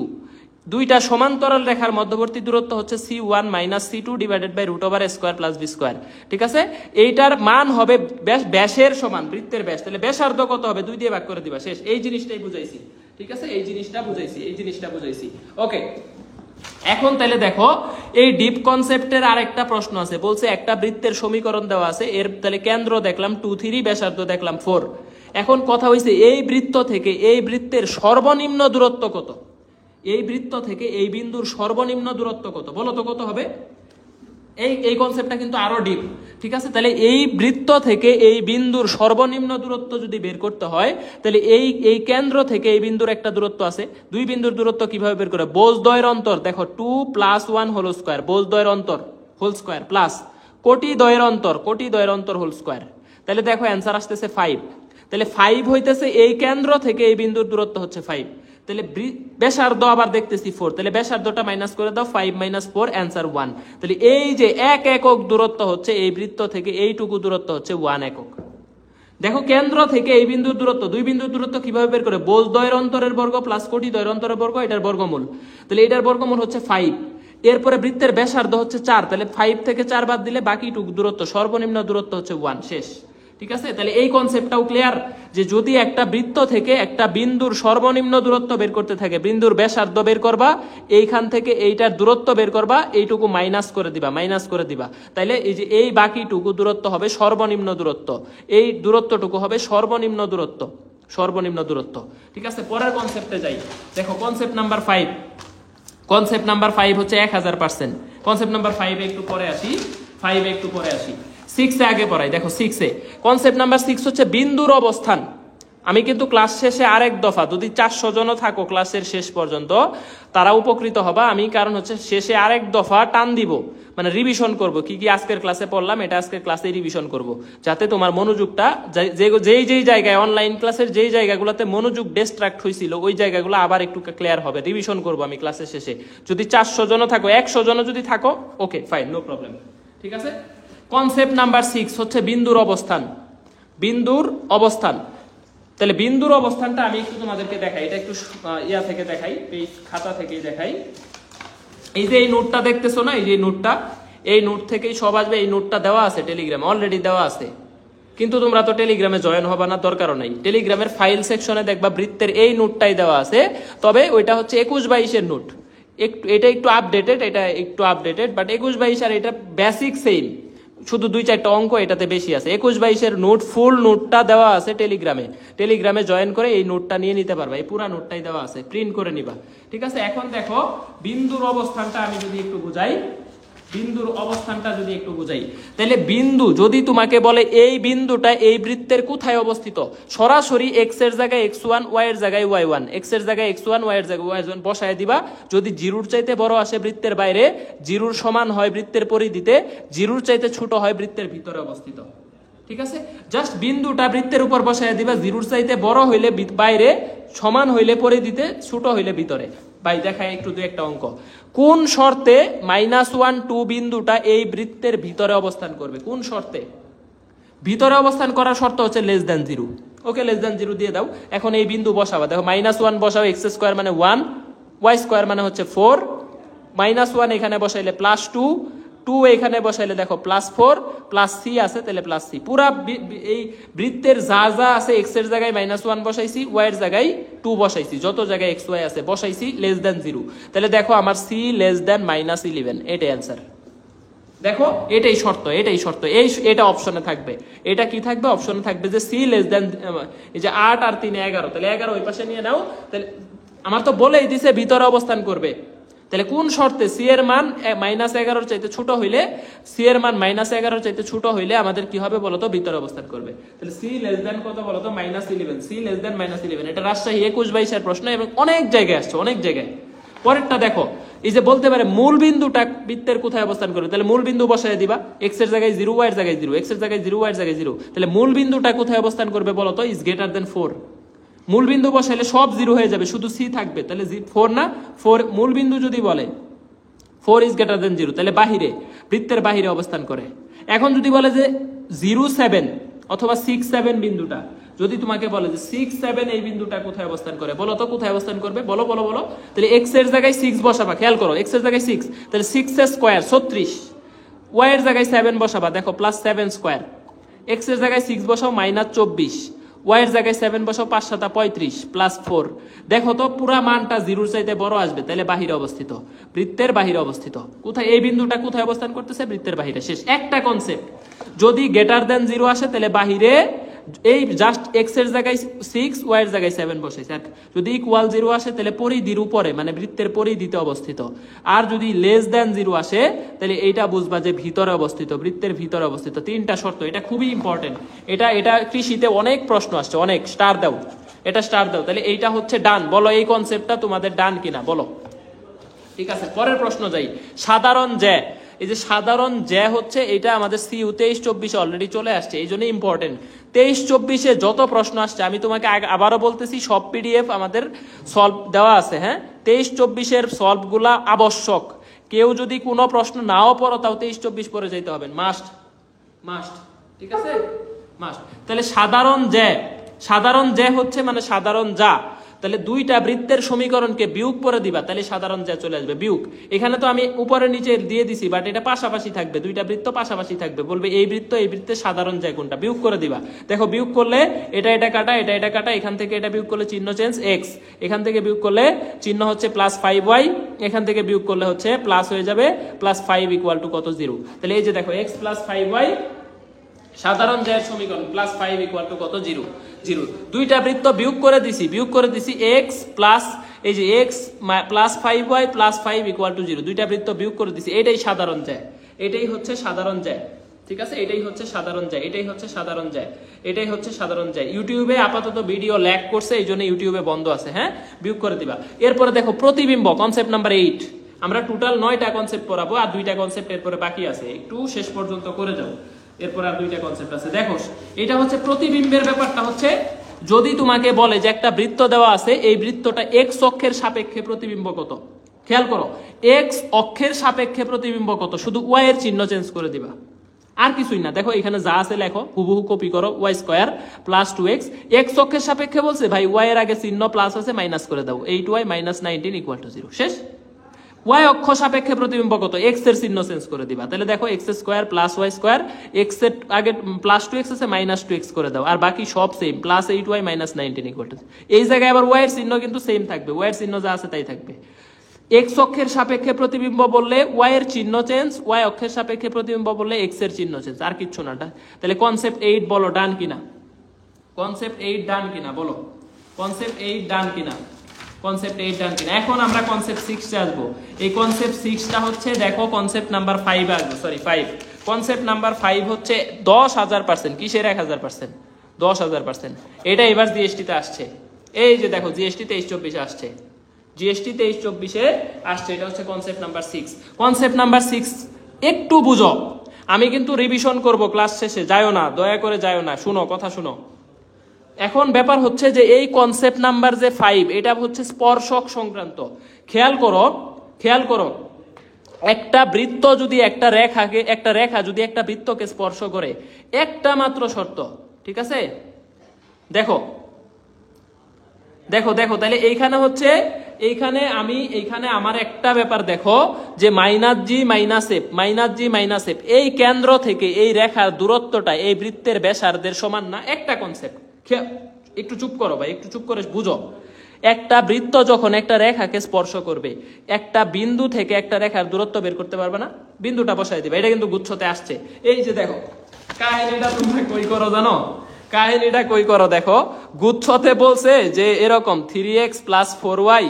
দুইটা সমান্তরাল রেখার মধ্যবর্তী দূরত্ব হচ্ছে c1 minus c2 divided by root over square plus b square. ঠিক আছে, এইটার মান হবে ব্যাসের সমান, বৃত্তের ব্যাস, তাহলে ব্যাসার্ধ কত হবে 2 দিয়ে ভাগ করে দিবা, শেষ। এই জিনিসটাই বুঝাইছি। ঠিক আছে, এই জিনিসটা বুঝাইছি। ওকে, এখন তাহলে দেখো এই ডিপ কনসেপ্টের আরেকটা প্রশ্ন আছে, বলছে একটা বৃত্তের সমীকরণ দেওয়া আছে, এর তাহলে কেন্দ্র দেখলাম 2 3, ব্যাসার্ধ দেখলাম 4। এখন কথা হইছে এই বৃত্ত থেকে এই বৃত্তের সর্বনিম্ন দূরত্ব কত, এই বৃত্ত থেকে এই বিন্দুর সর্বনিম্ন দূরত্ব কত, বলো তো কত হবে? এই কনসেপ্টটা কিন্তু আরো ডিপ। ঠিক আছে, তাহলে এই বৃত্ত থেকে এই বিন্দুর সর্বনিম্ন দূরত্ব যদি বের করতে হয় তাহলে এই কেন্দ্র থেকে এই বিন্দুর একটা দূরত্ব আছে, দুই বিন্দুর দূরত্ব কিভাবে বের করে? বোঝদ্বয়ের অন্তর, দেখো 2 + 1 হোল স্কয়ার, বোঝদ্বয়ের অন্তর হোল স্কয়ার প্লাস কোটিদ্বয়ের অন্তর হোল স্কয়ার। তাহলে দেখো অ্যান্সার আসতেছে 5। তাহলে 5 হইতেছে এই কেন্দ্র থেকে এই বিন্দুর দূরত্ব হচ্ছে 5। তাহলে ব্যাসার্ধ আবার দেখতেছি 4, তাহলে ব্যাসার্ধটা মাইনাস করে দাও, 5 - 4 অ্যান্সার 1। তাহলে এই যে 1 একক দূরত্ব হচ্ছে এই বৃত্ত থেকে এইটুকু দূরত্ব হচ্ছে 1 একক। দেখো কেন্দ্র থেকে এই বিন্দুর দূরত্ব, দুই বিন্দুর দূরত্ব কিভাবে বের করে? বোঝদ্বয়ের অন্তরের বর্গ প্লাস কোটিদ্বয়ের অন্তরের বর্গ, এটার বর্গমূল, তাহলে এটার বর্গমূল হচ্ছে 5। এরপরে বৃত্তের ব্যাসার্ধ হচ্ছে 4, তাহলে 5 থেকে 4 বাদ দিলে বাকিটুকু দূরত্ব, সর্বনিম্ন দূরত্ব হচ্ছে 1, শেষ। ঠিক আছে, তাহলে এই কনসেপ্টটাও ক্লিয়ার যে যদি একটা বৃত্ত থেকে একটা বিন্দুর সর্বনিম্ন দূরত্ব বের করতে থাকে, বিন্দুর ব্যাসার্ধ বের করবা, এইখান থেকে এইটার দূরত্ব বের করবা, এইটুকু মাইনাস করে দিবা, তাইলে এই যে এই বাকিটুকু দূরত্ব হবে সর্বনিম্ন দূরত্ব, এই দূরত্বটুকু হবে সর্বনিম্ন দূরত্ব। ঠিক আছে, পরের কনসেপ্টে যাই। দেখো কনসেপ্ট নাম্বার 5 হচ্ছে 1000%। কনসেপ্ট নাম্বার 5 একটু পরে আসি, 6 এ আগে পড়াই। দেখো 6 এ কনসেপ্ট নাম্বার 6 হচ্ছে বিন্দুর অবস্থান। আমি কিন্তু ক্লাস শেষে আরেক দফা, যদি 400 জনও থাকো ক্লাসের শেষ পর্যন্ত তারা উপকৃত হবা আমি, কারণ হচ্ছে শেষে আরেক দফা টান দিব, মানে রিভিশন করব, কি কি আজকের ক্লাসে পড়লাম এটা আজকের ক্লাসে রিভিশন করব, যাতে তোমার মনোযোগটা যেই জায়গায় অনলাইন ক্লাসের যেই জায়গাগুলোতে মনোযোগ ডিস্ট্রাক্ট হয়েছিল ওই জায়গাগুলো আবার একটু ক্লিয়ার হবে, রিভিশন করব আমি ক্লাসের শেষে। যদি 400 জনও থাকো, 100 জনও যদি থাকো, ওকে ফাইন, নো প্রবলেম। ঠিক আছে, কনসেপ্ট নাম্বার 6 হচ্ছে বিন্দুর অবস্থান। তাহলে বিন্দুর অবস্থানটা আমি একটু তোমাদেরকে দেখাই, এটা একটু থেকে দেখাই, এই খাতা থেকেই দেখাই। এই যে এই নোটটা দেখতেছো না, এই যে এই নোট থেকেই সব আসবে। এই নোটটা দেওয়া আছে টেলিগ্রামে, অলরেডি দেওয়া আছে, কিন্তু তোমরা তো টেলিগ্রামে জয়েন হবা না, দরকারও নাই। টেলিগ্রামের ফাইল সেকশনে দেখবা বৃত্তের এই নোটটাই দেওয়া আছে, তবে ওইটা হচ্ছে 21-22 নোট, এটা একটু আপডেটেড, বাট 21-22 আর এটা বেসিক সেম, শুধু 2-4টা অঙ্ক এটাতে বেশি আছে। 21-22 নোট, ফুল নোটটা দেওয়া আছে টেলিগ্রামে জয়েন করে এই নোটটা নিয়ে নিতে পারবা, এই পুরা নোটটাই দেওয়া আছে, প্রিন্ট করে নিবা। ঠিক আছে, এখন দেখো বিন্দুর অবস্থানটা আমি যদি একটু বুঝাই, তাহলে বিন্দু যদি তোমাকে বলে এই বিন্দুটা এই বৃত্তের কোথায় অবস্থিত, সরাসরি x এর জায়গায় x1, y এর জায়গায় y1, x এর জায়গায় x1, y এর জায়গায় y1 বসায় দিবা। যদি জিরোর চাইতে বড় আসে বৃত্তের বাইরে, জিরোর সমান হয় বৃত্তের পরিধিতে, জিরোর চাইতে ছোট হয় বৃত্তের ভিতরে অবস্থিত। ঠিক আছে, জাস্ট বিন্দুটা বৃত্তের উপর বসায় দিবা, জিরোর চাইতে বড় হইলে বাইরে, সমান হইলে পরিধিতে, ছোট হইলে ভিতরে। ভাই দেখায় একটু 2-1টা অঙ্ক। কোন শর্তে -1 2 বিন্দুটা এই বৃত্তের ভিতরে অবস্থান করবে? কোন শর্তে ভিতরে অবস্থান করার শর্ত হচ্ছে <0। ওকে, <0 দিয়ে দাও। এখন এই বিন্দু বসাবা, দেখো -1 বসাও, x² মানে 1, y² মানে হচ্ছে 4, -1 এখানে বসাইলে +2, 2 এখানে বসাইলে দেখো +4, +c আছে, তাহলে +c। পুরা এই বৃত্তের যা আছে, x এর জায়গায় -1 বসাইছি, y এর জায়গায় 2 বসাইছি, যত জায়গায় x y আছে বসাইছি <0। তাহলে দেখো আমার c <-11, এটাই অ্যান্সার। দেখো এটাই শর্ত, এটা অপশনে থাকবে। এটা কি থাকবে? অপশনে থাকবে যে c এই যে 8 আর 3 11, তাহলে 11 ওই পাশে নিয়ে নাও। তাহলে আমার তো বলেই দিছে ভিতরে অবস্থান করবে, তাহলে কোন শর্তে? c এর মান -11 চাইতে ছোট হইলে, c এর মান -11 চাইতে ছোট হইলে আমাদের কি হবে বলতো? ভিতরে অবস্থান করবে। তাহলে c কত বলতো? -11, c -11। এটা রাজশাহী 21-22 এর প্রশ্ন এবং অনেক জায়গায় আসছে, অনেক জায়গায়। পরেরটা দেখো, এই যে বলতে পারে মূল বিন্দুটা বৃত্তের কোথায় অবস্থান করবে, তাহলে মূল বিন্দু বসায় দিবা, এক্স এর জায়গায় 0 ওয়াই এর জায়গায় 0, এক্স এর জায়গায় 0 ওয়াই এর জায়গায় 0, তাহলে মূল বিন্দুটা কোথায় অবস্থান করবে বলো তো, ইজ গ্রেটার দেন 4। মূল বিন্দু বসাইলে সব 0 হয়ে যাবে, শুধু সি থাকবে, তাহলে 4 না 4, মূল বিন্দু যদি বলে 4 ইজ গ্রেটার দেন 0, তাহলে বাহিরে, বৃত্তের বাহিরে অবস্থান করে। এখন যদি বলে যে 0 7 অথবা 6 7 বিন্দুটা, যদি তোমাকে বলে যে 6 7 এই বিন্দুটা কোথায় অবস্থান করে, বলো তো কোথায় অবস্থান করবে, বলো বলো বলো। তাহলে এক্স এর জায়গায় 6 বসাবা, খেয়াল করো এক্স এর জায়গায় 6, তাহলে 6 এর স্কয়ার 36, ওয়াই এর জায়গায় 7 বসাবা, দেখো প্লাস 7 স্কয়ার, এক্স এর জায়গায় 6 বসাও মাইনাস 24, ওয়াই এর জায়গায় 7 বসাও 5 7 35 প্লাস 4, দেখো তো পুরা মানটা 0 চাইতে বড় আসবে, তাহলে বাহিরে অবস্থিত, বৃত্তের বাহিরে অবস্থিত। কোথায় এই বিন্দুটা কোথায় অবস্থান করতেছে, বৃত্তের বাহিরে। শেষ একটা কনসেপ্ট, যদি গ্রেটার দেন 0 আসে তাহলে বাহিরে, এই জাস্ট এক্স এর জায়গায় 6 ওয়াই এর জায়গায় 7 বসাইছে, যদি ইকুয়াল 0 আসে তাহলে পরিধির উপরে মানে বৃত্তের পরিধিতে অবস্থিত, আর যদি লেস দেন 0 আসে তাহলে এইটা বুঝবা যে ভিতরে অবস্থিত, বৃত্তের ভিতরে অবস্থিত। তিনটা শর্ত, এটা খুবই ইম্পর্টেন্ট, এটা কৃষিতে অনেক প্রশ্ন আসছে, অনেক, স্টার দাও, এটা স্টার দাও। তাহলে এইটা হচ্ছে ডান, বলো এই কনসেপ্টটা তোমাদের ডান কিনা বলো। ঠিক আছে, পরের প্রশ্ন যাই। সাধারণ জ্যা, এই যে সাধারণ জ্যা হচ্ছে এটা আমাদের সিইউ 23 24 অলরেডি চলে আসছে, এই জন্য ইম্পর্টেন্ট। 23 24-এ যত প্রশ্ন আসছে, আমি তোমাকে আবারও বলতেছি, সব পিডিএফ আমাদের সলভ দেওয়া আছে, হ্যাঁ। 23 24-এর সলভগুলা আবশ্যক, কেউ যদি কোনো প্রশ্ন নাও পড়ো তাও 23 24 পড়ে যাইতে হবে, মাস্ট মাস্ট, ঠিক আছে, মাস্ট। তাহলে সাধারণ জ্যা, সাধারণ জ্যা হচ্ছে মানে সাধারণ যা, তাহলে দুইটা বৃত্তের সমীকরণকে বিয়োগ করে দিবা, তাহলে সাধারণ জ্যা চলে আসবে, বিয়োগ। এখানে তো আমি উপরে নিচে দিয়ে দিছি, বাট এটা পাশাপাশি থাকবে, দুইটা বৃত্ত পাশাপাশি থাকবে, বলবে এই বৃত্ত এই বৃত্তের সাধারণ জ্যা কোনটা, বিয়োগ করে দিবা। দেখো বিয়োগ করলে এটা এটা কাটা, এটা এটা কাটা, এখান থেকে এটা বিয়োগ করলে চিহ্ন চেঞ্জ এক্স, এখান থেকে বিয়োগ করলে চিহ্ন হচ্ছে প্লাস 5y, এখান থেকে বিয়োগ করলে হচ্ছে প্লাস হয়ে যাবে প্লাস 5 ইকুয়াল টু কত, 0। তাহলে এই যে দেখো এক্স প্লাস 5y সাধারণ জ্যায়ের সমীকরণ, প্লাস 5 ইকুয়াল টু কত, 0 0। দুইটা বৃত্ত বিয়োগ করে দিছি x প্লাস এই যে x plus 5y plus 5 equal to 0, দুইটা বৃত্ত বিয়োগ করে দিছি, এটাই সাধারণ জ্যা, এটাই হচ্ছে সাধারণ জ্যা, ঠিক আছে, এটাই হচ্ছে সাধারণ জ্যা, এটাই হচ্ছে সাধারণ জ্যা, এটাই হচ্ছে সাধারণ জ্যা। ইউটিউবে আপাতত ভিডিও ল্যাগ করছে, এই জন্য ইউটিউবে বন্ধ আছে, হ্যাঁ, বিয়োগ করে দিবা। এরপরে দেখো প্রতিবিম্ব, কনসেপ্ট নাম্বার 8, আমরা টোটাল 9টা কনসেপ্ট পড়াবো, আর 2টা কনসেপ্ট এরপরে বাকি আছে, একটু শেষ পর্যন্ত করে যাও, এরপর আর 2টা কনসেপ্ট আছে। দেখো এটা হচ্ছে প্রতিবিম্বের ব্যাপারটা হচ্ছে, যদি তোমাকে বলে যে একটা বৃত্ত দেওয়া আছে, এই বৃত্তটা এক্স অক্ষের সাপেক্ষে প্রতিবিম্ব কত, খেয়াল করো, এক্স অক্ষের সাপেক্ষে প্রতিবিম্ব কত, শুধু ওয়াই এর চিহ্ন চেঞ্জ করে দিবা, আর কিছুই না। দেখো এখানে যা আছে লেখো, হুবহু কপি করো, Y square plus 2x, x অক্ষের সাপেক্ষে বলছে ভাই, ওয়াই এর আগে চিহ্ন প্লাস আছে, মাইনাস করে দাও, 8y মাইনাস 19 ইকুয়াল টু 0, শেষ। ওয়াই অক্ষ সাপেক্ষে প্রতিবিম্ব কত, এক্স এর চিহ্ন চেঞ্জ করে দিবা, তাহলে দেখো x square plus y square, x এর আগে প্লাস 2x আছে, মাইনাস 2x করে দাও, আর বাকি সব same, plus 8y minus 19 equal to. এই জায়গায় আবার ওয়াই এর চিহ্ন কিন্তু সেম থাকবে, ওয়াই এর চিহ্ন যা আছে তাই থাকবে। এক্স অক্ষের সাপেক্ষে প্রতিবিম্ব বললে ওয়াই এর চিহ্ন চেঞ্জ, ওয়াই অক্ষের সাপেক্ষে প্রতিবিম্ব বললে এক্স এর চিহ্ন চেঞ্জ, আর কিচ্ছু না। তাহলে কনসেপ্ট 8 বলো ডান কিনা, কনসেপ্ট 8 ডান কিনা বলো, কনসেপ্ট 8 ডান কিনা, কনসেপ্ট 8 ডান কিনা। এখন আমরা কনসেপ্ট 6 এ আসবো। এই কনসেপ্ট 6টা হচ্ছে, দেখো কনসেপ্ট নাম্বার 5 আসবে, সরি 5, কনসেপ্ট নাম্বার 5 হচ্ছে 10,000%, কিসের 1000%, 10,000%। এটা এবার জিএসটি তে আসছে, এই যে দেখো জিএসটি 23 24 আসছে, জিএসটি 23 24 আসছে, এটা হচ্ছে কনসেপ্ট নাম্বার 6। কনসেপ্ট নাম্বার 6 একটু বুঝো, আমি কিন্তু রিভিশন করব ক্লাস শেষে, যায়ও না, দয়া করে যায়ও না, শুনো, কথা শুনো। এখন ব্যাপার হচ্ছে যে এই কনসেপ্ট নাম্বার যে 5, এটা হচ্ছে স্পর্শক সংক্রান্ত। খেয়াল করো, খেয়াল করো, একটা বৃত্ত যদি একটা রেখা যদি একটা বৃত্তকে স্পর্শ করে, একটা মাত্র শর্ত, ঠিক আছে, দেখো দেখো দেখো, তাহলে এইখানে হচ্ছে, এইখানে আমার একটা ব্যাপার দেখো, যে মাইনাস জি মাইনাস এফ, এই কেন্দ্র থেকে এই রেখার দূরত্বটা এই বৃত্তের ব্যাসার্ধের সমান না, একটা কনসেপ্ট। একটু চুপ করো ভাই, একটু চুপ করে বুঝো। একটা বৃত্ত যখন একটা রেখাকে স্পর্শ করবে, একটা বিন্দু থেকে একটা রেখার দূরত্ব বের করতে পারবে না, বিন্দুটা বসাই দিবে, এটা কিন্তু গুচ্ছতে আসছে। এই যে দেখো কাহিনীটা তোমরা কই করো জানো, কাহিনীটা কই করো দেখো, গুচ্ছতে বলছে যে এরকম 3x plus 4y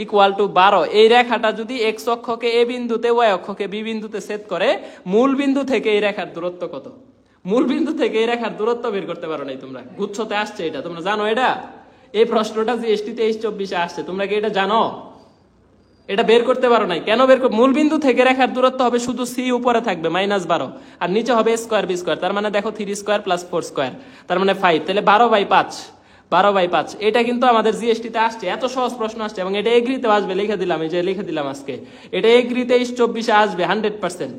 equal to 12, এই রেখাটা যদি এক্স অক্ষকে এ বিন্দুতে, ওয়াই অক্ষকে বি বিন্দুতে ছেদ করে, মূল বিন্দু থেকে এই রেখার দূরত্ব কত, মূল বিন্দু থেকে এই রেখার দূরত্ব বের করতে পারো নাই তোমরা, গুচ্ছতে আসছে এটা, তোমরা জানো এটা? এই প্রশ্নটা জিএসটি 23 24 আসছে, তোমরা কি এটা জানো? এটা বের করতে পারো নাই কেন? মূল বিন্দু থেকে রেখার দূরত্ব হবে শুধু সি উপরে থাকবে -12 আর নিচে হবে স্কোয়ার বি স্কোয়ার, তার মানে দেখো 3 স্কোয়ার প্লাস 4 স্কোয়ার, তার মানে 5, তাহলে 12/5 এটা কিন্তু আমাদের জিএসটি তে আসছে, এত সহজ প্রশ্ন আসছে এবং এটা এগ্রিতে আসবে, লিখে দিলাম, এই যে লিখে দিলাম আজকে, এটা এগ্রিতে 24 আসবে 100%।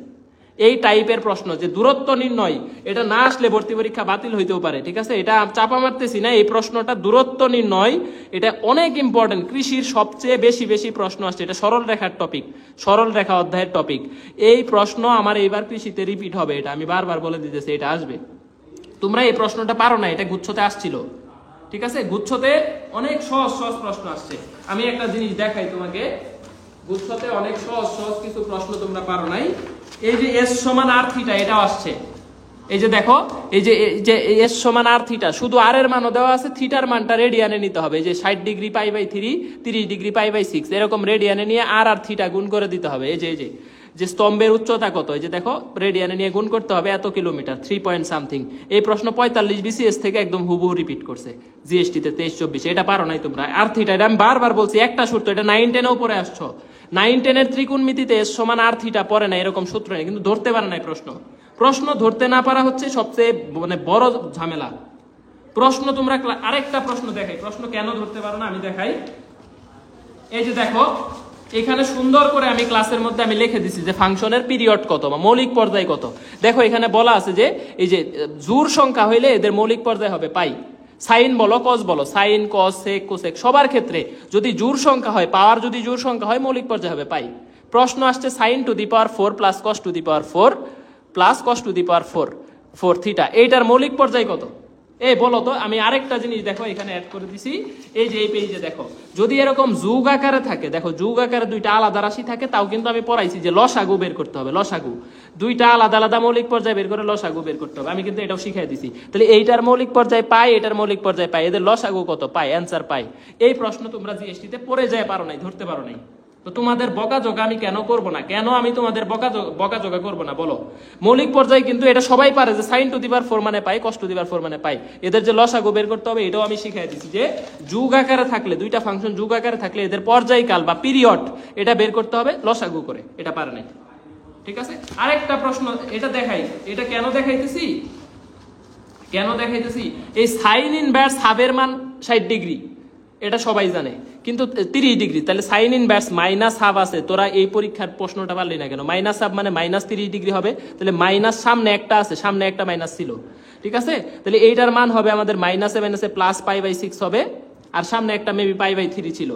এই টাইপের প্রশ্ন যে দূরত্ব নির্ণয়, এটা না আসলে ভর্তি পরীক্ষা বাতিল হইতেও পারে, ঠিক আছে? এটা চাপা মারতেছি না, এই প্রশ্নটা দূরত্ব নির্ণয়, এটা অনেক ইম্পর্টেন্ট। কৃষির সবচেয়ে বেশি প্রশ্ন আসছে, এটা সরল রেখার টপিক, সরল রেখা অধ্যায়ের টপিক। এই প্রশ্ন আমার এইবার কৃষিতে রিপিট হবে, এটা আমি বারবার বলে দিতেছি, এটা আসবে। তোমরা এই প্রশ্নটা পারো না, এটা গুচ্ছতে আসছিল, ঠিক আছে? গুচ্ছতে অনেক সহজ প্রশ্ন আসছে। আমি একটা জিনিস দেখাই তোমাকে, গুচ্ছতে অনেক সহজ কিছু প্রশ্ন তোমরা পারো নাই। এই যে এস সমান আর থিটা, এটাও আসছে। এই যে দেখো, এই যে এস সমান আর থিটা, শুধু আর এর মানও দেওয়া আছে, থিটার মানটা রেডিয়ানে নিতে হবে। যে 60 ডিগ্রি π/3, 30 ডিগ্রি π/6, এরকম রেডিয়ানে নিয়ে আর থিটা গুণ করে দিতে হবে। এই যে স্তম্ভের উচ্চতা কত, এই যে দেখো রেডিয়ানে নিয়ে গুণ করতে হবে এত কিলোমিটার, 3 পয়েন্ট সামথিং। এই প্রশ্ন 45 বিসিএস থেকে একদম হুবহু রিপিট করছে জিএসটি তে 23-24। এটা পারো নাই তোমরা। আর থিটা, এটা আমি বারবার বলছি, একটা সূত্র, এটা 9-10-এও পড়ে আসছো। 9-10 ত্রিকোণমিতিতে এস সমান আর থিটা পড়ে না, এরকম সূত্র নেই, কিন্তু ধরতে পারে নাই প্রশ্ন ধরতে না পারা হচ্ছে সবচেয়ে বড় ঝামেলা। প্রশ্ন তোমরা আরেকটা প্রশ্ন দেখাই, প্রশ্ন কেন ধরতে পারো না আমি দেখাই। এই যে দেখো, এখানে সুন্দর করে আমি ক্লাসের মধ্যে আমি লিখে দিছি যে ফাংশনের পিরিয়ড কত বা মৌলিক পর্যায় কত। দেখো এখানে বলা আছে যে এই যে জোড় সংখ্যা হইলে এদের মৌলিক পর্যায় হবে পাই। সাইন বলো কস বলো, সাইন কস সেক কোসেক, সবার ক্ষেত্রে যদি জোড় সংখ্যা হয়, পাওয়ার যদি জোড় সংখ্যা হয়, মৌলিক পর্যায় হবে পাই। প্রশ্ন আসছে sine to the power 4 plus cos to the power 4 plus cos to the power 4 theta, এইটার মৌলিক পর্যায় কত? এই বলো তো। আমি আরেকটা জিনিস দেখো এখানে অ্যাড করে দিছি, এই যে এই পেজে দেখো, যদি এরকম যুগ আকারে থাকে, দেখো যুগ আকারে দুইটা আলাদা রাশি থাকে, তাও কিন্তু আমি পড়াইছি যে লসাগু বের করতে হবে। লসাগু, দুইটা আলাদা মৌলিক পর্যায় বের করে লসাগু বের করতে হবে, আমি কিন্তু এটাও শিখাই দিছি। তাহলে এইটার মৌলিক পর্যায় পাই, এটার মৌলিক পর্যায় পাই, এদের লসাগু কত পাই, অ্যান্সার পাই। এই প্রশ্ন তোমরা জিএসটি তে পড়ে যায় পারো নাই, ধরতে পারো নাই। তো তোমাদের বকাঝকা আমি কেন করব না? কেন আমি তোমাদের বকাঝকা করব না বলো? মৌলিক পর্যায়ে কিন্তু এটা সবাই পারে যে সাইন টু দি পাওয়ার 4 মানে পাই, কস টু দি পাওয়ার 4 মানে পাই। এদের যে লসাগু বের করতে হবে, এটাও আমি শিখাই দিচ্ছি যে যুগ আকারে থাকলে, দুইটা ফাংশন যুগ আকারে থাকলে এদের পর্যায়কাল বা পিরিয়ড এটা বের করতে হবে লসাগু করে, এটা পারে নাই, ঠিক আছে? আরেকটা প্রশ্ন এটা দেখাই, এটা কেন দেখাইতেছি এই সাইন ইনভার্স হাফের মান 60 ডিগ্রি, এটা সবাই জানে, কিন্তু 30 ডিগ্রি, তাহলে সাইন ইনভার্স মাইনাস হাফ আছে। তোরা এই পরীক্ষার প্রশ্নটা পারলি না কেন? মাইনাস হাফ মানে -30 ডিগ্রি হবে, তাহলে মাইনাস সামনে একটা আছে, সামনে একটা মাইনাস ছিল, ঠিক আছে? তাহলে এইটার মান হবে আমাদের মাইনাসে প্লাস π/6 হবে, আর সামনে একটা মেবি π/3 ছিল,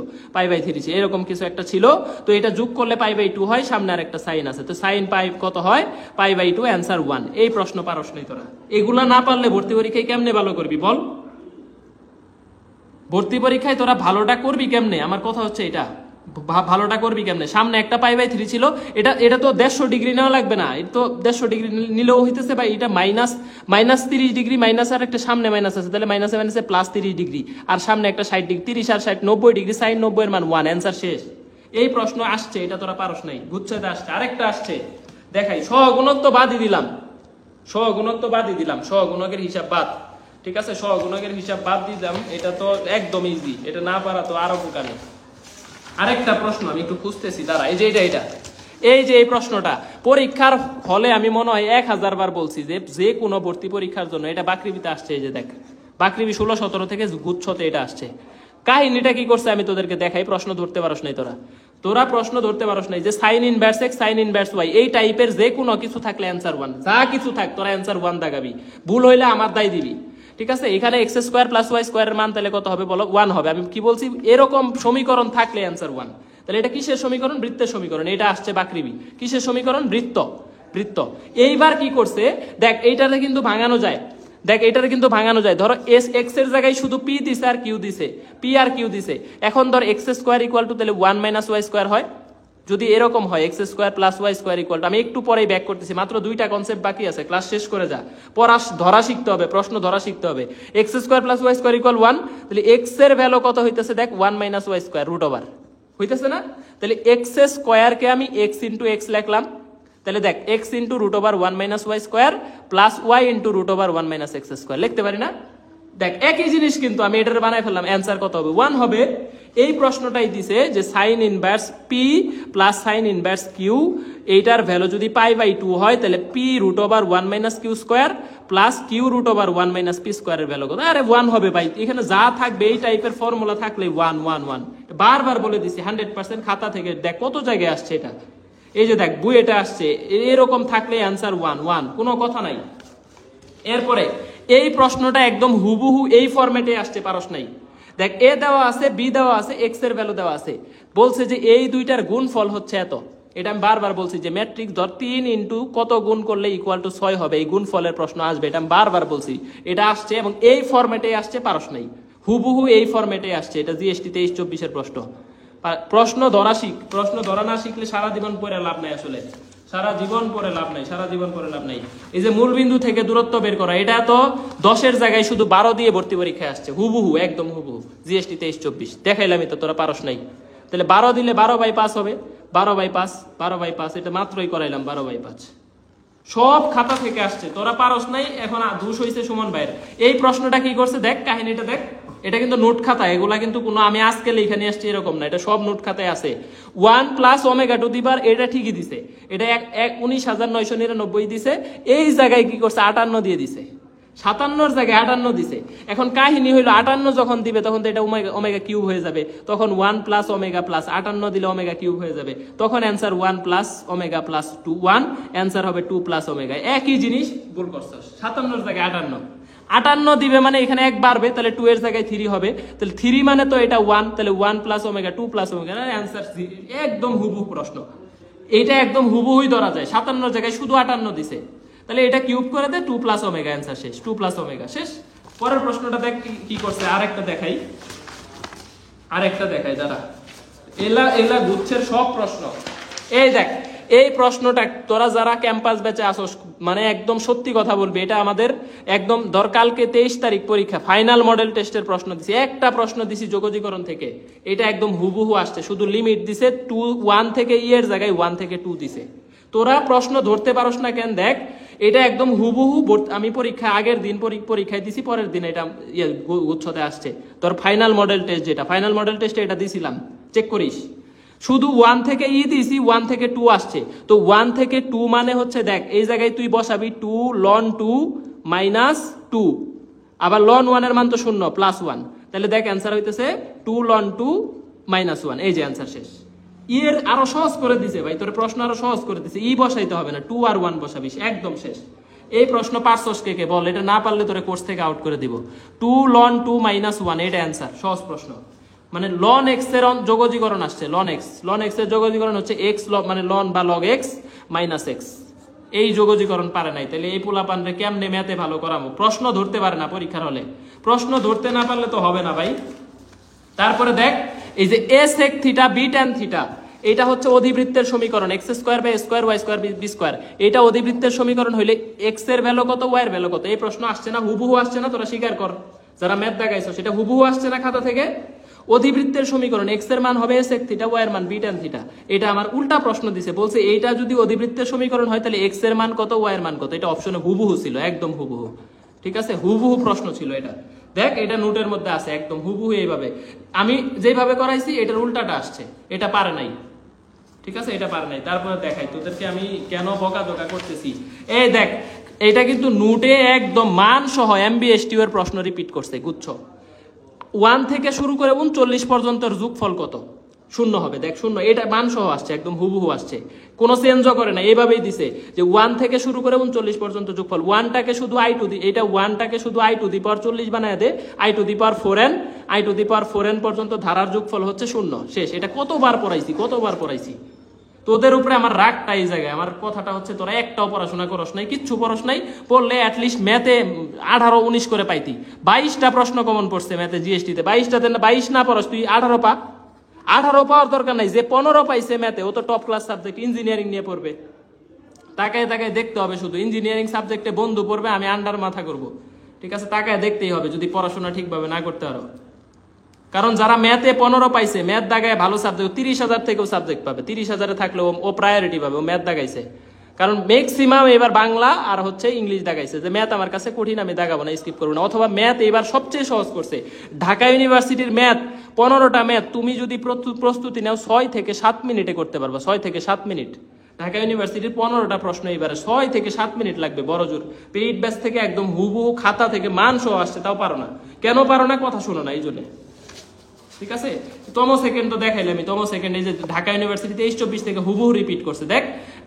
এরকম কিছু একটা ছিল। তো এটা যোগ করলে π/2 হয়, সামনে আর একটা সাইন আছে, তো সাইন পাই কত হয়, π/2, অ্যান্সার 1। এই প্রশ্ন পারস নাই তোরা। এগুলা না পারলে ভর্তি পরীক্ষায় কেমনে ভালো করবি বল? ভর্তি পরীক্ষায় তোরা ভালোটা করবি কেমনে? আমার কথা হচ্ছে এটা, ভালোটা করবি কেমনে? সামনে একটা π/3 ছিল, এটা তো 150 ডিগ্রি নেওয়া লাগবে না, এটা তো 150 ডিগ্রি নিলেও হইতেছে ভাই। এটা -30 ডিগ্রি, মাইনাস আর একটা সামনে মাইনাস আছে, তাহলে মাইনাসে প্লাস 30 ডিগ্রি, আর সামনে একটা 60 ডিগ্রি, 30 আর 60 90 ডিগ্রি, সাইন 90 এর মান 1, অ্যান্সার শেষ। এই প্রশ্ন আসছে, এটা তোরা পারস নাই, গুচ্ছতে আসছে। আরেকটা আসছে দেখাই, সহগুণত্ব বাদই দিলাম, সহগুণকের হিসাব বাদ, ঠিক আছে? সহগুণকের হিসাব বাদ দিলাম, এটা তো একদম ইজি, এটা না পারা তো আরো বোকামি। আরেকটা প্রশ্ন আমি একটু খুঁজতেছি, দাঁড়া। এই যে এই প্রশ্নটা পরীক্ষার হলে আমি মনে হয় 1000 বার বলছি যে কোনো ভর্তি পরীক্ষার জন্য এটা বাকৃবিতে আসছে। এই যে দেখ, বাকৃবি 16-17 থেকে গুচ্ছতে এটা আসছে। কাহিনীটা কি করছে আমি তোদেরকে দেখাই, প্রশ্ন ধরতে পারস নাই তোরা প্রশ্ন ধরতে পারস নাই যে sine inverse x, sign inverse y, এই টাইপের যে কোনো কিছু থাকলে অ্যান্সার 1, যা কিছু থাক তোরা অ্যান্সার 1 দাগাবি, ভুল হইলে আমার দায় দিবি, ঠিক আছে? এখানে x² + y² এর মান তাহলে কত হবে বলো? 1 হবে। আমি কি বলছি, এরকম সমীকরণ থাকলে অ্যান্সার 1। তাহলে এটা কিসের সমীকরণ? বৃত্তের সমীকরণ। এটা আসছে বাকৃবি, কিসের সমীকরণ? বৃত্ত। এইবার কি করছে দেখ, এইটাতে কিন্তু ভাঙানো যায়, ধরো x এর জায়গায় শুধু p দিছে আর q দিছে, এখন ধর x² = তাহলে 1 - y² হয়। যদি এরকম হয় x² + y² আমি একটু পরেই ব্যাক করতেছি, মাত্র 2টা কনসেপ্ট বাকি আছে, ক্লাস শেষ করে যা, পড়া ধরা শিখতে হবে, প্রশ্ন ধরা শিখতে হবে। x² + y² 1, তাহলে x এর ভ্যালু কত হইতেছে দেখ, 1 - y² √ হইতেছে না? তাহলে x² কে আমি x * x লিখলাম, তাহলে দেখ x * √1 - y² plus y * √1 - x² লিখতে পারি না? দেখ একই জিনিস, কিন্তু আমি এটার বানাই ফেললাম, অ্যান্সার কত হবে? 1 হবে। এই প্রশ্নটাই দিছে যে sine inverse p plus sine inverse q, এইটার ভ্যালু যদি π/2 হয় তাহলে p √1 - q square plus q √1 - p স্কোয়ারের ভ্যালু কত? আরে 1 হবে ভাই, এখানে যা থাকবে এই টাইপের ফর্মুলা থাকলে 1 1 1 বারবার বলে দিছি 100% খাতা থেকে দেখ কত জায়গায় আসছে এটা, এই যে দেখ বুয়েটে আসছে, এরকম থাকলে অ্যান্সার 1 1, কোনো কথা নাই। এরপরে এই প্রশ্নটা একদম হুবহু এই ফরম্যাটে আসছে, পারস নাই। দেখ এ দেওয়া আছে, বি দেওয়া আছে, এক্স এর ভ্যালু দেওয়া আছে, বলছে যে এই দুইটার গুণফল হচ্ছে এত। এটা আমি বারবার বলছি যে ম্যাট্রিক্স ধর 3 ইন্টু কত গুণ করলে ইকুয়াল টু 6 হবে, এই গুণফলের প্রশ্ন আসবে, এটা আমি বারবার বলছি। এটা আসছে এবং এই ফরম্যাটে আসছে, পারস নাই, হুবহু এই ফরম্যাটে আসছে। এটা জিএসটি 23-24 প্রশ্ন। প্রশ্ন ধরা শিখ, প্রশ্ন ধরা না শিখলে সারা জীবন পড়ে লাভ নাই, আসলে সারা জীবন পড়ে লাভ নাই, সারা জীবন পড়ে লাভ নাই। এই যে মূল বিন্দু থেকে দূরত্ব বের করা, এটা তো 10-এর জায়গায় শুধু 12 দিয়ে ভর্তি পরীক্ষায় আসছে, হুবহু একদম হুবহু জিএসটি 23-24 দেখাইলামই তো, তোরা পারস নাই। তাহলে 12 দিলে 12/5 হবে, 12/5 12/5, এটা মাত্রই করাইলাম 12/5। সব খাতা থেকে আসছে, তোরা পারস নাই, এখন দোষ হইছে সুমন ভাইয়ের। এই প্রশ্নটা কি করছে দেখ, কাহিনীটা দেখ, এটা কিন্তু নোট খাতা, এগুলা কিন্তু কোনো আমি আজকে লেখা নিয়ে আসছি এরকম না, এটা সব নোট খাতায় আছে। 1 + ω2 এটা ঠিকই দিছে, এটা 19,999 দিছে, এই জায়গায় কি করছে 58 দিয়ে দিছে, 57-র জায়গায় 58 দিছে। এখন কাহিনী হইলো 58 যখন দিবে তখন তো এটা ওমেগা কিউব হয়ে যাবে, তখন 1 + ω + 58 দিলে ওমেগা কিউব হয়ে যাবে, তখন অ্যান্সার 1 + ω + 2 1, অ্যান্সার হবে 2 + ω। একই জিনিস ভুল করছস, 57-র জায়গায় 58 দিবে মানে এখানে 1 বাড়বে, তাহলে 2 এর জায়গায় 3 হবে, তাহলে 3 মানে তো এটা 1, তাহলে 1 + ω 2 + ω, অ্যান্সার একদম হুবহু প্রশ্ন। এটা একদম হুবহুই ধরা যায়, 57-র জায়গায় শুধু 58 দিছে, তাহলে এটা কিউব করে দে, 2 + ω, অ্যান্সার শেষ, 2 + ω শেষ। পরের প্রশ্নটা দেখ কি করছে, আরেকটা দেখাই দাঁড়া, এলা গুচ্ছের সব প্রশ্ন। এই দেখ এই প্রশ্নটা তোরা যারা ক্যাম্পাস ব্যাচে আসোস, মানে একদম সত্যি কথা বলবি, এটা আমাদের একদম কালকে 23 তারিখ পরীক্ষা, ফাইনাল মডেল টেস্টের প্রশ্ন দিছি, একটা প্রশ্ন দিছি যোগজীকরণ থেকে, এটা একদম হুবহু আসছে, শুধু লিমিট দিছে 1 থেকে ই এর জায়গায় 1 থেকে 2 দিছে। তোরা প্রশ্ন ধরতে পারস না কেন দেখ, এটা একদম হুবহু আমি পরীক্ষা আগের দিন পরীক্ষায় দিছি, পরের দিন এটা গুচ্ছতে আসছে। তোর ফাইনাল মডেল টেস্ট, যেটা ফাইনাল মডেল টেস্টে এটা দিছিলাম, চেক করিস, শুধু 1 থেকে ই দিছি, 1 থেকে 2 আসছে। তো 1 থেকে 2 মানে হচ্ছে দেখ এই জায়গায় তুই বসাবি 2 ln 2 - 2, আবার ln 1 এর মান তো 0 +1, তাহলে দেখ অ্যান্সার হইতেছে 2 ln 2 - 1, এই যে অ্যান্সার শেষ। এর আরো সহজ করে দিছে ভাই, তোর প্রশ্ন আরো সহজ করে দিছে, ই বসাইতে হবে না, 2 আর 1 বসাবিস, একদম শেষ। এই প্রশ্ন পারছস কে বল, এটা না পারলে তোরে কোর্স থেকে আউট করে দিব। 2 ln 2 - 1, এটা অ্যান্সার, সহজ প্রশ্ন। মানে ln x এর যোগজীকরণ আসছে, ln x এর যোগজীকরণ হচ্ছে x মানে ln বা log x - x, এই যোগজীকরণ পারে নাই, তাহলে এই পোলাপানরে কেমনে ম্যাথে ভালো করাবো? প্রশ্ন ধরতে পারে না পরীক্ষার হলে, প্রশ্ন ধরতে না পারলে তো হবে না ভাই। তারপরে দেখ এই যে a sec θ b tan θ, এটা হচ্ছে অধিবৃত্তের সমীকরণ, x² / a² y² b², এটা অধিবৃত্তের সমীকরণ হইলে x এর ভ্যালু কত, y এর ভ্যালু কত? এই প্রশ্ন আসছে না, হুবহু আসছে না, তোরা স্বীকার কর যারা ম্যাথ দেখাইছো, সেটা হুবহু আসছে না খাতা থেকে। অধিবৃত্তের সমীকরণ, x এর মান হবে a sec θ, y এর মান b tan θ, এটা আমার উল্টা প্রশ্ন দিছে, বলছে এইটা যদি অধিবৃত্তের সমীকরণ হয় তাহলে x এর মান কত, y এর মান কত, এটা অপশনে হুবহু ছিল, একদম হুবহু, ঠিক আছে, হুবহু প্রশ্ন ছিল এটা। দেখ এটা নোটের মধ্যে আছে, একদম হুবহু এইভাবে আমি যেভাবে করাইছি এটার উল্টাটা আসছে, এটা পারে নাই, ঠিক আছে, এটা পারে নাই। তারপরে দেখাই তোদেরকে আমি কেন বকাঝকা করতেছি। এই দেখ এটা কিন্তু নোটে একদম মান সহ MBSTU এর প্রশ্ন রিপিট করছে, গুচ্ছ 1 থেকে শুরু করে 39 পর্যন্তর যোগফল কত, 0 হবে, দেখ 0, এটা মান সহ আসছে, একদম হুবহু আসছে, কোনো চেঞ্জও করে না, এইভাবেই দিছে যে 1 থেকে শুরু করে 39 পর্যন্ত যোগফল, 1টাকে শুধু এটা 1টাকে শুধু i⁴ বানায় দে, i⁴n i⁴n পর্যন্ত ধারার যোগফল হচ্ছে 0, শেষ। এটা কতবার পড়াইছি তোদের উপরে আমার রাগটা এই জায়গায়, আমার কথাটা হচ্ছে তোরা একটাও পড়াশোনা করস নাই, কিচ্ছু পড়স নাই, পড়লে অ্যাটলিস্ট ম্যাথে 18-19 করে পাইতি। 22টা প্রশ্ন কমন পড়ছে ম্যাথে জিএসটিতে, 22টাতে 22 না পড়স তুই 18 পা, 18 পাওয়ার দরকার নাই, যে 15 পাইছে ম্যাথে ও তো টপ ক্লাস সাবজেক্ট, ইঞ্জিনিয়ারিং নিয়ে পড়বে, তাকায় দেখতে হবে শুধু, ইঞ্জিনিয়ারিং সাবজেক্টে বন্ধু পড়বে, আমি আন্ডার মাথা করব, ঠিক আছে, তাকায় দেখতেই হবে যদি পড়াশোনা ঠিকভাবে না করতে পারো। কারণ যারা ম্যাথে 15 পাইছে, ম্যাথ দাগায় ভালো সাবজেক্ট 30,000 থেকেও সাবজেক্ট পাবে, 30,000-এ থাকলেও ও প্রায়োরিটি পাবে, ও ম্যাথ দাগাইছে। কারণ ম্যাক্সিমাম এবার বাংলা আর হচ্ছে ইংলিশ দেখাইছে, যে ম্যাথ আমার কাছে কঠিন, আমি দেখাবো না, স্কিপ করবো না। অথবা ম্যাথ এবার সবচেয়ে সহজ করছে, ঢাকা ইউনিভার্সিটির ম্যাথ 15টা ম্যাথ তুমি যদি প্রস্তুতি নাও 6 থেকে 7 মিনিটে করতে পারবা, 6 থেকে 7 মিনিট। ঢাকা ইউনিভার্সিটির 15টা প্রশ্ন এবারে 6 থেকে 7 মিনিট লাগবে বড় জোর। পেইড ব্যাচ থেকে একদম হুবহু খাতা থেকে মান সহ আসছে, তাও পারো না। কেন পারো না? কথা শোনো না, এই জন্য। ঠিক আছে, তম সেকেন্ড তো দেখাইলে আমি, তম সেকেন্ড এই যে ঢাকা ইউনিভার্সিটিতে 23-24 থেকে হুবহু রিপিট করছে। দেখ,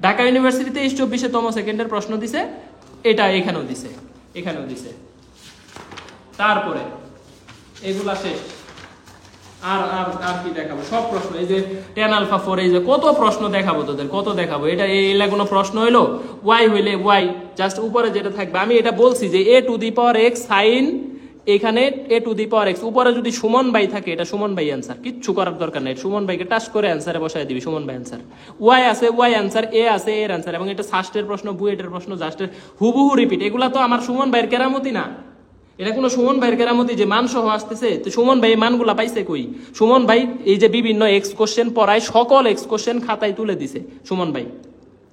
ঢাকা ইউনিভার্সিটিতে 23-24 তম সেকেন্ডের প্রশ্ন দিছে, এটা এখানেও দিছে, এখানেও দিছে। তারপরে এগুলা শেষ। আর আর আর কি দেখাবো? সব প্রশ্ন, এই যে tan আলফা 4, এই যে কত প্রশ্ন দেখাবো তোদের, কত দেখাবো। এটা এইলা কোনো প্রশ্ন হইলো? y হইলে y জাস্ট উপরে যেটা থাকবে, আমি এটা বলছি যে a to the power x sine, এখানে a to the power x, উপরে যদি সুমন ভাই থাকে এটা সুমন ভাই অ্যান্সার, কিচ্ছু করার দরকার নেই। সুমন ভাইকে টাচ করে অ্যান্সারে বসায় দিবি, সুমন ভাই অ্যান্সার। y আছে y অ্যান্সার, a আছে এর অ্যান্সার, এবং এটা সাস্টের প্রশ্ন, বুয়েটের প্রশ্ন, জাস্টের হুবহু রিপিট। এগুলা তো আমার সুমন ভাইয়ের কেরামতি না, এটা কোনো সুমন ভাইয়ের কেরামতি যে মান সহ আসতেছে। তো সুমন ভাই মানগুলা পাইছে কই? সুমন ভাই এই যে বিভিন্ন এক্স কোশ্চেন পড়ায়, সকল এক্স কোশ্চেন খাতায় তুলে দিছে সুমন ভাই।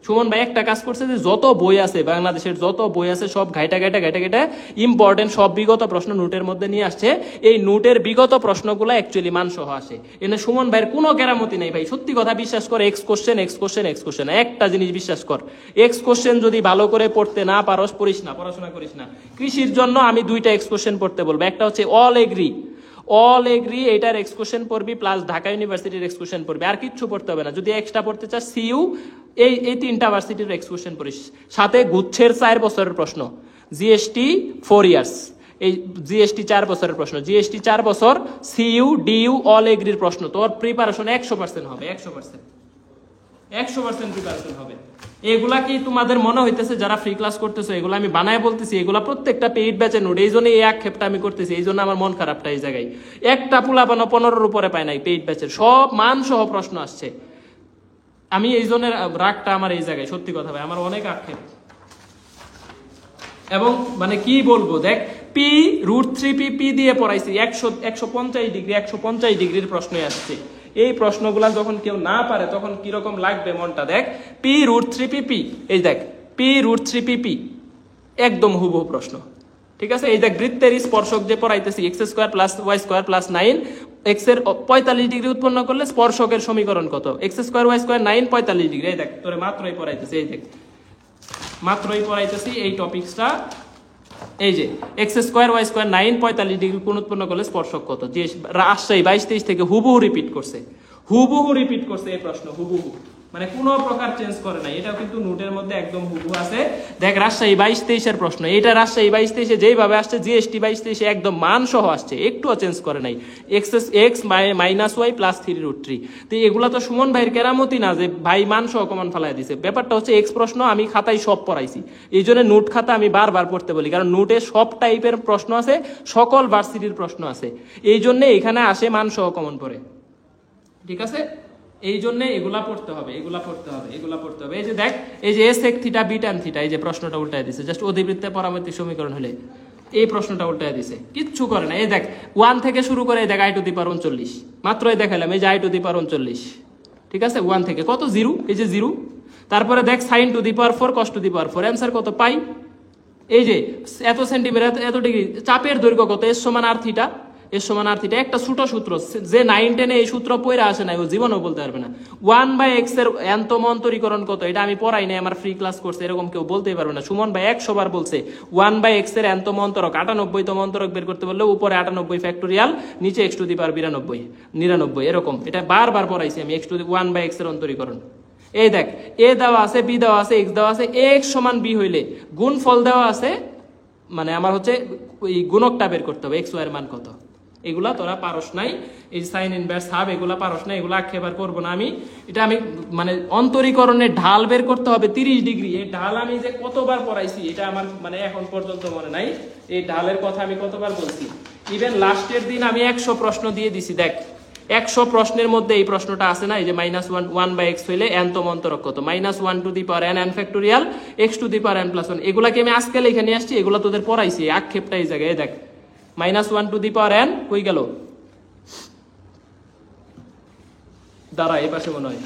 সুমন ভাই একটা কাজ করছে যে যত বই আছে বাংলাদেশের, যত বই আছে সব ঘাইটা ইম্পর্টেন্ট সব বিগত প্রশ্ন নোটের মধ্যে নিয়ে আসছে। এই নোটের বিগত প্রশ্নগুলো অ্যাকচুয়ালি মান সহ আসে। এনে সুমন ভাইয়ের কোনো কেরামতি নেই ভাই, সত্যি কথা বিশ্বাস কর। এক্স কোশ্চেন একটা জিনিস বিশ্বাস কর, এক্স কোশ্চেন যদি ভালো করে পড়তে না পারস, পড়িস না, পড়াশোনা করিস না। কৃষির জন্য আমি 2টা এক্স কোশ্চেন পড়তে বলবো, একটা হচ্ছে অল এগ্রি, এটার এক্স কোশ্চেন পড়বি, প্লাস ঢাকা ইউনিভার্সিটির এক্স কোশ্চেন পড়বি, আর কিচ্ছু পড়তে হবে না। যদি এক্সট্রা পড়তে চাস সিইউ, এই 3টা ভার্সিটির এক্স কোশ্চেন পড়িস, সাথে গুচ্ছের 4 বছরের প্রশ্ন, জিএসটি 4 ইয়ার্স, এই জিএসটি 4 বছরের প্রশ্ন, জিএসটি 4 বছর, সিইউ ডিইউ অল এগ্রির প্রশ্ন। তোর প্রিপারেশন 100% হবে, 100% প্রিপারেশন হবে। এগুলা কি তোমাদের মনে হইতেছে যারা ফ্রি ক্লাস করতেছো এগুলো আমি বানায় বলতেছি? এগুলা প্রত্যেকটা পেইড ব্যাচের নোট, এই জন্য এই আক্ষেপটা আমি করতেছি, এই জন্য আমার মন খারাপটা এই জায়গায়। একটা পোলাপানো 15-র উপরে পায় নাই পেইড ব্যাচের, সব মান সহ প্রশ্ন আসছে। আমি এই জন্য রাগটা আমার এই জায়গায়, সত্যি কথা ভাই, আমার অনেক আক্ষেপ। এবং মানে কি বলবো, দেখ পি √3p দিয়ে পড়াইছি, 150 ডিগ্রির প্রশ্নই আসছে। এই প্রশ্নগুলা যখন কেউ না পারে তখন কিরকম লাগবে মনটা, দেখ p √3p, এই দেখ p √3p একদম হুবহু প্রশ্ন। ঠিক আছে, এই দেখ বৃত্তের স্পর্শক যে পড়াইতেছি, x² + y² + 9, x এর 45 ডিগ্রি উৎপন্ন করলে স্পর্শকের সমীকরণ কত? x² y² 9 45 degree. এই দেখ তোরে মাত্রই পড়াইতেছি, এই দেখ মাত্রই পড়াইতেছি এই টপিকসটা। এই যে x² y² 9 45 ডিগ্রি কোণ উৎপন্ন করলে স্পর্শক কত? যে রাজশাহী 22-23 থেকে হুবহু রিপিট করছে এই প্রশ্ন, হুবহু, মানে কোনো প্রকার চেঞ্জ করে নাই। এটাও কিন্তু নোটের মধ্যে একদম হুবহু আছে। দেখ রাজশাহী 22-23 এর প্রশ্ন, এটা রাজশাহী 22-23 যেইভাবে আসছে, জিএসটি 22-23 একদম মান সহ আসছে, একটুও চেঞ্জ করে নাই। x - y + 3√3। তো এগুলা তো সুমন ভাইয়ের কেরামতি না যে ভাই মান সহ কমান ফেলাই দিছে। ব্যাপারটা হচ্ছে এক্স প্রশ্ন আমি খাতায় সব পড়াইছি, এই জন্য নোট খাতা আমি বারবার পড়তে বলি, কারণ নোটে সব টাইপের প্রশ্ন আছে, সকল ভার্সিটির প্রশ্ন আছে, এই জন্য এখানে আসে মান সহ কমন পড়ে। ঠিক আছে, এই জন্য এগুলা পড়তে হবে। এই যে দেখ, এই যে sec θ b tan θ, এই যে প্রশ্নটা উল্টায় দিছে, জাস্ট অধিবৃত্তের পরামিতিক সমীকরণ হলে এই প্রশ্নটা উল্টায় দিছে, কিচ্ছু করে না। এই দেখ 1 থেকে শুরু করে, এই দেখ i⁻39, মাত্রই দেখালাম, এই যে i⁻39। ঠিক আছে, 1 থেকে কত? 0, এই যে 0। তারপরে দেখ sin⁴ cos⁴, অ্যান্সার কত পাই? এই যে এত সেন্টিমিটার এত ডিগ্রি, চাপের দৈর্ঘ্য কত? s = r θ, একটা ছোট সূত্র, যে 9-10 এই সূত্র পড়ে আসে নাই ও জীবনেও বলতে পারবে না। 1/x এর এন্তম অন্তরীকরণ কত? এটা আমি পড়াই নাই, আমার ফ্রি ক্লাস করছে, এরকম কেউ বলতেই পারবে না। সুমন ভাই 100 বার বলছে 1/x এর এন্তম অন্তরক, 98তম অন্তরক বের করতে বললে উপরে 98 ফ্যাক্টোরিয়াল, নিচে x⁻99, এরকম। এটা বারবার পড়াইছি আমি, 1/x এর অন্তরীকরণ। এই দেখ a দেওয়া আছে, b দেওয়া আছে, x দেওয়া আছে, x = b হইলে গুণফল দেওয়া আছে, মানে আমার হচ্ছে এই গুণকটা বের করতে হবে, x y এর মান কত। এগুলা তোরা পারস নাই, এই সাইন ইনভার্স হাফ এগুলা পারস না, এগুলা আক্ষেপ করবো না আমি। এটা আমি মানে অন্তরীকরণের ঢাল বের করতে হবে 30 ডিগ্রি। এই ঢাল আমি যে কতবার পড়াইছি এটা আমার মানে এখন পর্যন্ত মনে নাই, এই ঢালের কথা আমি কতবার বলছি। ইভেন লাস্টের দিন আমি 100 প্রশ্ন দিয়ে দিছি। দেখ 100 প্রশ্নের মধ্যে এই প্রশ্নটা আছে না, এই যে -1/x হইলে nতম অন্তরক কত? -1 two the power n factorial x two the power n+1। এগুলা কি আমি আজকে লিখে নিয়ে আসছি? এগুলা তোদের পড়াইছি, আক্ষেপটা এই জায়গায়। দেখ -1 টু দি পাওয়ার n কই গেল? দাঁড়া, এই পাশে মনে হয়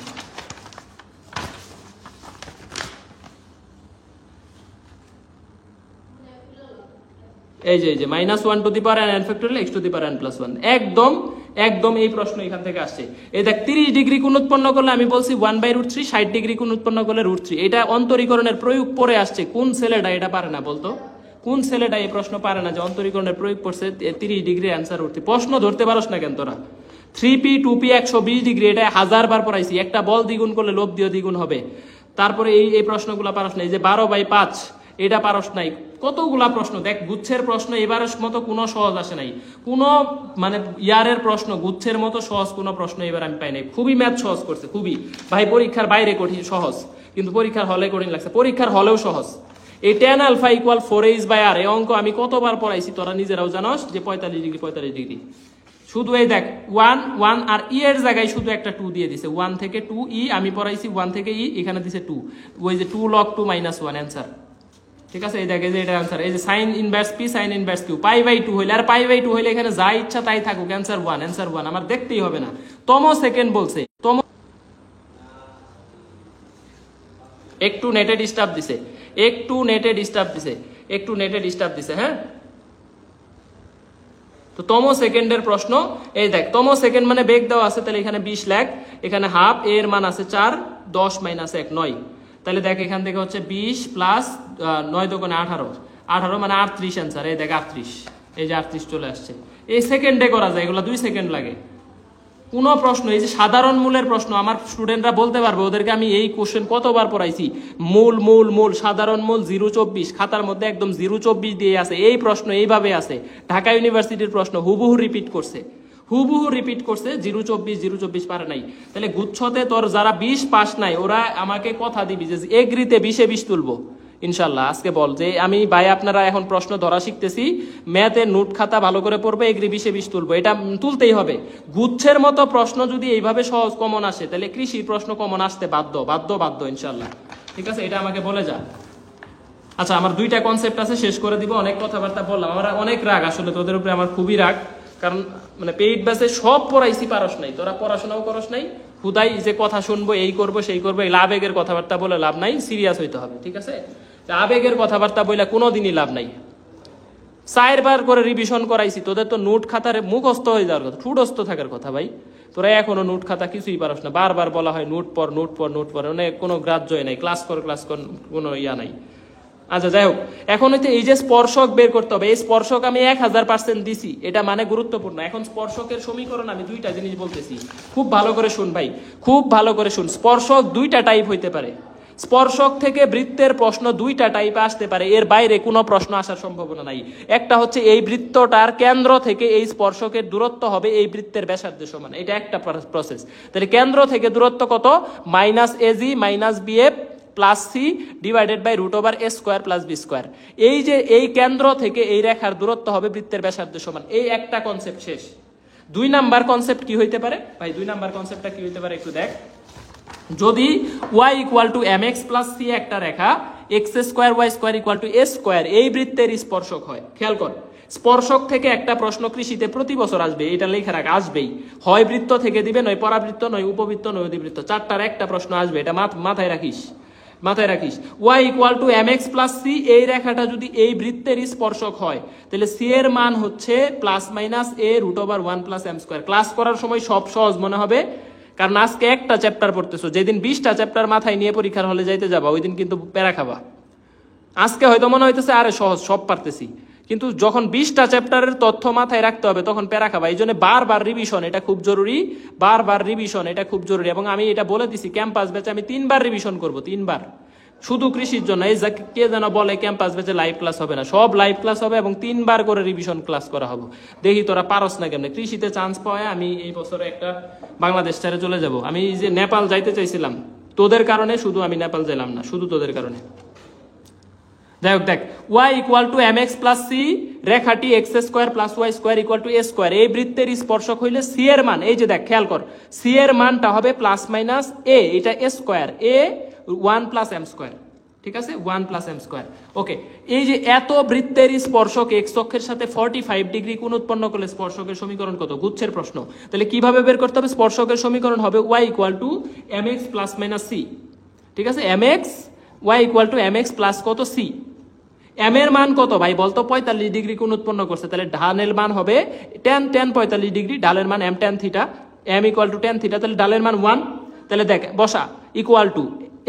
এই যে minus 1 two the power n factorial x two the power n plus 1 একদম একদম এই প্রশ্ন এখান থেকে আসছে। এই দেখ 30 ডিগ্রি কোণ উৎপন্ন করলে আমি বলছি 1/√3, 60 ডিগ্রি কোণ উৎপন্ন করলে √3। এটা অন্তরীকরণের প্রয়োগ পরে আসছে। কোন ছেলেটা এটা পারে না বলতো? কোন ছেলেটা এই প্রশ্ন পারে না যে অন্তরীকরণের প্রয়োগ করছে 30 ডিগ্রি অ্যান্সার √3? প্রশ্ন ধরতে পারোস না কেন তোরা? 3p 2p 120 ডিগ্রি, এটা 1000 বার পড়াইছি। একটা বল দ্বিগুণ করলে লোভ দিয়ে দ্বিগুণ হবে। তারপরে এই প্রশ্নগুলো পারস না। এই যে 12/5 এটা পারস নাই। কতগুলা প্রশ্ন দেখ, গুচ্ছের প্রশ্ন এবারের মতো কোনো সহজ আসে নাই। কোনো মানে ইয়ারের প্রশ্ন গুচ্ছের মতো সহজ কোনো প্রশ্ন এবার আমি পাই নাই। খুবই ম্যাথ সহজ করছে, খুবই ভাই। পরীক্ষার বাইরে কঠিন সহজ, কিন্তু পরীক্ষার হলে কঠিন লাগছে। পরীক্ষার হলেও সহজ। এই tan আলফা ইকুয়াল 4h/r এই অঙ্ক আমি কতবার পড়াইছি তোরা নিজেরাও জানোস যে 45 ডিগ্রি 45 ডিগ্রি। শুধু এই দেখ 1 1 আর ই এর জায়গায় শুধু একটা 2 দিয়ে দিছে। 1 থেকে 2 ই আমি পড়াইছি, 1 থেকে ই এখানে দিছে 2। ওই যে 2 log 2 - 1 অ্যান্সার। ঠিক আছে, এই দেখ এই যে এটা অ্যান্সার। এই যে sin inverse p sin inverse q π/2 হইলে আর π/2 হইলে এখানে যা ইচ্ছা তাই থাকুক, অ্যান্সার 1 অ্যান্সার 1 আমার দেখতেই হবে না। তম সেকেন্ড বলছে, তম একটু নেটে ডিস্টার্ব দিছে, একটু নেটে ডিস্টার্ব দিছে, একটু নেটে ডিস্টার্ব দিছে। হ্যাঁ, তো তম সেকেন্ডের প্রশ্ন। এই দেখ তম সেকেন্ড মানে বেগ দেওয়া আছে, তাহলে এখানে 20 লাখ, এখানে হাফ, এর মান আছে 4, 10 - 1 9। তাহলে দেখ এখান থেকে হচ্ছে 20 প্লাস 9 দোকানে 18, 18 মানে 38 অ্যান্সার। এই দেখ 38, এই যে 38 চলে আসছে। এই সেকেন্ডে করা যায়, এগুলো 2 সেকেন্ড লাগে। কোনো প্রশ্ন এই যে সাধারণ মূলের প্রশ্ন আমার স্টুডেন্টরা বলতে পারবে, ওদেরকে আমি এই কোশ্চেন কতবার পড়াইছি। মূল মূল মূল সাধারণ মূল 024 খাতার মধ্যে একদম 024 দিয়ে আছে। এই প্রশ্ন এইভাবে আছে, ঢাকা ইউনিভার্সিটির প্রশ্ন হুবহু রিপিট করছে, হুবহু রিপিট করছে। 024 পারে নাই। তাহলে গুচ্ছতে তোর যারা 20 পাস নাই ওরা আমাকে কথা দিবি যে এগ্রিতে 20-এ 20 তুলবো ইনশাল্লাহ। আজকে বল যে আমি ভাই আপনারা এখন প্রশ্ন ধরা শিখতেছি, ম্যাথের নোট খাতা ভালো করে পড়বে, এগ্রি 20-এ 20 তুলবো, এটা তুলতেই হবে। গুচ্ছের মতো প্রশ্ন যদি এইভাবে সহজ কমন আসে, তাহলে কৃষির প্রশ্ন কমন আসতে বাধ্য বাধ্য বাধ্য ইনশাল্লাহ। ঠিক আছে, এটা আমাকে বলে যা। আচ্ছা, আমার 2টা কনসেপ্ট আছে, শেষ করে দিব। অনেক কথাবার্তা বললাম, আমার অনেক রাগ আসলে তোদের উপরে, আমার খুবই রাগ। কারণ মানে পেইড ব্যাচে সব পড়াইছি, পারস নাই, তোরা পড়াশোনাও করস নাই। হুদাই যে কথা শুনবো, এই করবো সেই করবো, এই আবেগের কথাবার্তা বলে লাভ নাই, সিরিয়াস হইতে হবে। ঠিক আছে, আবেগের কথাবার্তা বলে কোনোদিনই লাভ নাই। 4 বার করে রিভিশন করাইছি, তোদের তো নোট খাতার মুখস্থ হয়ে যাওয়ার কথা, ঠুটস্থ থাকার কথা ভাই। তোরা এখনো নোট খাতা কিছুই পারস না, বারবার বলা হয় নোট পর নোট পর নোট পর, মানে কোনো গ্রাহ্যই নাই, ক্লাস কর কোনো ইয়া নাই। আচ্ছা যাই হোক, এখন হচ্ছে এই যে স্পর্শক বের করতে হবে। এই স্পর্শক আমি 1000% দিছি, এটা মানে গুরুত্বপূর্ণ। এখন স্পর্শকের সমীকরণ আমি 2টা জিনিস বলতেছি, খুব ভালো করে শুন ভাই, খুব ভালো করে শুন। স্পর্শক 2টা টাইপ হইতে পারে। স্পর্শক থেকে বৃত্তের প্রশ্ন 2টা টাইপে আসতে পারে, এর বাইরে কোনো প্রশ্ন আসার সম্ভাবনা নাই। একটা হচ্ছে এই বৃত্তটার কেন্দ্র থেকে এই স্পর্শকের দূরত্ব হবে এই বৃত্তের ব্যাসার্ধের সমান, এটা একটা প্রসেস। তাহলে কেন্দ্র থেকে দূরত্ব কত? -AG - BF plus c divided by √a² plus b²। এই যে এই কেন্দ্র থেকে এই রেখার দূরত্ব হবে বৃত্তের ব্যাসার্ধের সমান। এই একটা কনসেপ্ট শেষ। 2 নাম্বার কনসেপ্ট কি হইতে পারে ভাই? 2 নাম্বার কনসেপ্টটা কি হইতে পারে একটু দেখ। যদি y = mx + c একটা রেখা x² y² = a², এই বৃত্তের স্পর্শক হয়। খেয়াল কর, স্পর্শক থেকে একটা প্রশ্ন কৃষিতে প্রতি বছর আসবে, এটা লেখা রাখ, আসবেই। হয় বৃত্ত থেকে দিবে, নয় পরাবৃত্ত, নয় উপবৃত্ত, নয় অধিবৃত্ত, 4টার একটা প্রশ্ন আসবে, এটা মাথায় রাখিস, মাথায় রাখিস। y = mx + c এই রেখাটা যদি এই বৃত্তের স্পর্শক হয়, তাহলে c এর মান হচ্ছে ± a √1 + m²। ক্লাস করার সময় সব সহজ মনে হবে, কারণ আজকে একটা চ্যাপ্টার পড়তেছো, যেদিন 20টা চ্যাপ্টার মাথায় নিয়ে পরীক্ষার হলে যাইতে যাবা, ওই দিন কিন্তু প্যারা খাবা। আজকে হয়তো মনে হইতেছে আরে সহজ, সব পারতেছি, কিন্তু যখন 20টা চ্যাপ্টারের তথ্য মাথায় রাখতে হবে তখন প্যারা খাবা। এই জন্য বারবার রিভিশন এটা খুব জরুরি, বারবার রিভিশন এটা খুব জরুরি। এবং আমি এটা বলে দিছি, ক্যাম্পাস ব্যাচে আমি 3বার রিভিশন করব, 3বার, শুধু কৃষির জন্য। এই কে যেন বলে ক্যাম্পাস ব্যাচে লাইভ ক্লাস হবে না, সব লাইভ ক্লাস হবে এবং 3বার করে রিভিশন ক্লাস করা হবে। দেখি তোরা পারস না কেমনে। কৃষিতে চান্স পাওয়া আমি এই বছরে একটা বাংলাদেশ ছেড়ে চলে যাব। আমি যে নেপাল যাইতে চাইছিলাম, তোদের কারণে শুধু আমি নেপাল যাইলাম না, শুধু তোদের কারণে। যাই হোক দেখ, y = mx + c রেখাটি x² + y² = a², এই বৃত্তের স্পর্শক হইলে c এর মান, এই যে দেখ খেয়াল কর, c এর মানটা হবে ± a, এটা a², a 1 + m²। ঠিক আছে, 1 + m²। ওকে, এই যে এত বৃত্তের স্পর্শক x অক্ষের সাথে 45 ডিগ্রি কোণ উৎপন্ন করলে স্পর্শকের সমীকরণ কত? গুচ্ছের প্রশ্ন। তাহলে কিভাবে বের করতে হবে? স্পর্শকের সমীকরণ হবে y = mx ± c। ঠিক আছে, y = mx প্লাস কত? c। এম এর মান কত ভাই বলতো 45 ডিগ্রি কোণ উৎপন্ন করছে, তাহলে ডানের মান হবে tan 45 ডিগ্রি, ডালের মান m tan থিটা, m ইকুয়াল টু tan থিটা, তাহলে ডালের মান 1, তাহলে দেখ বসা equal to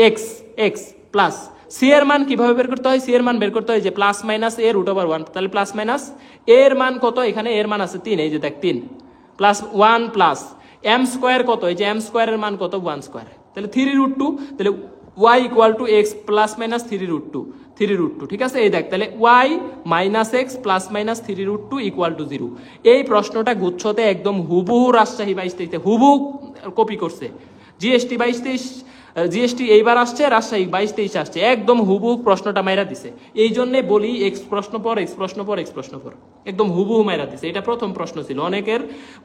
x x plus c এর মান কিভাবে বের করতে হয়, সি এর মান বের করতে হয় যে plus minus a root over 1, তাহলে প্লাস মাইনাস এর মান কত, এখানে এর মান আছে 3, এই যে দেখ 3 প্লাস 1 প্লাস এম স্কোয়ার কত, এই যে এম স্কোয়ারের মান কত 1 স্কোয়ার, তাহলে 3√2, তাহলে y equal to x plus minus 3√2, ঠিক আছে। এই দেখ তাহলে y minus x plus minus 3√2 equal to 0। এই প্রশ্নটা গুচ্ছতে একদম হুবহু রাজশাহী 22-23 হুবহু কপি করছে। জিএসটি 22-23 জিএসটি এইবার আসছে, রাজশাহী 22-23 আসছে, একদম হুবহু প্রশ্নটা মাইরা দিছে। এই জন্য বলি এক্স প্রশ্ন পর এক্স প্রশ্ন পর এক্স প্রশ্ন পর, একদম হুবহু মাইরা দিছে। এটা প্রথম প্রশ্ন ছিল,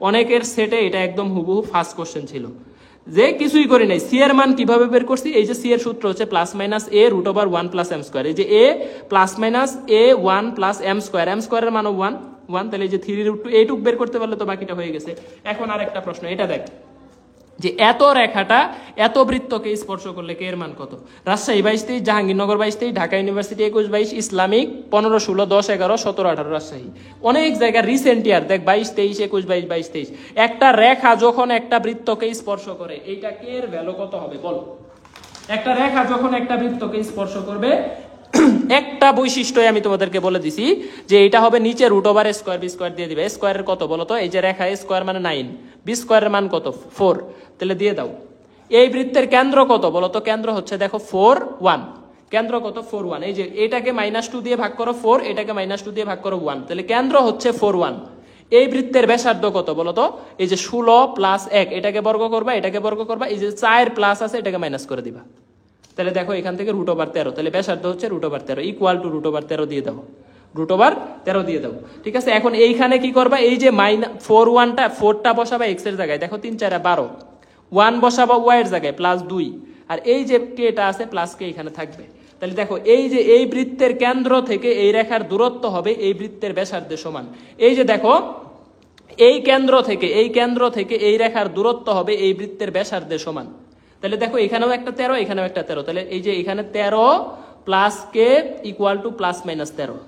অনেকের সেটে এটা একদম হুবহু ফার্স্ট কোশ্চেন ছিল, যে কিছুই করি নাই। সি এর মান কিভাবে বের করছি, এই যে সি এর সূত্র হচ্ছে plus minus a root over 1 plus m square, এই যে a plus minus a 1 plus m স্কোয়ারের মানও 1, তাহলে এই যে 3√2 এইটুক বের করতে পারলে তো বাকিটা হয়ে গেছে। এখন আর একটা প্রশ্ন, এটা দেখ যে এত রেখাটা এত বৃত্তকে স্পর্শ করলে কে এর মান কত। রাজশাহী 22-23, জাহাঙ্গীরনগর 22-23, ঢাকা ইউনিভার্সিটি 21-22, ইসলামিক 15, 16, 10, 11, 17, 18 রাজশাহী, অনেক জায়গায় রিসেন্ট ইয়ার দেখ 22-23, 21-22, 22-23। একটা রেখা যখন একটা বৃত্তকে স্পর্শ করে এইটা কে এর ভ্যালু কত হবে বল। একটা রেখা যখন একটা বৃত্তকে স্পর্শ করবে একটা বৈশিষ্ট্য আমি তোমাদেরকে বলে দিছি যে এটা হবে নিচে root over square, b square দিয়ে দিবে। স্কোয়ারের কত বলো তো, এই যে রেখা স্কোয়ার মানে 9, বি স্কোয়ারের মান কত 4, তাহলে দিয়ে দাও। এই বৃত্তের কেন্দ্র কত বলো তো, কেন্দ্র হচ্ছে দেখো 4, 1, কেন্দ্র কত 4, 1, এই যে এটাকে -2 দিয়ে ভাগ করো 4, এটাকে -2 দিয়ে ভাগ করো 1, তাহলে কেন্দ্র হচ্ছে 4, 1। এই বৃত্তের ব্যাসার্ধ কত বলো তো, এই যে 16 প্লাস 1, এটাকে বর্গ করবা, এটাকে বর্গ করবা, এই যে 4 প্লাস আছে এটাকে মাইনাস করে দিবা, তাহলে দেখো এখান থেকে রুট ওভার 13, তাহলে ব্যাসার্ধ হচ্ছে root over 13 equal to root over 13 দিয়ে দাও, রুট ওভার 13 দিয়ে দাও, ঠিক আছে। এখন এইখানে কি করবা, এই যে -4টা বসাবা এক্স এর জায়গায়, দেখো 3 4 12, 1 বসাবা ওয়াই এর জায়গায় +2, আর এই যে কেটা আছে প্লাস কে এখানে থাকবে। তাহলে দেখো এই যে এই বৃত্তের কেন্দ্র থেকে এই রেখার দূরত্ব হবে এই বৃত্তের ব্যাসার্ধের সমান। এই যে দেখো এই কেন্দ্র থেকে এই রেখার দূরত্ব হবে এই বৃত্তের ব্যাসার্ধের সমান। তাহলে দেখো এখানেও একটা 13, এখানেও একটা 13, তাহলে এই যে এখানে 13 plus K equal to plus minus 13,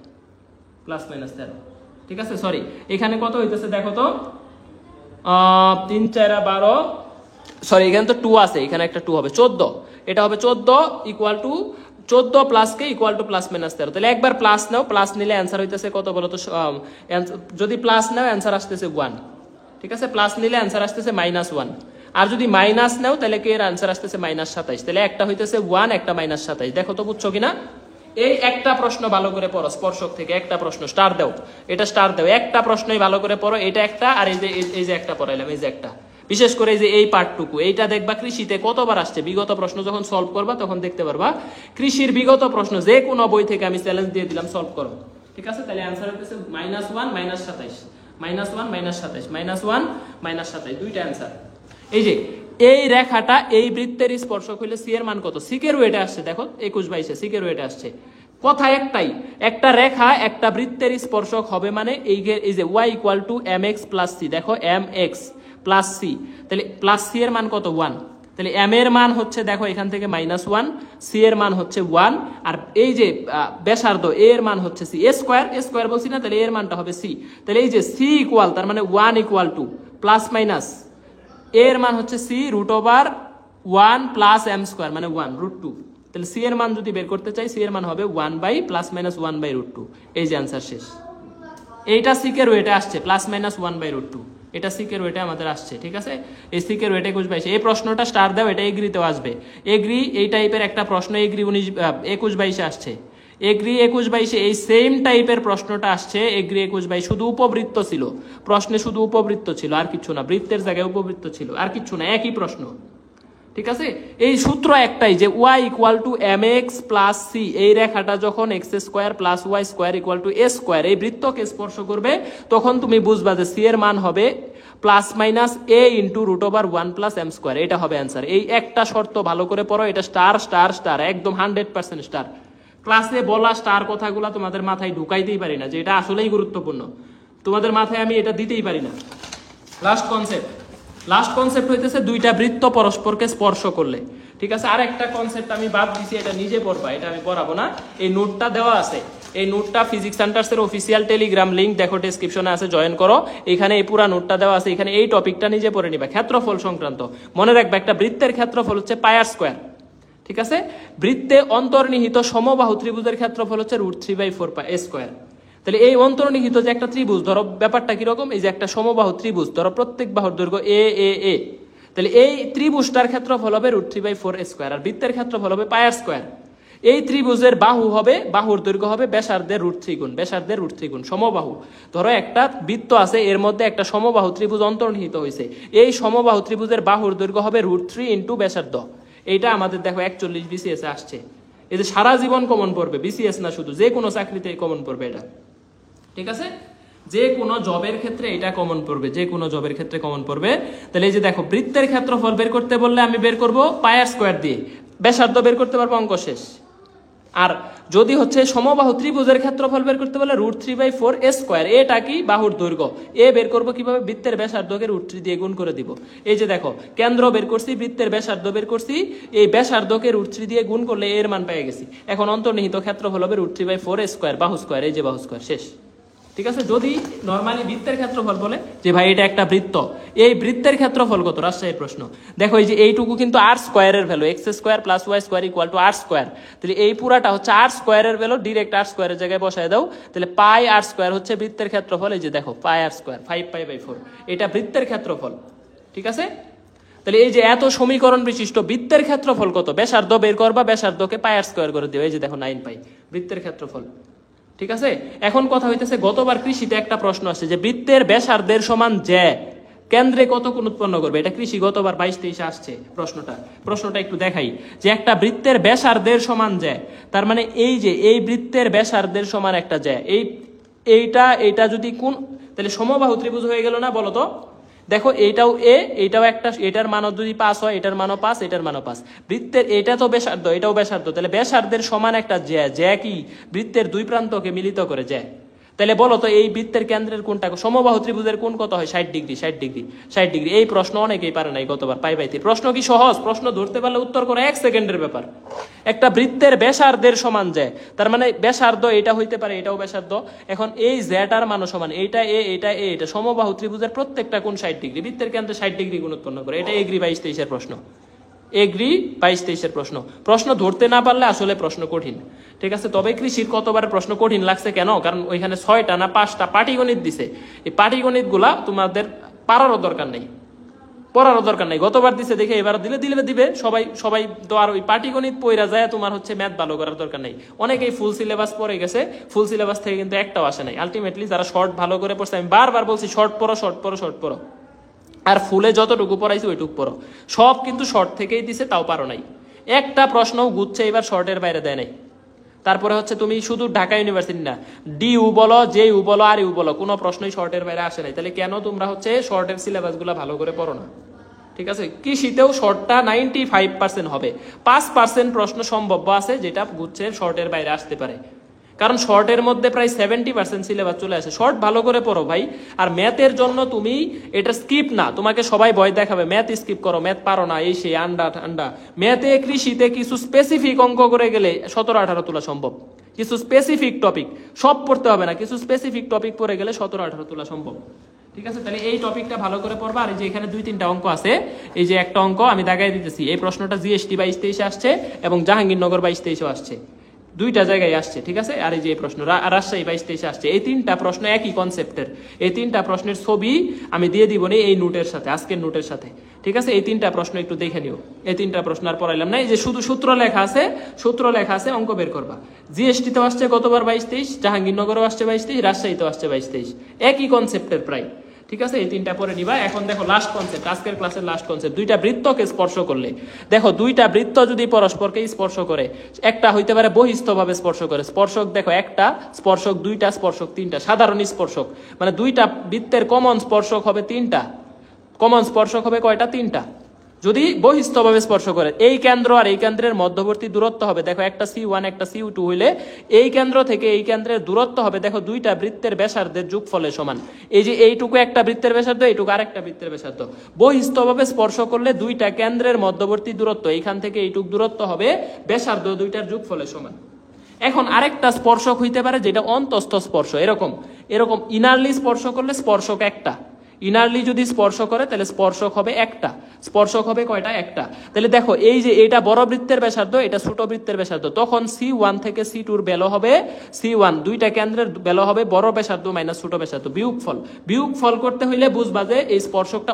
ঠিক আছে। সরি এখানে কত হইতেছে দেখো তো 3 4 12, সরি এখানে তো 2 আছে, এখানে একটা 2 হবে 14, এটা হবে 14 equal to 14 plus K equal to plus minus 13, তাহলে একবার প্লাস নাও, প্লাস নিলে অ্যান্সার হইতেছে কত বলো তো, যদি প্লাস নাও অ্যান্সার আসতেছে 1, ঠিক আছে, প্লাস নিলে অ্যান্সার আসতেছে -1, আর যদি মাইনাস নাও তাহলে কে এর আনসার আসতেছে -27, তাহলে একটা হইতেছে 1, একটা -27, দেখো তো বুঝছো কিনা। এই একটা প্রশ্ন ভালো করে পড়ো, স্পর্শক থেকে একটা প্রশ্ন স্টার দাও, এটা স্টার দাও, একটা প্রশ্নই ভালো করে পড়ো, এটা একটা, আর এই যে একটা পড়াইলাম, এই যে একটা, বিশেষ করে এই যে এই পার্টটুকু, এইটা দেখবা কৃষিতে কতবার আসছে, বিগত প্রশ্ন যখন সলভ করবা তখন দেখতে পারবা কৃষির বিগত প্রশ্ন যে কোনো বই থেকে আমি চ্যালেঞ্জ দিয়ে দিলাম সলভ করো, ঠিক আছে। তাহলে আনসার হইতেছে -1 -27, -1 -27, দুইটা অ্যান্সার। এই যে এই রেখাটা এই বৃত্তের স্পর্শক হইলে সি এর মান কত, সিকের ওয়েটে আসছে, দেখো 21-22 সিকের ওয়েটে আসছে। কথা একটাই, একটা রেখা একটা বৃত্তের স্পর্শক হবে মানে এই যে y equal to mx plus c, দেখো mx প্লাস সি, তাহলে প্লাস সি এর মান কত 1, তাহলে m এর মান হচ্ছে দেখো এখান থেকে -1, সি এর মান হচ্ছে 1, আর এই যে ব্যাসার্ধ এ এর মান হচ্ছে সি, স্কোয়ার বলছি না, তাহলে এর মানটা হবে সি, তাহলে এই যে সি ইকুয়াল তার মানে 1 ইকুয়াল টু প্লাস মাইনাস এর মান হচ্ছে c root over 1 plus m square মানে 1√2, তাহলে সি এর মান যদি বের করতে চাই সি এর মান হবে 1 বাই প্লাস মাইনাস 1/√2, এই যে আনসার শেষ। এইটা সিকের ওয়েটে আসছে প্লাস মাইনাস 1/√2, এটা সিকের ওয়েটে আমাদের আসছে, ঠিক আছে। এই সিকের ওয়েটে 21-22, এই প্রশ্নটা স্টার দাও, এটা এগ্রিতেও আসবে, এগ্রি এই টাইপের একটা প্রশ্ন এগ্রি 21-22 আসছে, এগ্রি 21-22 এই সেম টাইপের প্রশ্নটা আসছে, এগ্রি 21-22 শুধু উপবৃত্ত ছিল, প্রশ্নে শুধু উপবৃত্ত ছিল আর কিছু না, বৃত্তের জায়গায় উপবৃত্ত ছিল আর কিছু না, একই প্রশ্ন, ঠিক আছে। এই সূত্র একটাই যে y equal to mx plus c, এই রেখাটা যখন x square plus y square equal to a square এই বৃত্তকে স্পর্শ করবে তখন তুমি বুঝবা যে সি এর মান হবে plus minus a into root over 1 plus m square, এটা হবে অ্যান্সার। এই একটা শর্ত ভালো করে পড়ো, এটা স্টার স্টার স্টার একদম 100% স্টার। ক্লাসে বলা স্টার কথাগুলো তোমাদের মাথায় ঢুকাইতেই পারি না, যে এটা আসলেই গুরুত্বপূর্ণ, তোমাদের মাথায় আমি এটা দিতেই পারি না। লাস্ট কনসেপ্ট হইতেছে দুইটা বৃত্ত পরস্পরকে স্পর্শ করলে, ঠিক আছে। আর একটা কনসেপ্ট আমি বাদ দিছি, এটা নিজে পড়বা, এটা আমি পড়াবো না। এই নোটটা দেওয়া আছে, এই নোটটা ফিজিক্স সেন্টার্সের অফিসিয়াল টেলিগ্রাম লিংক দেখো ডেসক্রিপশনে আছে, জয়েন করো। এখানে এই পুরা নোটটা দেওয়া আছে, এখানে এই টপিকটা নিজে পড়ে নিবা। ক্ষেত্রফল সংক্রান্ত মনে রাখবে, একটা বৃত্তের ক্ষেত্রফল হচ্ছে পাই আর স্কয়ার। ঠিক আছে, বৃত্তে অন্তর্নিহিত সমবাহু ত্রিভুজের ক্ষেত্রফল হচ্ছে √3/4 পাই স্কয়ার। তাহলে এই অন্তর্নিহিত যে একটা ত্রিভুজ, ধরো ব্যাপারটা কিরকম, এই যে একটা সমবাহু ত্রিভুজ, ধরো প্রত্যেক বাহুর দৈর্ঘ্য এ এ এ, তাহলে এই ত্রিভুজটার ক্ষেত্রফল হবে √3/4 স্কয়ার, আর বৃত্তের ক্ষেত্রফল হবে পাই আর স্কয়ার। এই ত্রিভুজের বাহু হবে, বাহুর দৈর্ঘ্য হবে ব্যাসার্ধের √3 গুণ, ব্যাসার্ধের √3 গুণ সমবাহু। ধরো একটা বৃত্ত আছে, এর মধ্যে একটা সমবাহু ত্রিভুজ অন্তর্নিহিত হয়েছে, এই সমবাহু ত্রিভুজের বাহুর দৈর্ঘ্য হবে √3 ইন্টু ব্যাসার্ধ। এইটা আমাদের দেখো 41 বিসিএস এ আসছে। এই যে সারা জীবন কমন পড়বে, বিসিএস না শুধু, যে কোনো চাকরিতে কমন পড়বে এটা। ঠিক আছে, যে কোনো জবের ক্ষেত্রে এটা কমন পড়বে, যে কোনো জবের ক্ষেত্রে কমন পড়বে। তাহলে এই যে দেখো, বৃত্তের ক্ষেত্রফল বের করতে বললে আমি বের করব পাই আর স্কয়ার দিয়ে, ব্যাসার্ধ বের করতে পারবো, অঙ্ক শেষ। আর যদি হচ্ছে সমবাহু ত্রিভুজের ক্ষেত্রফল বের করতে বলে √3/4 স্কয়ার, এটা কি বাহুর দৈর্ঘ্য, এ বের করবো কিভাবে, বৃত্তের ব্যাসার্ধকে √3 দিয়ে গুণ করে দিব। এই যে দেখো, কেন্দ্র বের করছি, বৃত্তের ব্যাসার্ধ বের করছি, এই ব্যাসার্ধকে √3 দিয়ে গুণ করলে এর মান পেয়ে গেছি। এখন অন্তর্নিহিত ক্ষেত্রফল হবে √3/4 স্কয়ার, বাহু স্কয়ার, এই যে বাহু স্কয়ার, শেষ। ঠিক আছে, যদি নরমালি বৃত্তের ক্ষেত্রফল বলে যে ভাই এটা একটা বৃত্ত, এই বৃত্তের ক্ষেত্রফল কত, রাজশাহীর প্রশ্ন। দেখো এই যে এইটুকু কিন্তু আর স্কয়ারের ভ্যালু, x² + y² = আর স্কয়ার। তাহলে এই পুরাটা হচ্ছে আর স্কয়ারের ভ্যালু, ডাইরেক্ট আর স্কয়ারের জায়গায় বসায় দাও। তাহলে পাই আর স্কয়ার হচ্ছে বৃত্তের ক্ষেত্রফল। এই যে দেখো, পাই আর স্কয়ার 5π/4, এটা বৃত্তের ক্ষেত্রফল। ঠিক আছে, তাহলে এই যে এত সমীকরণ বিশিষ্ট বৃত্তের ক্ষেত্রফল কত, ব্যাসার্ধ বের করবা, ব্যাসার্ধকে পাই আর স্কয়ার করে দিও। এই যে দেখো 9π বৃত্তের ক্ষেত্রফল। ঠিক আছে, এখন কথা হইতেছে, গতবার কৃষিতে একটা প্রশ্ন আসছে যে বৃত্তের ব্যাসার্ধের সমান জ্যা কেন্দ্রে কত কোণ উৎপন্ন করবে। এটা কৃষি গতবার 22-23 আসছে প্রশ্নটা একটু দেখাই। যে একটা বৃত্তের ব্যাসার্ধের সমান জ্যা, তার মানে এই যে এই বৃত্তের ব্যাসার্ধের সমান একটা জ্যা, এইটা যদি কোন, তাহলে সমবাহু ত্রিভুজ হয়ে গেল না, বলো তো। দেখো এইটাও এ, এইটাও একটা, এটার মানও যদি 5 হয়, এটার মানও 5, এটার মানও 5। বৃত্তের এটা তো ব্যাসার্ধ, এটাও ব্যাসার্ধ, তাহলে ব্যাসার্ধের সমান একটা জ্যা কি বৃত্তের দুই প্রান্তকে মিলিত করে জ্যা। তাহলে বলো তো এই বৃত্তের কেন্দ্রের কোনটা, সমবাহু ত্রিভুজের কোণ কত হয়, 60 ডিগ্রি 60 ডিগ্রি 60 ডিগ্রি। এই প্রশ্ন অনেকেই পারে নাই গতবার π/3। প্রশ্ন কি সহজ, প্রশ্ন ধরতে পারলে উত্তর করা 1 সেকেন্ডের ব্যাপার। একটা বৃত্তের ব্যাসার্ধের সমান জ্যা, তার মানে ব্যাসার্ধ এটা হইতে পারে, এটাও ব্যাসার্ধ। এখন এই জ্যাটার মানও সমান, এইটা এ, এটা এ, এটা সমবাহু ত্রিভুজের প্রত্যেকটা কোণ 60 ডিগ্রি, বৃত্তের কেন্দ্রে 60 ডিগ্রি কোণ উৎপন্ন করে। এটা এগ্রি 22-23 প্রশ্ন, এগ্রি 22-23 প্রশ্ন ধরতে না পারলে আসলে প্রশ্ন কঠিন। ঠিক আছে, তবে কৃষির কতবারের প্রশ্ন কঠিন লাগছে কেন, কারণ ওইখানে 6টা না 5টা পাটিগণিত দিছে। এই পাটিগণিত গুলা তোমাদের পারারও দরকার নেই, পড়ারও দরকার নেই। গতবার দিছে দেখে এবার দিবে সবাই তো আর ওই পাটিগণিত পড়া যায়, তোমার হচ্ছে ম্যাথ ভালো করার দরকার নেই। অনেকেই ফুল সিলেবাস পড়ে গেছে, ফুল সিলেবাস থেকে কিন্তু একটাও আসে নাই। আলটিমেটলি যারা শর্ট ভালো করে পড়ছে, আমি বারবার বলছি শর্ট পড়ো, আর ফুলে যতটুকু পড়াইছি ওইটুকু পড়ো। সব কিন্তু শর্ট থেকেই দিছে, তাও পারো নাই। একটা প্রশ্ন গুচ্ছে এবার শর্টের বাইরে দেয় নাই। তারপরে হচ্ছে তুমি শুধু ঢাকা ইউনিভার্সিটি না, DU বলো, JU বলো, RU বলো, কোনো প্রশ্নই শর্টের বাইরে আসে নাই। তাহলে কেন তোমরা হচ্ছে শর্টের সিলেবাস গুলা ভালো করে পড়ো না। ঠিক আছে, কৃষিতেও শর্টটা 95% হবে, 5% প্রশ্ন সম্ভাব্য আছে যেটা গুচ্ছের শর্টের বাইরে আসতে পারে। কারণ শর্টের মধ্যে প্রায় 70% সিলেবাস চলে আসে। শর্ট ভালো করে পড়ো ভাই। আর ম্যাথের জন্য তুমি এটা স্কিপ না, তোমাকে সবাই ভয় দেখাবে ম্যাথ স্কিপ করো, ম্যাথ পারো না, এই সেই আন্ডা। ম্যাথে কৃষিতে কিছু স্পেসিফিক অঙ্ক করে গেলে 17-18 তোলা সম্ভব। কিছু স্পেসিফিক টপিক, সব পড়তে হবে না, কিছু স্পেসিফিক টপিক পড়ে গেলে 17-18 তোলা সম্ভব। ঠিক আছে, তাহলে এই টপিকটা ভালো করে পড়বা। আর এই যে এখানে 2-3টা অঙ্ক আছে, এই যে একটা অঙ্ক আমি দাগাই দিতেছি, এই প্রশ্নটা GST 22-23 আসছে এবং জাহাঙ্গীরনগর 22-23 আসছে, দুইটা জায়গায় আসছে। ঠিক আছে, আর এই যে প্রশ্ন রাজশাহী 22-23 আসছে। এই 3টা প্রশ্ন একই কনসেপ্টের, এই 3টা প্রশ্নের ছবি আমি দিয়ে দিব এই নোটের সাথে, আজকের নোটের সাথে। ঠিক আছে, এই 3টা প্রশ্ন একটু দেখে নিও। এই 3টা প্রশ্ন আর পড়াইলাম না, এই যে শুধু সূত্র লেখা আছে, অঙ্ক বের করবা। GST তো আসছে গতবার 22-23, জাহাঙ্গীরনগরও আসছে 22-23, রাজশাহীতেও আসছে 22-23, একই কনসেপ্টের প্রায়। ঠিক আছে, এই 3টা পরে নিবা। এখন দেখো লাস্ট কনসেপ্ট, আজকের ক্লাসের লাস্ট কনসেপ্ট, দুইটা বৃত্তকে স্পর্শ করলে, দেখো দুইটা বৃত্ত যদি পরস্পরকে স্পর্শ করে, একটা হইতে পারে বহিস্থভাবে স্পর্শ করে, স্পর্শক দেখো একটা, স্পর্শক দুইটা, স্পর্শক 3টা, সাধারণ স্পর্শক, মানে দুইটা বৃত্তের কমন স্পর্শক হবে 3টা। কমন স্পর্শক হবে কয়টা, 3টা। যদি বহিস্থভাবে স্পর্শ করে, এই কেন্দ্র আর এই কেন্দ্রের মধ্যবর্তী দূরত্ব হবে দেখো একটা C1 একটা C2 হইলে এই কেন্দ্র থেকে এই কেন্দ্রের দূরত্ব হবে দেখো দুইটা বৃত্তের ব্যাসার্ধের যোগফলের সমান। এই যে এইটুকু একটা বৃত্তের ব্যাসার্ধ, এইটুকু আরেকটা বৃত্তের ব্যাসার্ধ। বহিস্থভাবে স্পর্শ করলে দুইটা কেন্দ্রের মধ্যবর্তী দূরত্ব এইখান থেকে এইটুকু দূরত্ব হবে ব্যাসার্ধ দুইটার যোগফলের সমান। এখন আরেকটা স্পর্শক হইতে পারে যেটা অন্তস্থ স্পর্শ, এরকম এরকম ইনারলি স্পর্শ করলে স্পর্শক একটা, ইনারলি যদি স্পর্শ করে তাহলে স্পর্শক হবে একটা, স্পর্শক হবে কয়টা? একটা। তাহলে দেখো এই যে এটা বড় বৃত্তের ব্যাসার্ধ, এটা ছোট বৃত্তের ব্যাসার্ধ, তখন C1 থেকে C2 ভ্যালু হবে C1, দুইটা কেন্দ্রের ভ্যালু হবে বড় ব্যাসার্ধ মাইনাস ছোট ব্যাসার্ধ, বিয়োগফল। বিয়োগফল করতে হইলে বুঝবা যে এই স্পর্শকটা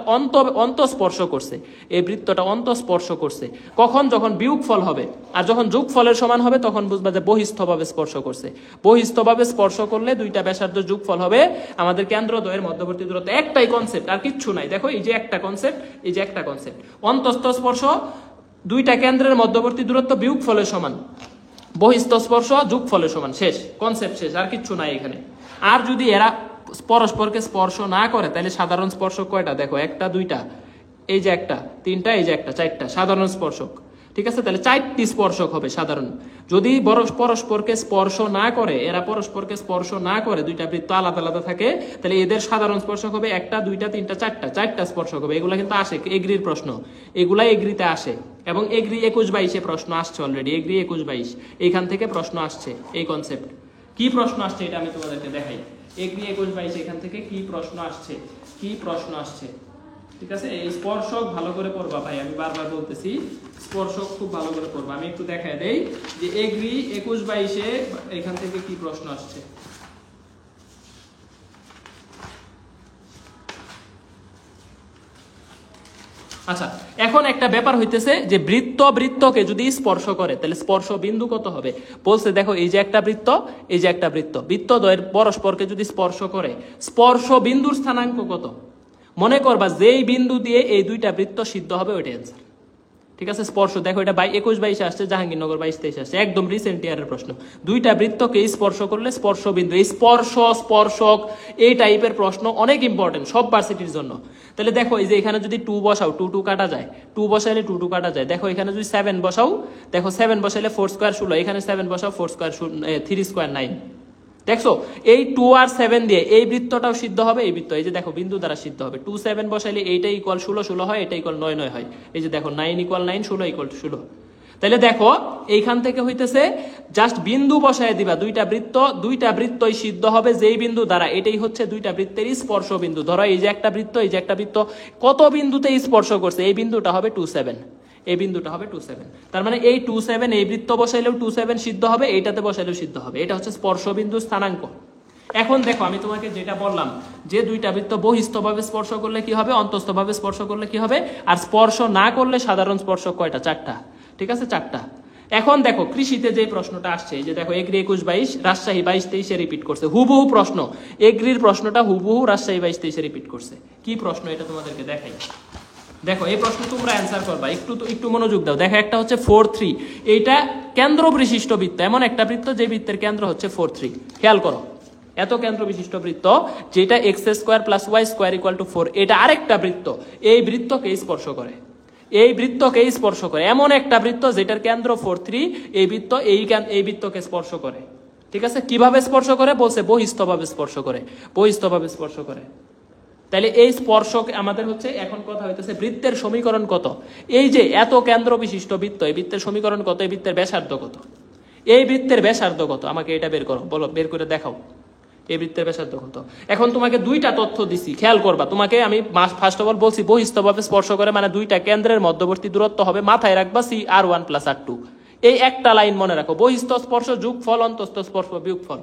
অন্তঃস্পর্শ করছে, এই বৃত্তটা অন্তঃস্পর্শ করছে। কখন? যখন বিয়োগফল হবে। আর যখন যোগফলের সমান হবে তখন বুঝবা যে বহিস্থভাবে স্পর্শ করছে। বহিস্থভাবে স্পর্শ করলে দুইটা ব্যাসার্ধ যোগফল হবে আমাদের কেন্দ্রদ্বয়ের মধ্যবর্তী দূরত্ব। একটাই কনসেপ্ট, আর কিচ্ছু নাই। দেখো এই যে একটা কনসেপ্ট, এই যে একটা কনসেপ্ট, অন্তস্থ স্পর্শ দুইটা কেন্দ্রের মধ্যবর্তী দূরত্ব বিয়োগফলের সমান, বহিস্থ স্পর্শ যোগফলের সমান, শেষ কনসেপ্ট, শেষ, আর কিচ্ছু নাই এখানে। আর যদি এরা পরস্পরকে স্পর্শ না করে তাহলে সাধারণ স্পর্শক কয়টা? দেখো একটা, দুইটা, এই যে একটা, তিনটা, এই যে একটা, চারটা সাধারণ স্পর্শক। ঠিক আছে, তাহলে চারটি স্পর্শক হবে সাধারণ। যদি পরস্পরকে স্পর্শ না করে, এরা পরস্পরকে স্পর্শ না করে, দুইটা বৃত্ত আলাদা আলাদা থাকে, তাহলে এদের সাধারণ স্পর্শক হবে একটা, দুইটা, তিনটা, চারটা, চারটা স্পর্শক হবে। এগুলা কিন্তু আসে এগ্রির প্রশ্ন, এগুলা এগ্রিতে আসে, এবং এগ্রি 21-22 প্রশ্ন আসছে অলরেডি, এগ্রি 21-22 এইখান থেকে প্রশ্ন আসছে। এই কনসেপ্ট কি প্রশ্ন আসছে এটা আমি তোমাদেরকে দেখাই। এগ্রি 21-22 এখান থেকে কি প্রশ্ন আসছে, কি প্রশ্ন আসছে। ঠিক আছে, এই স্পর্শক ভালো করে পড়বা ভাই, আমি বারবার বলতেছি স্পর্শক খুব ভালো করে পড়বা। আমি একটু দেখাই দেই যে এগ্রি 21-22 এখান থেকে কি প্রশ্ন আসছে। আচ্ছা, এখন একটা ব্যাপার হইতেছে যে বৃত্তকে যদি স্পর্শ করে তাহলে স্পর্শ বিন্দু কত হবে বলছে। দেখো এই যে একটা বৃত্ত, এই যে একটা বৃত্ত, বৃত্তদ্বয়ের পরস্পরকে যদি স্পর্শ করে, স্পর্শ বিন্দুর স্থানাঙ্ক কত? মনে করবা যেই বিন্দু দিয়ে এই দুইটা বৃত্ত সিদ্ধ হবে ওইটা অ্যান্সার। ঠিক আছে, স্পর্শ দেখো এটা 21-22 আসছে, জাহাঙ্গীরনগর 22-23 আসছে, একদম রিসেন্ট ইয়ারের প্রশ্ন। দুইটা বৃত্তকে স্পর্শ করলে স্পর্শ বিন্দু, এই স্পর্শক এই টাইপের প্রশ্ন অনেক ইম্পর্টেন্ট সব ভার্সিটির জন্য। তাহলে দেখো এই যে এখানে যদি 2 বসাও, 2 কাটা যায়, 2 বসাইলে 2 কাটা যায়। দেখো এখানে যদি 7 বসাও, দেখো 7 বসাইলে 4 স্কয়ার 16, এখানে 7 বসাও 4 স্কয়ার 3 স্কয়ার 9। দেখছো এই 2 আর 7 দিয়ে এই বৃত্তটাও সিদ্ধ হবে, এই বৃত্ত এই যে দেখো বিন্দু দ্বারা সিদ্ধ হবে। 2 7 বসাইলে এইটা ইকুয়াল 16 হয়, এটা ইকুয়াল 9 হয়। এই যে দেখো 9 ইকুয়াল 9, 16 ইকুয়াল 16। তাহলে দেখো এইখান থেকে হইতেছে জাস্ট বিন্দু বসায় দিবা, দুইটা বৃত্তই সিদ্ধ হবে যেই বিন্দু দ্বারা, এটাই হচ্ছে দুইটা বৃত্তেরই স্পর্শ বিন্দু। ধরো এই যে একটা বৃত্ত, এই যে একটা বৃত্ত, কত বিন্দুতে স্পর্শ করছে, এই বিন্দুটা হবে 2 7, এই বিন্দুটা হবে 2 7। তার মানে এই 2 7 এই বৃত্ত বসাইলেও 2 7 সিদ্ধ হবে, এইটাতে বসাইলেও সিদ্ধ হবে। এটা হচ্ছে স্পর্শ বিন্দু স্থানাঙ্ক। এখন দেখো আমি তোমাকে যেটা বললাম যে দুইটা বৃত্ত বহিস্থভাবে স্পর্শ করলে কি হবে, অন্তস্থভাবে স্পর্শ করলে কি হবে, আর স্পর্শ না করলে সাধারণ স্পর্শক কয়টা? 4টা। ঠিক আছে, 4টা। এখন দেখো কৃষিতে যে প্রশ্নটা আসছে, এই যে দেখো এগ্রি 21-22, রাজশাহী 22-23 রিপিট করছে হুবহু প্রশ্ন, এগ্রির প্রশ্নটা হুবহু রাজশাহী 22-23 রিপিট করছে। কি প্রশ্ন এটা তোমাদেরকে দেখাই। দেখো এই প্রশ্ন তোমরা অ্যান্সার করবা, একটু মনোযোগ দাও। দেখো একটা হচ্ছে 4-3, এইটা কেন্দ্র বিশিষ্ট বৃত্ত, এমন একটা বৃত্ত যে বৃত্তের কেন্দ্র হচ্ছে 4-3। খেয়াল করো, এত কেন্দ্র বিশিষ্ট বৃত্ত যেটা x² + y² = 4, এটা আরেকটা বৃত্ত, এই বৃত্তকে স্পর্শ করে, এই বৃত্তকে স্পর্শ করে। এমন একটা বৃত্ত যেটার কেন্দ্র 4-3, এই বৃত্ত এই বৃত্তকে স্পর্শ করে। ঠিক আছে, কিভাবে স্পর্শ করে বলছে? বহিস্থভাবে স্পর্শ করে, বহিস্থভাবে স্পর্শ করে। তাহলে এই স্পর্শক আমাদের হচ্ছে, এখন কথা হইতেছে বৃত্তের সমীকরণ কত। এই যে এত কেন্দ্র বিশিষ্ট বৃত্ত, এই বৃত্তের সমীকরণ কত, এই বৃত্তের ব্যাসার্ধ কত, এই বৃত্তের ব্যাসার্ধ কত, আমাকে এটা বের করো, বলো, বের করে দেখাও এই বৃত্তের ব্যাসার্ধ কত। এখন তোমাকে দুইটা তথ্য দিছি, খেয়াল করবা। তোমাকে আমি ফার্স্ট অফ অল বলছি বহিস্থভাবে স্পর্শ করে মানে দুইটা কেন্দ্রের মধ্যবর্তী দূরত্ব হবে, মাথায় রাখবা CR1 + R2। এই একটা লাইন মনে রাখো, বহিস্থ স্পর্শ যোগফল, অন্তস্থ স্পর্শ বিয়োগফল।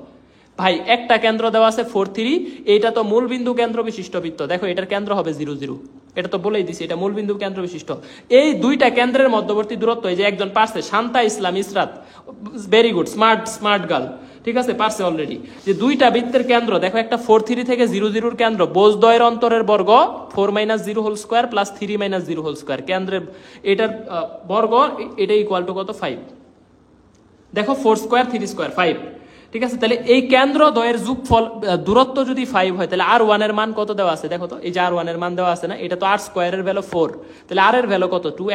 ভাই একটা কেন্দ্র দেওয়া আছে 4-3, এইটা তো মূল বিন্দু কেন্দ্র বিশিষ্ট বৃত্ত, দেখো এটার কেন্দ্র হবে 0 0, এটা তো বলেই দিছি এটা মূল বিন্দু কেন্দ্র বিশিষ্ট। এই দুইটা কেন্দ্রের মধ্যবর্তী দূরত্ব, এই যে একজন পারছে, Shanta Islam Israt, very good, smart girl, ঠিক আছে, পারছে অলরেডি, যে দুইটা বৃত্তের কেন্দ্র দেখো, একটা 4-3 থেকে 0 0 কেন্দ্র, বোঝদ্বয়ের অন্তরের বর্গ 4 - 0² + 3 - 0², কেন্দ্রের এটার বর্গ, এটা ইকুয়াল টু কত? 5। দেখো 4² 3² 5। ঠিক আছে, তাহলে এই কেন্দ্র দ্বয়ের যোগফল দূরত্ব যদি 5 হয় তাহলে R1 এর মান কত দেওয়া আছে দেখো তো, এই যে R1 এর মান দেওয়া আছে না, এটা তো R স্কয়ারের ভ্যালু 4, তাহলে R এর ভ্যালু কত 2,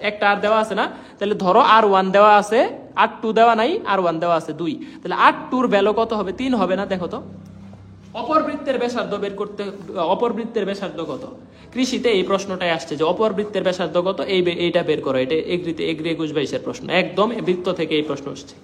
একটা R দেওয়া আছে না, তাহলে ধরো R1 দেওয়া আছে, R2 দেওয়া নাই, R1 দেওয়া আছে 2, তাহলে R2 এর ভ্যালু কত হবে 3 হবে না দেখো তো। অপরবৃত্তের ব্যাসার্ধ বের করতে, অপরবৃত্তের ব্যাসার্ধ কত, কৃষিতে এই প্রশ্নটাই আসছে যে অপরবৃত্তের ব্যাসার্ধ কত, এইটা বের করো, এটা এগ্রিতে এগ্রি 21-22 প্রশ্ন, একদম বৃত্ত থেকে এই প্রশ্ন আসছে।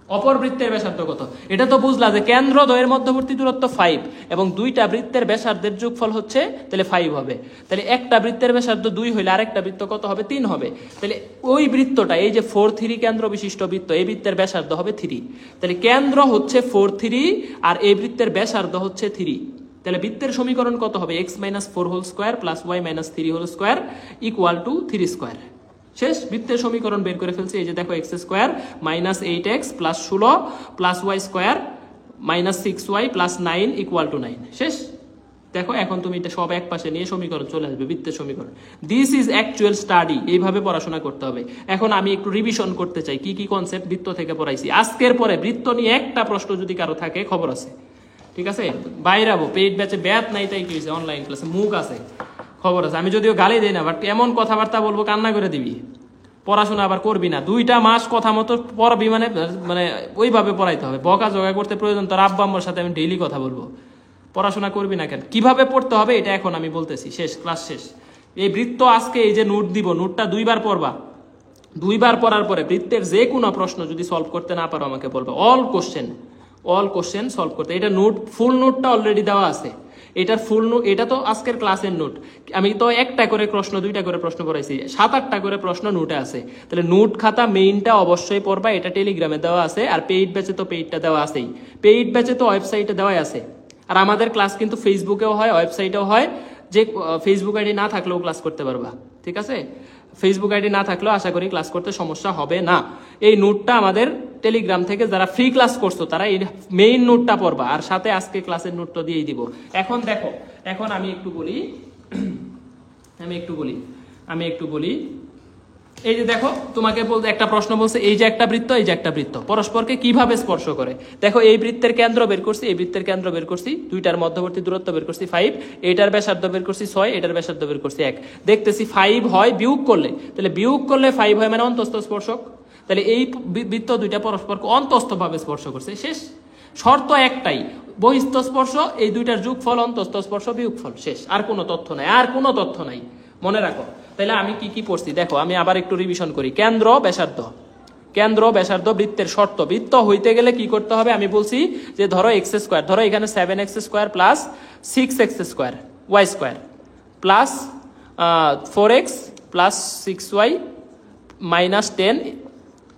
অপরবৃত্তের ব্যাসার্ধ কত, এটা তো বুঝলা যে কেন্দ্র দ্বয়ের মধ্যবর্তী দূরত্ব 5 এবং দুইটা বৃত্তের ব্যাসার্ধের যোগফল হচ্ছে তাহলে 5 হবে, তাহলে একটা বৃত্তের ব্যাসার্ধ 2 হইলে আরেকটা বৃত্ত কত হবে 3 হবে, তাহলে ওই বৃত্তটা এই যে 4-3 কেন্দ্র বিশিষ্ট বৃত্ত, এই বৃত্তের ব্যাসার্ধ হবে 3, তাহলে কেন্দ্র হচ্ছে 4-3 আর এই বৃত্তের ব্যাসার্ধ হচ্ছে 3, তাহলে বৃত্তের সমীকরণ কত হবে x - 4 whole square plus y - 3 whole square equal to 3 square. শেষ, বৃত্তের সমীকরণ বের করে ফেলছি, এই যে দেখো x square - 8x plus 16 plus y square - 6y plus 9 equal to 9। শেষ, দেখো এখন তুমি এটা সব এক পাশে নিয়ে সমীকরণ চলে আসবে, বৃত্তের সমীকরণ। দিস ইজ অ্যাকচুয়াল স্টাডি, এইভাবে পড়াশোনা করতে হবে। এখন আমি একটু রিভিশন করতে চাই কি কি কনসেপ্ট বৃত্ত থেকে পড়াইছি। আজকের পরে বৃত্ত নিয়ে একটা প্রশ্ন যদি কারো থাকে খবর আছে, ঠিক আছে, বাইরাবো পেইড ব্যাচে ব্যাথ নাই তাই কি হয়েছে, অনলাইন ক্লাসে মুখ আছে, খবর আছে। আমি যদিও গালি দিই না, বাট এমন কথাবার্তা বলবো কান্না করে দিবি, পড়াশোনা আবার করবি না, 2টা মাস কথা মতো পড়বি, মানে ওইভাবে পড়াইতে হবে। বকা জগা করতে প্রয়োজন তোর আব্বা আম্মার সাথে আমি ডেইলি কথা বলবো, পড়াশোনা করবি না কেন, কিভাবে পড়তে হবে এটা এখন আমি বলতেছি। শেষ, ক্লাস শেষ। এই বৃত্ত আজকে এই যে নোট দিব, নোটটা 2বার পড়বা, 2বার পড়ার পরে বৃত্তের যে কোনো প্রশ্ন যদি সলভ করতে না পারো আমাকে বলবা, অল কোশ্চেন সলভ করতে। এটা নোট, ফুল নোটটা অলরেডি দেওয়া আছে, এটার ফুল নোট, এটা তো আজকের ক্লাসের নোট, আমি তো একটা করে প্রশ্ন 2টা করে প্রশ্ন পড়াইছি, 7-8টা করে প্রশ্ন নোটে আছে। তাহলে নোট খাতা মেইনটা অবশ্যই পড়বা, এটা টেলিগ্রামে দেওয়া আছে, আর পেইড ব্যাচে তো পেইডটা দেওয়া আছেই, পেইড ব্যাচে তো ওয়েবসাইটে দেওয়াই আছে। আর আমাদের ক্লাস কিন্তু ফেসবুকেও হয়, ওয়েবসাইটেও হয়, যে ফেসবুক আইডি না থাকলেও ক্লাস করতে পারবা, ঠিক আছে। ফেসবুক আইডি না থাকলেও আশা করি ক্লাস করতে সমস্যা হবে না। এই নোটটা আমাদের টেলিগ্রাম থেকে যারা ফ্রি ক্লাস করছো তারা এই মেইন নোটটা পড়বা, আর সাথে আজকে ক্লাসের নোটটা দিয়েই দিব। এখন দেখো, এখন আমি একটু বলি এই যে দেখো তোমাকে বলতে একটা প্রশ্ন বলছে, এই যে একটা বৃত্ত, এই যে একটা বৃত্ত পরস্পরকে কিভাবে স্পর্শ করে। দেখো এই বৃত্তের কেন্দ্র বের করছি, এই বৃত্তের কেন্দ্র বের করছি, দুইটার মধ্যবর্তী দূরত্ব বের করছি 5, এইটার ব্যাসার্ধ বের করছি 6, এটার ব্যাসার্ধ বের করছি 1। দেখতেছি 5 হয় বিয়োগ করলে, তাহলে বিয়োগ করলে 5 হয় মানে অন্তস্থ স্পর্শক, তাহলে এই বৃত্ত দুইটা পরস্পরকে অন্তস্থভাবে স্পর্শ করছে। শেষ, শর্ত একটাই, বহিস্থ স্পর্শ, এই দুইটার যোগফল অন্তস্থ স্পর্শ বিয়োগফল। শেষ, আর কোনো তথ্য নাই, মনে রাখো। তাহলে আমি কি পড়ছি দেখো, আমি আবার একটু রিভিশন করি। কেন্দ্র ব্যাসার্ধ বৃত্তের শর্ত, বৃত্ত হইতে গেলে কি করতে হবে আমি বলছি যে ধরো এক্স স্কোয়ার, ধরো এখানে 7x square plus 6x square y square plus 4x plus 6y minus 10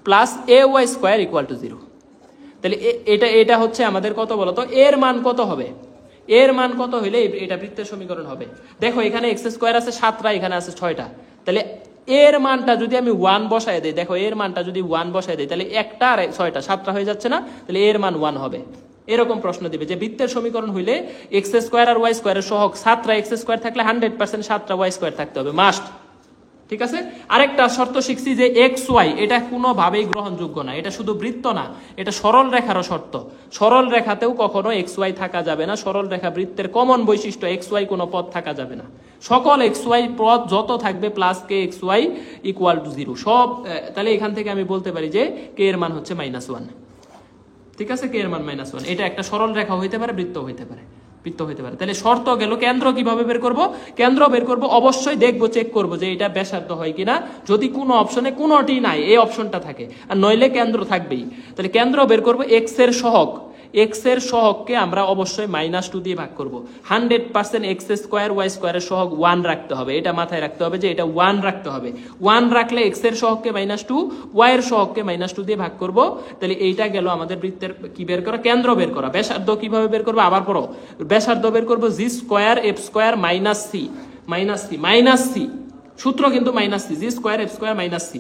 plus ay square equal to 0। তাহলে এটা হচ্ছে আমাদের কত বলতো, এর মান কত হবে, এর মান কত হইলে এটা বৃত্তের সমীকরণ হবে। দেখো এখানে এক্স স্কোয়ার আছে 7টা, এখানে আছে 6টা, তাহলে এর মানটা যদি আমি 1 বসায় দেই, দেখো এর মানটা যদি 1 বসায় দেই তাহলে একটা আর 6টা 7টা হয়ে যাচ্ছে না, তাহলে এর মান 1 হবে। এরকম প্রশ্ন দিবে যে বৃত্তের সমীকরণ হইলে এক্স স্কোয়ার আর ওয়াই স্কোয়ারের সহগ 7টা এক্স স্কোয়ার থাকলে 100% 7টা ওয়াই স্কোয়ার থাকতে হবে, মাস্ট। ঠিক আছে, আরেকটা শর্ত শিখছি যে এক্স ওয়াই, এটা কোনোভাবেই গ্রহণযোগ্য না, এটা শুধু বৃত্ত না, এটা সরল রেখারও শর্ত। সরল রেখাতেও কখনো এক্স ওয়াই থাকা যাবে না, সরল রেখা বৃত্তের কমন বৈশিষ্ট্য, এক্স ওয়াই কোনো পদ থাকা যাবে না। সকল এক্স ওয়াই পদ যত থাকবে plus k x y equal to 0 সব। তাহলে এখান থেকে আমি বলতে পারি যে কে এর মান হচ্ছে -1। ঠিক আছে, কে এর মান -1, এটা একটা সরল রেখা হইতে পারে, বৃত্ত হইতে পারে। তাহলে শর্ত গেল। কেন্দ্র কিভাবে বের করব, কেন্দ্র বের করব অবশ্যই দেখবো, চেক করবো যে এটা ব্যাসার্ধ হয় কিনা, যদি কোনো অপশনে কোনোটি নাই এই অপশনটা থাকে, আর নইলে কেন্দ্র থাকবেই। তাহলে কেন্দ্র বের করব, এক্স এর সহগকে আমরা অবশ্যই -2 দিয়ে ভাগ করব। 100% এক্স স্কোয়ার ওয়াই স্কোয়ারের সহগ 1 রাখতে হবে, এটা মাথায় রাখতে হবে যে এটা 1 রাখতে হবে। 1 রাখলে এক্স এর সহগকে -2, ওয়াই এর সহগকে -2 দিয়ে ভাগ করব। তাহলে এইটা গেল আমাদের বৃত্তের কি বের করা, কেন্দ্র বের করা। ব্যাসার্ধ কিভাবে বের করবো আবার পড়ো, ব্যাসার্ধ বের করবো g square f square minus c, সূত্র কিন্তু -c, g square f square -c।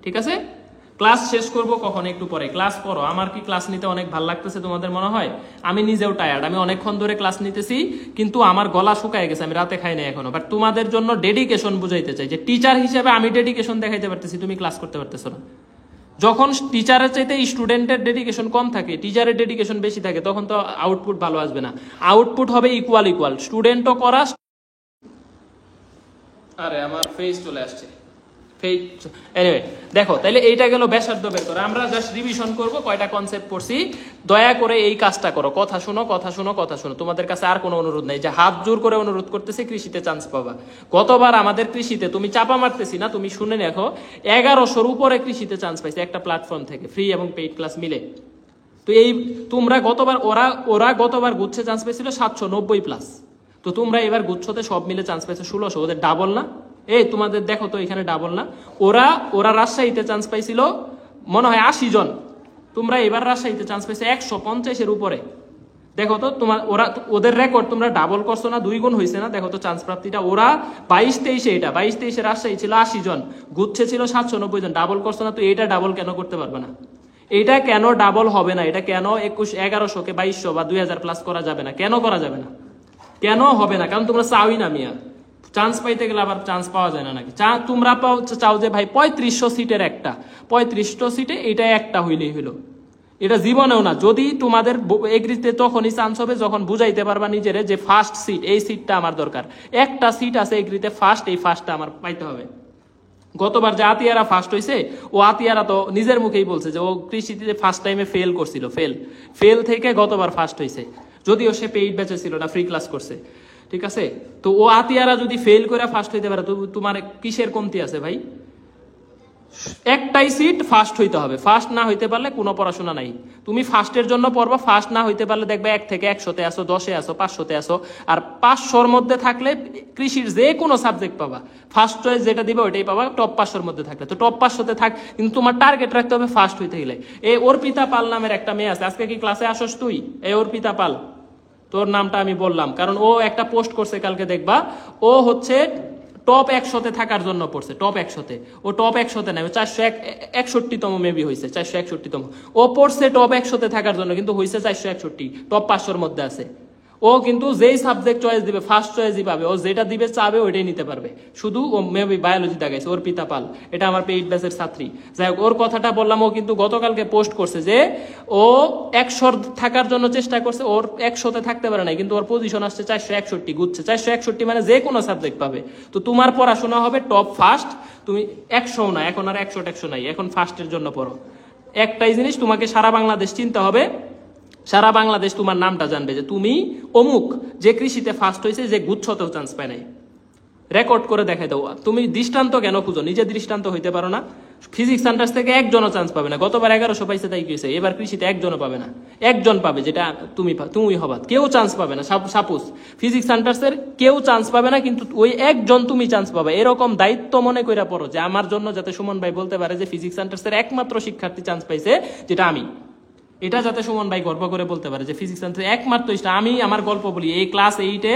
ঠিক আছে, ক্লাস শেষ করব কখন, একটু পরে। ক্লাস করো, আমার কি ক্লাস নিতে অনেক ভালো লাগতেছে তোমাদের মনে হয়? আমি নিজেও টায়ার্ড, আমি অনেকক্ষণ ধরে ক্লাস নিতেছি কিন্তু আমার গলা শুকায় গেছে, আমি রাতে খাই না এখনো। বাট তোমাদের জন্য ডেডিকেশন বুঝাইতে চাই যে টিচার হিসেবে আমি ডেডিকেশন দেখাইতে পারতেছি, তুমি ক্লাস করতে পারতেছো না। যখন টিচারের চাইতে স্টুডেন্টের ডেডিকেশন কম থাকে, টিচারের ডেডিকেশন বেশি থাকে, তখন তো আউটপুট ভালো আসবে না। আউটপুট হবে ইকুয়াল ইকুয়াল, স্টুডেন্টও করা। আরে আমার ফেস চলে আসছে, এনিওয়ে দেখো, তাইলে এইটা গেল ব্যাসার্ধ বের করে। আমরা জাস্ট রিভিশন করব কয়টা কনসেপ্ট পড়ছি। দয়া করে এই কাজটা করো, কথা শোনো কথা শোনো কথা শোনো। তোমাদের কাছে আর কোনো অনুরোধ নাই, যে হাত জোর করে অনুরোধ করতেছে কৃষিতে চান্স পাবা। গতবার আমাদের কৃষিতে তুমি চাপা মারতেছি না, তুমি শুনে দেখো 1100-র উপরে কৃষিতে চান্স পাইছে একটা প্ল্যাটফর্ম থেকে, ফ্রি এবং পেইড ক্লাস মিলে। তো এই তোমরা গতবার ওরা গতবার গুচ্ছে চান্স পেয়েছিল 790+। তো তোমরা এবার গুচ্ছতে সব মিলে চান্স পেয়েছো 1600, ওদের ডাবল না? এই তোমাদের দেখো তো এখানে ডাবল না? ওরা রাজশাহীতে চান্স পাইছিল মনে হয় 80 জন, তোমরা এবার রাজশাহীতে চান্স পাইছে 150-এর উপরে। দেখো তো ওদের রেকর্ড তোমরা ডাবল করছো না, 2 গুণ হয়েছে না? দেখো তো চান্স প্রাপ্তিটা, ওরা 22-23-এ, এটা 22-23-এ রাজশাহী ছিল 80 জন, গুচ্ছে ছিল 790 জন, ডাবল করছো না? তো এটা ডাবল কেন করতে পারবে না? এটা কেন ডাবল হবে না? এটা কেন 1100-কে 2200 বা 2000+ করা যাবে না? কেন করা যাবে না? কেন হবে না? কারণ তোমরা চাওই না মিয়া। চান্স পাইতে গেলে আবার চান্স পাওয়া যায় না নাকি? তোমরা চাও যে ভাই 3500 সিটের একটা, 3500 সিটে এটা একটা হইলেই হইলো। এটা জীবনেও না। যদি তোমাদের এগ্রিতে তখনই চান্স হবে যখন বুঝাইতে পারবা নিজেরে যে ফার্স্ট সিট, এই সিটটা আমার দরকার। একটা সিট আছে এগ্রিতে ফার্স্ট, এই ফার্স্টটা আমার পাইতে হবে। গতবার যে আতিয়ারা ফার্স্ট হয়েছে, ও আতিয়ারা তো নিজের মুখেই বলছে যে ও কৃষিতে ফার্স্ট টাইমে ফেল করছিল, ফেল থেকে গতবার ফার্স্ট হয়েছে, যদিও সে পেইড ব্যাচে ছিল না, ফ্রি ক্লাস করছে। ঠিক আছে, তো ও আতিয়ারা যদি ফেল করে ফার্স্ট হইতে পারে, তো তোমার কিসের কমতি আছে ভাই? একটাই সিট, ফার্স্ট হইতে হবে। ফার্স্ট না হইতে পারলে কোনো পড়াশোনা নাই। তুমি ফার্স্টের জন্য পড়বা, ফার্স্ট না হইতে পারলে দেখবে 1 থেকে 100-তে আসো, 10-এ আসো, 500-তে আসো। আর 500-র মধ্যে থাকলে কৃষির যে কোনো সাবজেক্ট পাবা, ফার্স্ট চয়েস যেটা দিবে ওইটাই পাবা, টপ 500-র মধ্যে থাকলে। তো টপ 500-তে থাক, কিন্তু তোমার টার্গেট রাখতে হবে ফার্স্ট হইতে গেলে। এই অর্পিতা পাল নামের একটা মেয়ে আছে, আজকে কি ক্লাসে আসোস তুই? এই অর্পিতা পাল, তোর নামটা আমি বললাম কারণ ও একটা পোস্ট করছে কালকে, দেখবা। ও হচ্ছে টপ 100-তে থাকার জন্য পড়ছে, টপ 100-তে। ও টপ 100-তে নাই, 461তম মেবি হয়েছে, 461তম। ও পড়ছে টপ 100-তে থাকার জন্য, কিন্তু হয়েছে 461, টপ 500-র মধ্যে আছে। ও কিন্তু যেই সাবজেক্ট চয়েস দিবে, ফার্স্ট চয়েসই পাবে। ও যেটা দিবে চাবে ওইটাই নিতে পারবে। শুধু ও মেবি বায়োলজি দাগাইছে, ওর পিতা পাল, এটা আমার পেইড ব্যাচের ছাত্রী। যাই হোক, ওর কথাটা বললাম। ও কিন্তু গতকালকে পোস্ট করছে যে ও 100 থাকার জন্য চেষ্টা করছে, ওর 100-তে থাকতে পারে নাই, কিন্তু ওর পজিশন আসছে 461, গুচ্ছে 461, মানে যে কোনো সাবজেক্ট পাবে। তো তোমার পড়াশোনা হবে টপ ফার্স্ট। তুমি 100 না, এখন আর 100 নাই, এখন ফার্স্টের জন্য পড়ো। একটাই জিনিস, তোমাকে সারা বাংলাদেশ চিনতে হবে। সারা বাংলাদেশ তোমার নামটা জানবে যে তুমি অমুক, যে কৃষিতে ফার্স্ট হয়েছে, যে গুচ্ছতেও চান্স পায় নাই। রেকর্ড করে দেখাই দাও। তুমি দৃষ্টান্ত কেন খুঁজো? নিজে দৃষ্টান্ত হইতে পারো না? ফিজিক্স সেন্টার থেকে একজনও চান্স পাবে না। গতবার 1100 পাইছে, তাই কইছে এবার কৃষিতে একজনও পাবে না। একজন পাবে, যেটা তুমি হবা। কেউ চান্স পাবে না। সাপোজ ফিজিক্স সেন্টার্সের কেউ চান্স পাবে না, কিন্তু ওই একজন তুমি চান্স পাবে। এরকম দায়িত্ব মনে কইরা পড়ো যে আমার জন্য, যাতে সুমন ভাই বলতে পারে যে ফিজিক্স সেন্টার্সের একমাত্র শিক্ষার্থী চান্স পাইছে, যেটা আমি। এটা যাতে সুমন ভাই গর্ব করে বলতে পারে যে ফিজিক্স সেন্টারে একমাত্র আমি। আমার গল্প বলি, এই ক্লাস 8-এ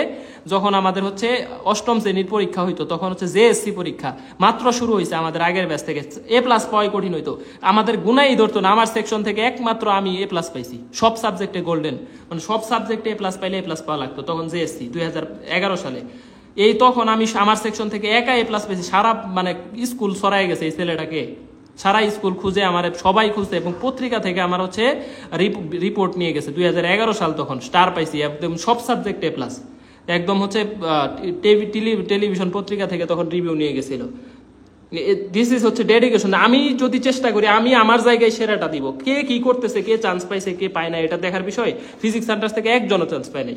যখন আমাদের হচ্ছে 8ম শ্রেণীর পরীক্ষা হইতো, তখন হচ্ছে জেএসসি পরীক্ষা মাত্র শুরু হয়েছে আমাদের আগের ব্যাচ থেকে। A+ পাওয়াই কঠিন হইতো, আমাদের গুনাই ধরতো না। আমার সেকশন থেকে একমাত্র আমি A+ পাইছি, সব সাবজেক্টে গোল্ডেন, মানে সব সাবজেক্টে A+ পাইলে A+ পাওয়া লাগতো তখন জেএসসি 2011 সালে। এই তখন আমি আমার সেকশন থেকে একা A+ পেয়েছি। সারা মানে স্কুল ছড়াই গেছে এই ছেলেটাকে, সারা স্কুল খুঁজে, আমার সবাই খুঁজছে, এবং পত্রিকা থেকে আমার হচ্ছে রিপোর্ট নিয়ে গেছে। 2011 সাল, তখন স্টার পাইছি একদম সব সাবজেক্টে A+। একদম হচ্ছে টেলিভিশন পত্রিকা থেকে তখন রিভিউ নিয়ে গেছিল। দিস ইজ হচ্ছে ডেডিকেশন। আমি যদি চেষ্টা করি, আমি আমার জায়গায় সেরাটা দিব। কে কি করতেছে, কে চান্স পাইছে, কে পায় না, এটা দেখার বিষয়। ফিজিক্স সেন্টার থেকে একজনও চান্স পায় নাই,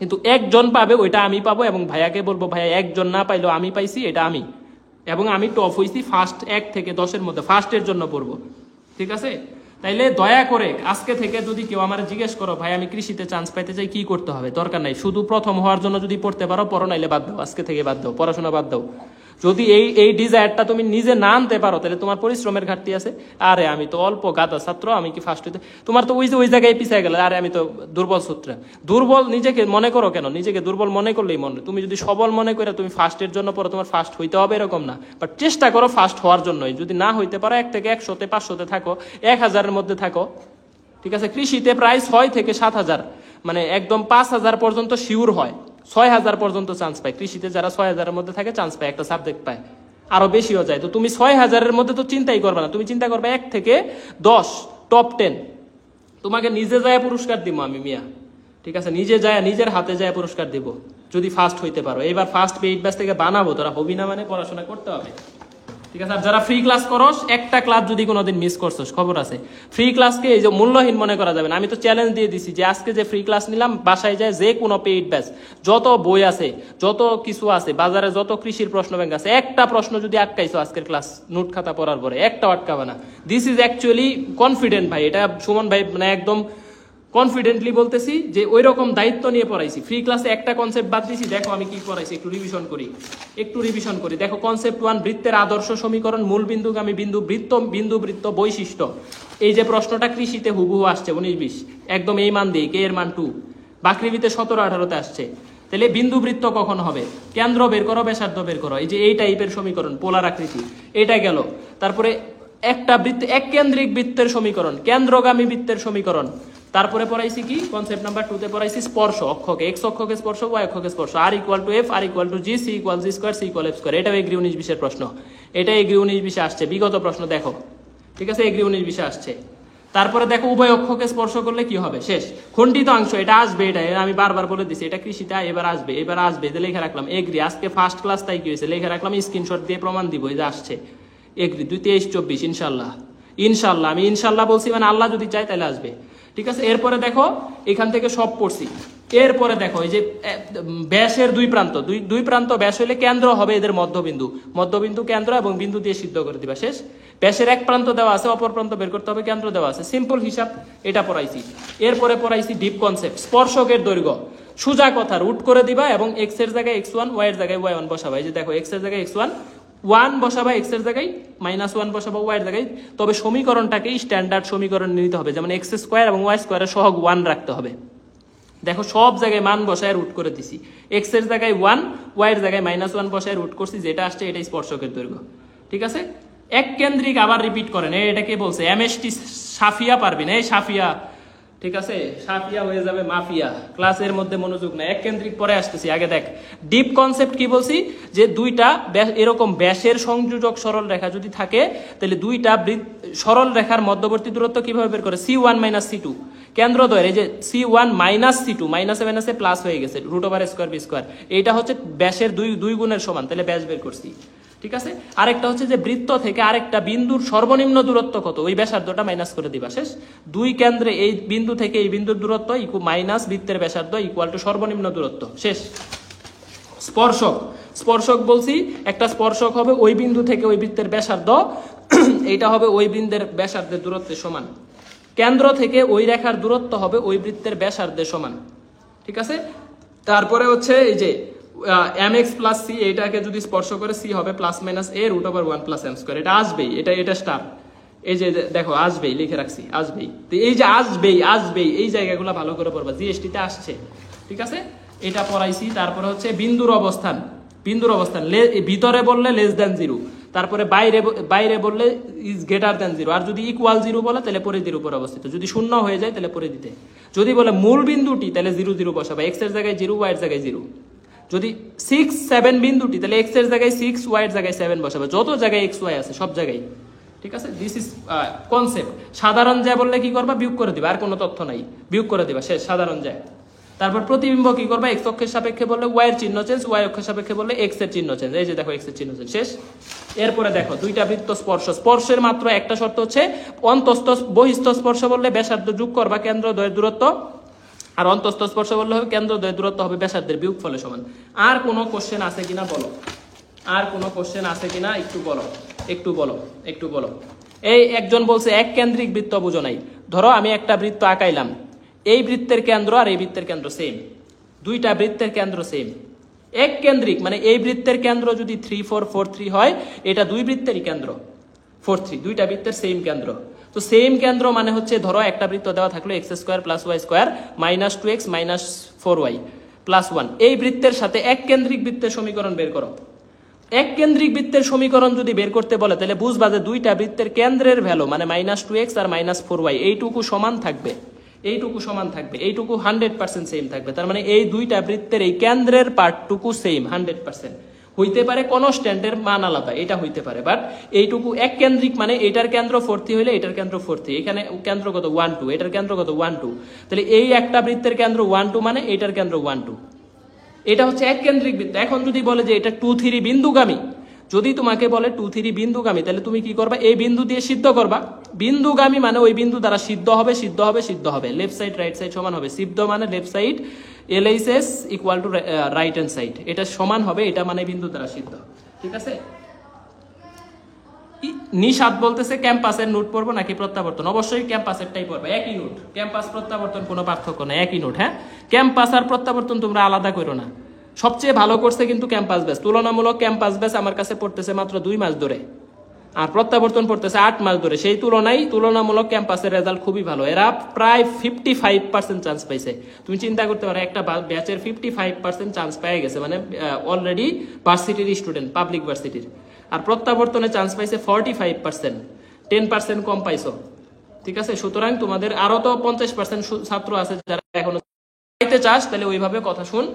কিন্তু একজন পাবে, ওইটা আমি পাবো। এবং ভাইয়াকে বলবো, ভাইয়া একজন না পাইলেও আমি পাইছি, এটা আমি। এবং আমি টপ হয়েছি ফার্স্ট 1 থেকে 10-এর মধ্যে, ফার্স্টের জন্য পড়বো। ঠিক আছে, তাইলে দয়া করে আজকে থেকে যদি কেউ আমার জিজ্ঞেস করো, ভাই আমি কৃষিতে চান্স পাইতে চাই, কি করতে হবে? দরকার নাই, শুধু প্রথম হওয়ার জন্য যদি পড়তে পারো পড়ো, নাইলে বাদ দাও, আজকে থেকে বাদ দাও, পড়াশোনা বাদ দাও। যদি এই ডিজায়ারটা তুমি নিজে না আনতে পারো, তাহলে তোমার পরিশ্রমের ঘাটতি আছে। আরে আমি তো অল্প গাদা ছাত্র, আমি কি ফার্স্ট হইতে, তোমার তো ওই জায়গায় পিছিয়ে গেলে, আরে আমি তো দুর্বল সূত্রে। দুর্বল নিজেকে মনে করো কেন? নিজেকে দুর্বল মনে করলেই মনে। তুমি যদি সবল মনে করে তুমি ফার্স্টের জন্য পড়ো, তোমার ফার্স্ট হইতে হবে এরকম না, বাট চেষ্টা করো ফার্স্ট হওয়ার জন্যই। যদি না হইতে পারো, 1 থেকে 100-তে, 500-তে থাকো, 1000-এর মধ্যে থাকো। ঠিক আছে, কৃষিতে প্রায় 6 থেকে 7000, মানে একদম 5000 পর্যন্ত শিওর হয়, 6000 পর্যন্ত চান্স পায় কৃষিতে। যারা 6000-এর মধ্যে থাকে চান্স পায়, একটা সাবজেক্ট পায়। আরো বেশিও যায়। তো তুমি 6000-এর মধ্যে তো চিন্তাই করবে না, তুমি চিন্তা করবে 1 থেকে 10 টপ 10। তোমাকে নিজে যায় পুরস্কার দিব আমি মিয়া, ঠিক আছে? নিজে যায়, নিজের হাতে যায় পুরস্কার দিব যদি ফার্স্ট হইতে পারো। এবার ফার্স্ট পেইড ব্যাচ থেকে বানাবো, তোরা হবি না মানে পড়াশোনা করতে হবে, ঠিক আছে? আর যারা ফ্রি ক্লাস করস, একটা ক্লাস যদি কোনোদিন মিস করছস খবর আছে। ফ্রি ক্লাসকে এই যে মূল্যহীন মনে করা যাবে না। আমি তো চ্যালেঞ্জ দিয়ে দিছি যে আজকে যে ফ্রি ক্লাস নিলাম, বাসায় যায় যে কোনো পেইড ব্যাচ, যত বই আছে, যত কিছু আছে বাজারে, যত কৃষির প্রশ্ন ব্যাংক আছে, একটা প্রশ্ন যদি আটকাইছো আজকের ক্লাস নোট খাতা পড়ার পরে, একটাও আটকাবে না। দিস ইজ অ্যাকচুয়ালি কনফিডেন্ট ভাই, এটা সুমন ভাই মানে একদম কনফিডেন্টলি বলতেছি যে ওই রকম দায়িত্ব নিয়ে পড়াইছি। ফ্রি ক্লাসে একটা কনসেপ্ট বাদ দিছি, দেখো আমি কি পড়াইছি, একটু রিভিশন করি। দেখো কনসেপ্ট 1, বৃত্তের আদর্শ সমীকরণ, মূল বিন্দুগামী বিন্দু, বিন্দু বৃত্ত বৈশিষ্ট্য। এই যে প্রশ্নটা কৃষিতে হুবহু আসছে 19-20, একদম এই মান দিয়ে, কে এর মান 2, বাকৃবিতে 17-18-তে আসছে। তাহলে বিন্দু বৃত্ত কখন হবে? কেন্দ্র বের করো, ব্যাসার্ধ বের করো। এই যে এই টাইপের সমীকরণ, পোলার আকৃতি, এটা গেল। তারপরে একটা বৃত্ত, এক কেন্দ্রিক বৃত্তের সমীকরণ, কেন্দ্রগামী বৃত্তের সমীকরণ। তারপরে পড়াইছি কি, কনসেপ্ট নাম্বার 2 তে পড়াইছি স্পর্শ অক্ষকে, এক্স অক্ষকে স্পর্শ, ওয়াই অক্ষকে স্পর্শ, r equal to f, r equal to g, c equal g square, c equal f square. এটা এগ্রি 19-20 এর প্রশ্ন, এটা এগ্রি 19-20 আসছে, বিগত প্রশ্ন দেখো, ঠিক আছে? এগ্রি 19-20 আসছে। তারপরে দেখো উভয় অক্ষকে স্পর্শ করলে কি হবে, শেষ। খণ্ডিত অংশ, এটা আসবে, এটা আমি বারবার বলে দিছি, এটা কৃষিটা এবার আসবে, যে লেখা রাখলাম এগ্রি। আজকে ফার্স্ট ক্লাস তাই কি হয়েছে, লেখা রাখলাম, স্ক্রিনশট দিয়ে প্রমাণ দিব, এই যে আসছে এগ্রি 2-23-24 ইনশাল্লাহ। আমি ইনশাল্লাহ বলছি, মানে আল্লাহ যদি চায় তাহলে আসবে, ঠিক আছে? এরপরে দেখো এখান থেকে সব পড়ছি। এরপরে দেখো এই যে ব্যাসের দুই প্রান্ত ব্যাস হইলে কেন্দ্র হবে এদের মধ্যবিন্দু কেন্দ্র, এবং বিন্দু দিয়ে সিদ্ধ করে দিবা, শেষ। ব্যাসের এক প্রান্ত দেওয়া আছে, অপর প্রান্ত বের করতে হবে, কেন্দ্র দেওয়া আছে, সিম্পল হিসাব, এটা পড়াইছি। এরপরে পড়াইছি ডিপ কনসেপ্ট, স্পর্শকের দৈর্ঘ্য। সোজা কথা, রুট করে দিবা এবং এক্স এর জায়গায় x1, ওয়াই এর জায়গায় y1 বসাবা। এই যে দেখো এক্স এর জায়গায় x1 1 বসাবা, এক্স এর জায়গায় -1 বসাবা, ওয়াই এর জায়গায়। তবে সমীকরণটাকে স্ট্যান্ডার্ড সমীকরণ নিতে হবে, যেমন এক্স স্কোয়ার এবং ওয়াই স্কোয়ারের সহগ 1 রাখতে হবে। দেখো সব জায়গায় মান বসায় রুট করে দিছি, এক্স এর জায়গায় 1, ওয়াই এর জায়গায় -1 বসায় রুট করছি, যেটা আসছে এটাই স্পর্শকের দৈর্ঘ্য, ঠিক আছে? এক কেন্দ্রিক আবার রিপিট করেন, এটা কে বলছে? এমএসটি সাফিয়া পারবি না, এই সাফিয়া, ঠিক আছে? সাফিয়া হয়ে যাবে মাফিয়া, ক্লাসের মধ্যে মনোযোগ না। এক কেন্দ্রিক পরে আসতেছি, আগে দেখ ডিপ কনসেপ্ট কি বলছি, যে দুইটা এরকম ব্যাসের সংযোজক সরল রেখা যদি থাকে, তাহলে দুইটা সরল রেখার মধ্যবর্তী দূরত্ব কিভাবে বের করে? C1 - C2, কেন্দ্রদ্বয়ের এই যে C1 - C2, মাইনাসে মাইনাসে প্লাস হয়ে গেছে, √স্কয়ার বি স্কয়ার, এইটা হচ্ছে ব্যাসের দুই গুণের সমান, তাহলে ব্যাস বের করছি, ঠিক আছে? আরেকটা হচ্ছে যে বৃত্ত থেকে আরেকটা বিন্দুর সর্বনিম্ন দূরত্ব কত, ওই ব্যাসার্ধটা মাইনাস করে দিবা, শেষ। দুই কেন্দ্রে এই বিন্দু থেকে এই বিন্দুর দূরত্ব মাইনাস বৃত্তের ব্যাসার্ধ ইকুয়াল টু সর্বনিম্ন দূরত্ব, শেষ। স্পর্শক বলছি, একটা স্পর্শক হবে ওই বিন্দু থেকে ওই বৃত্তের ব্যাসার্ধ, এইটা হবে ওই বিন্দুর ব্যাসার্ধের দূরত্বের সমান। কেন্দ্র থেকে ওই রেখার দূরত্ব হবে ওই বৃত্তের ব্যাসার্ধের সমান, ঠিক আছে? তারপরে হচ্ছে এই যে mx প্লাস সি, এইটাকে যদি স্পর্শ করে সি হবে +-a√1 + m², এটা আসবেই, এটা স্টার। এই যে দেখো আসবেই, লিখে রাখছি আসবেই। তো এই যে আসবেই এই জায়গাগুলো ভালো করে পড়বা, জিএসটিতে আসছে, ঠিক আছে? এটা পড়াইছি। তারপরে হচ্ছে বিন্দুর অবস্থান, ভিতরে বললে <0, তারপরে বাইরে বললে <0, আর যদি =0 বলে তাহলে পরিধির উপর অবস্থিত, যদি শূন্য হয়ে যায় তাহলে পরিধিতে, যদি বলে মূল বিন্দুটি তাহলে 0 বসাবা, এক্স এর জায়গায় 0, ওয়াই এর জায়গায় 0, যদি 6, 7 বিন্দুটি তাহলে এক্স এর জায়গায় 6, ওয়াই এর জায়গায় 7 বসাবে, যত জায়গায় এক্স ওয়াই আছে সব জায়গায়, ঠিক আছে? This is concept. সাধারণ জ্যা বললে কি করবা, বিয়োগ করে দিবা, আর কোনো তথ্য নাই, বিয়োগ করে দিবা, শেষ, সাধারণ জ্যা। তারপর প্রতিবিম্ব কি করবা, এক্স অক্ষের সাপেক্ষে বললে ওয়াই এর চিহ্ন চেঞ্জ, ওয়াই অক্ষের সাপেক্ষে বললে এক্স এর চিহ্ন চেঞ্জ, এই যে দেখো এক্স এর চিহ্ন চেঞ্জ, শেষ। এরপরে দেখো দুইটা বৃত্ত স্পর্শের মাত্র একটা শর্ত হচ্ছে, অন্তস্থ বহিস্থ স্পর্শ বললে ব্যাসার্ধ যোগ করবা কেন্দ্রদ্বয়ের দূরত্ব, আর অন্তস্থ স্পর্শ বললে হবে কেন্দ্রদ্বয়ের দূরত্ব হবে ব্যাসার্ধের বিয়োগফলের সমান। আর কোনো কোশ্চেন আছে কিনা বলো, একটু বলো। এই একজন বলছে এক কেন্দ্রিক বৃত্ত বুঝো নাই। ধরো আমি একটা বৃত্ত আঁকাইলাম, এই বৃত্তের কেন্দ্র আর এই বৃত্তের কেন্দ্র সেম, দুইটা বৃত্তের কেন্দ্র সেম। এক কেন্দ্রিক মানে এই বৃত্তের কেন্দ্র যদি 3, 4, 4, 3 হয়, এটা দুই বৃত্তেরই কেন্দ্র 4, 3, দুইটা বৃত্তের সেম কেন্দ্র। তো সেম কেন্দ্র মানে হচ্ছে, ধরো একটা বৃত্ত দেওয়া থাকলো x² + y² -2x - 4y + 1, এই বৃত্তের সাথে এক কেন্দ্রিক বৃত্তের সমীকরণ বের করো। এক কেন্দ্রিক বৃত্তের সমীকরণ যদি বের করতে বলে, তাহলে বুঝবা যে দুইটা বৃত্তের কেন্দ্রের ভ্যালু মানে -2x আর -4y এইটুকু সমান থাকবে, এইটুকু 100% সেম থাকবে। তার মানে এই দুইটা বৃত্তের এই কেন্দ্রের পার্টটুকু সেম 100%। হইতে পারে কনস্ট্যান্টের মান আলাদা, এটা হইতে পারে, বাট এইটুকু এক কেন্দ্রিক মানে এটার কেন্দ্র 40 হইলে এটার কেন্দ্র 40, এখানে কেন্দ্র কত 1 2, এটার কেন্দ্র কত 1 2, তাহলে এই একটা বৃত্তের কেন্দ্র 1 2 মানে এটার কেন্দ্র 1 2, এটা হচ্ছে এক কেন্দ্রিক বৃত্ত। এখন যদি বলে যে এটা 2 3 বিন্দুগামী, যদি তোমাকে বলে 2 3 বিন্দুগামী, তাহলে তুমি কি করবা, এই বিন্দু দিয়ে সিদ্ধ করবা। বিন্দুগামী মানে ওই বিন্দু দ্বারা সিদ্ধ হবে, সিদ্ধ হবে, সিদ্ধ হবে, লেফট সাইড রাইট সাইড সমান হবে। সিদ্ধ মানে left side LHS equal to right hand side, এটা সমান হবে, এটা মানে বিন্দু দ্বারা সিদ্ধ। ঠিক আছে। নিশাদ বলতেছে ক্যাম্পাসের নোট পড়বো নাকি প্রত্যাবর্তন? অবশ্যই ক্যাম্পাসেরটাই পড়বে, একই নোট। ক্যাম্পাস প্রত্যাবর্তন কোনো পার্থক্য নেই, একই নোট। হ্যাঁ, ক্যাম্পাস আর প্রত্যাবর্তন তোমরা আলাদা করো না। সবচেয়ে ভালো করছে কিন্তু ক্যাম্পাস ব্যাচ, তুলনামূলক ক্যাম্পাস ব্যাচ আমার কাছে পড়তেছে মাত্র 2 মাস ধরে, আর প্রত্যাবর্তন পড়তেছে 8 মাস ধরে। সেই তুলনামূলক ক্যাম্পাসের রেজাল্ট খুবই ভালো, এরা প্রায় 55% চান্স পাইছে। তুমি চিন্তা করতে পারো, একটা ব্যাচের 55% চান্স পেয়ে গেছে, মানে অলরেডি ভার্সিটির স্টুডেন্ট, পাবলিক ভার্সিটির। আর প্রত্যাবর্তনে চান্স পাইছে 45%, 10% কম পাইছো। ঠিক আছে, সুতরাং তোমাদের আরো তো 50% ছাত্র আছে যারা এখনো পাইতে চাস, তাহলে ওইভাবে কথা শুন।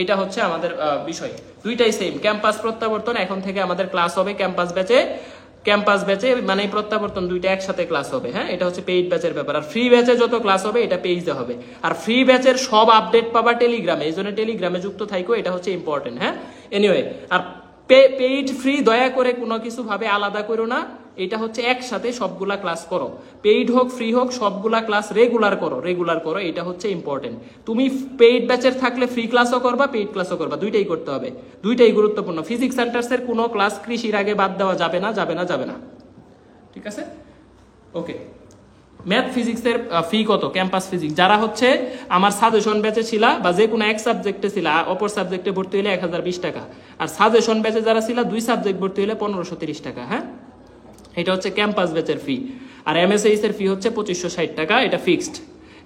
এটা হচ্ছে আমাদের বিষয়, দুইটাই সেম। ক্যাম্পাস প্রত্যাবর্তন এখন থেকে আমাদের ক্লাস হবে ক্যাম্পাস ব্যাচে মানে প্রত্যাবর্তন দুইটা একসাথে ক্লাস হবে। হ্যাঁ, এটা হচ্ছে পেইড ব্যাচের ব্যাপার। আর ফ্রি ব্যাচে যত ক্লাস হবে এটা পেইজে হবে। আর ফ্রি ব্যাচের সব আপডেট পাবা টেলিগ্রামে, এই জন্য টেলিগ্রামে যুক্ত থাইকো, এটা হচ্ছে ইম্পর্টেন্ট। হ্যাঁ, এনিওয়ে, আর পেইড ফ্রি দয়া করে কোনো কিছু ভাবে আলাদা করো না, এটা হচ্ছে একসাথে সবগুলা ক্লাস করো। পেইড হোক ফ্রি হোক সবগুলা ক্লাস রেগুলার করো, এটা হচ্ছে ইম্পর্টেন্ট। তুমি পেইড ব্যাচের থাকলে ফ্রি ক্লাসও করবা, পেইড ক্লাসও করবা, দুইটাই করতে হবে, দুইটাই গুরুত্বপূর্ণ। ফিজিক্স সেন্টার্সের কোনো ক্লাস কৃষির আগে বাদ দেওয়া যাবে না। ঠিক আছে, ওকে। ম্যাথ ফিজিক্সের ফি কত? ক্যাম্পাস ফিজিক্স যারা হচ্ছে আমার সাজেশন ব্যাচে ছিল বা যে কোনো এক সাবজেক্টে ছিল, অপর সাবজেক্টে ভর্তি হলে 1020 টাকা, আর সাজেশন ব্যাচে যারা ছিল 2 সাবজেক্ট ভর্তি হলে 1530 টাকা। হ্যাঁ, এটা হচ্ছে ক্যাম্পাস ব্যাচের ফি। আর MSAIS এর ফি হচ্ছে 2560 টাকা, এটা ফিক্সড,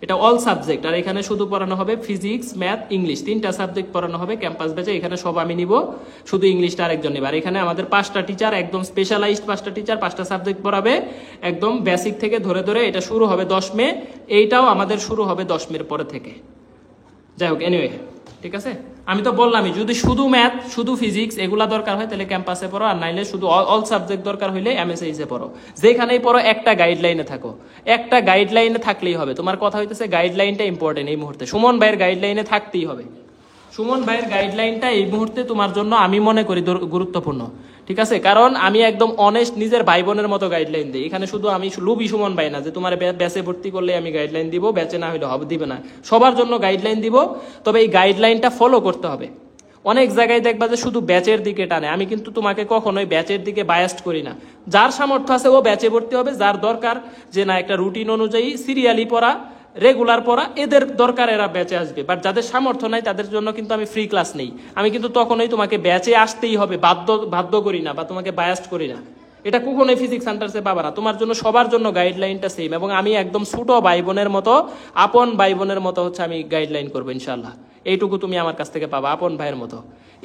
এটা অল সাবজেক্ট। আর এখানে শুধু পড়ানো হবে ফিজিক্স, ম্যাথ, ইংলিশ, 3টা সাবজেক্ট পড়ানো হবে ক্যাম্পাস ব্যাচে। এখানে সব আমি নিব, শুধু ইংলিশটা আরেকজন নেবে। আর এখানে আমাদের 5টা টিচার, একদম স্পেশালাইজড 5টা টিচার 5টা সাবজেক্ট পড়াবে, একদম বেসিক থেকে ধরে। এটা শুরু হবে 10 মে, এইটাও আমাদের শুরু হবে 10 মের পরে থেকে। যাই হোক, এনিওয়ে, ঠিক আছে। আমি তো বললামই, যদি শুধু ম্যাথ, শুধু ফিজিক্স এগুলা দরকার হয় তাহলে ক্যাম্পাসে পড়ো, আর নাইলে শুধু অল সাবজেক্ট দরকার হইলে MSAIS এ পড়ো। যেখানেই পড়ো একটা গাইডলাইনে থাকো, একটা গাইডলাইনে থাকলেই হবে। তোমার কথা হইতেছে গাইডলাইনটা ইম্পর্টেন্ট এই মুহূর্তে, সুমন ভাইয়ের গাইডলাইনে থাকতেই হবে। সুমন ভাইয়ের গাইডলাইনটা এই মুহূর্তে তোমার জন্য আমি মনে করি গুরুত্বপূর্ণ। ঠিক আছে, কারণ আমি একদম অনেস্ট, নিজের ভাই বোনের মতো গাইডলাইন দিই। এখানে শুধু আমি লুবি সুমন ভাই না যে তোমার ব্যাচে ভর্তি করলে আমি গাইডলাইন দিব, ব্যাচে না হইলে হবে দিবে না, সবার জন্য গাইডলাইন দিব। তবে এই গাইডলাইনটা ফলো করতে হবে। অনেক জায়গায় দেখবা যে শুধু ব্যাচের দিকে টানে, আমি কিন্তু তোমাকে কখনোই ব্যাচের দিকে বায়াস্ট করি না। যার সামর্থ্য আছে ও ব্যাচে ভর্তি হবে, যার দরকার যে না একটা রুটিন অনুযায়ী সিরিয়ালি পড়া, রেগুলার পড়া, এদের দরকার এরা ব্যাচে আসবে। বাট যাদের সামর্থ্য নাই তাদের জন্য কিন্তু আমি ফ্রি ক্লাস নেই। আমি কিন্তু তখনই তোমাকে ব্যাচে আসতেই হবে বাধ্য করি না, বা তোমাকে বায়াস্ট করি না। এটা কখনোই ফিজিক্স সেন্টার্সে পাবা না। তোমার জন্য সবার জন্য গাইডলাইনটা সেম, এবং আমি একদম ছোট ভাই বোনের মতো, আপন ভাই বোনের মতো হচ্ছে আমি গাইডলাইন করবো ইনশাল্লাহ। এইটুকু তুমি আমার কাছ থেকে পাবা আপন ভাইয়ের মতো।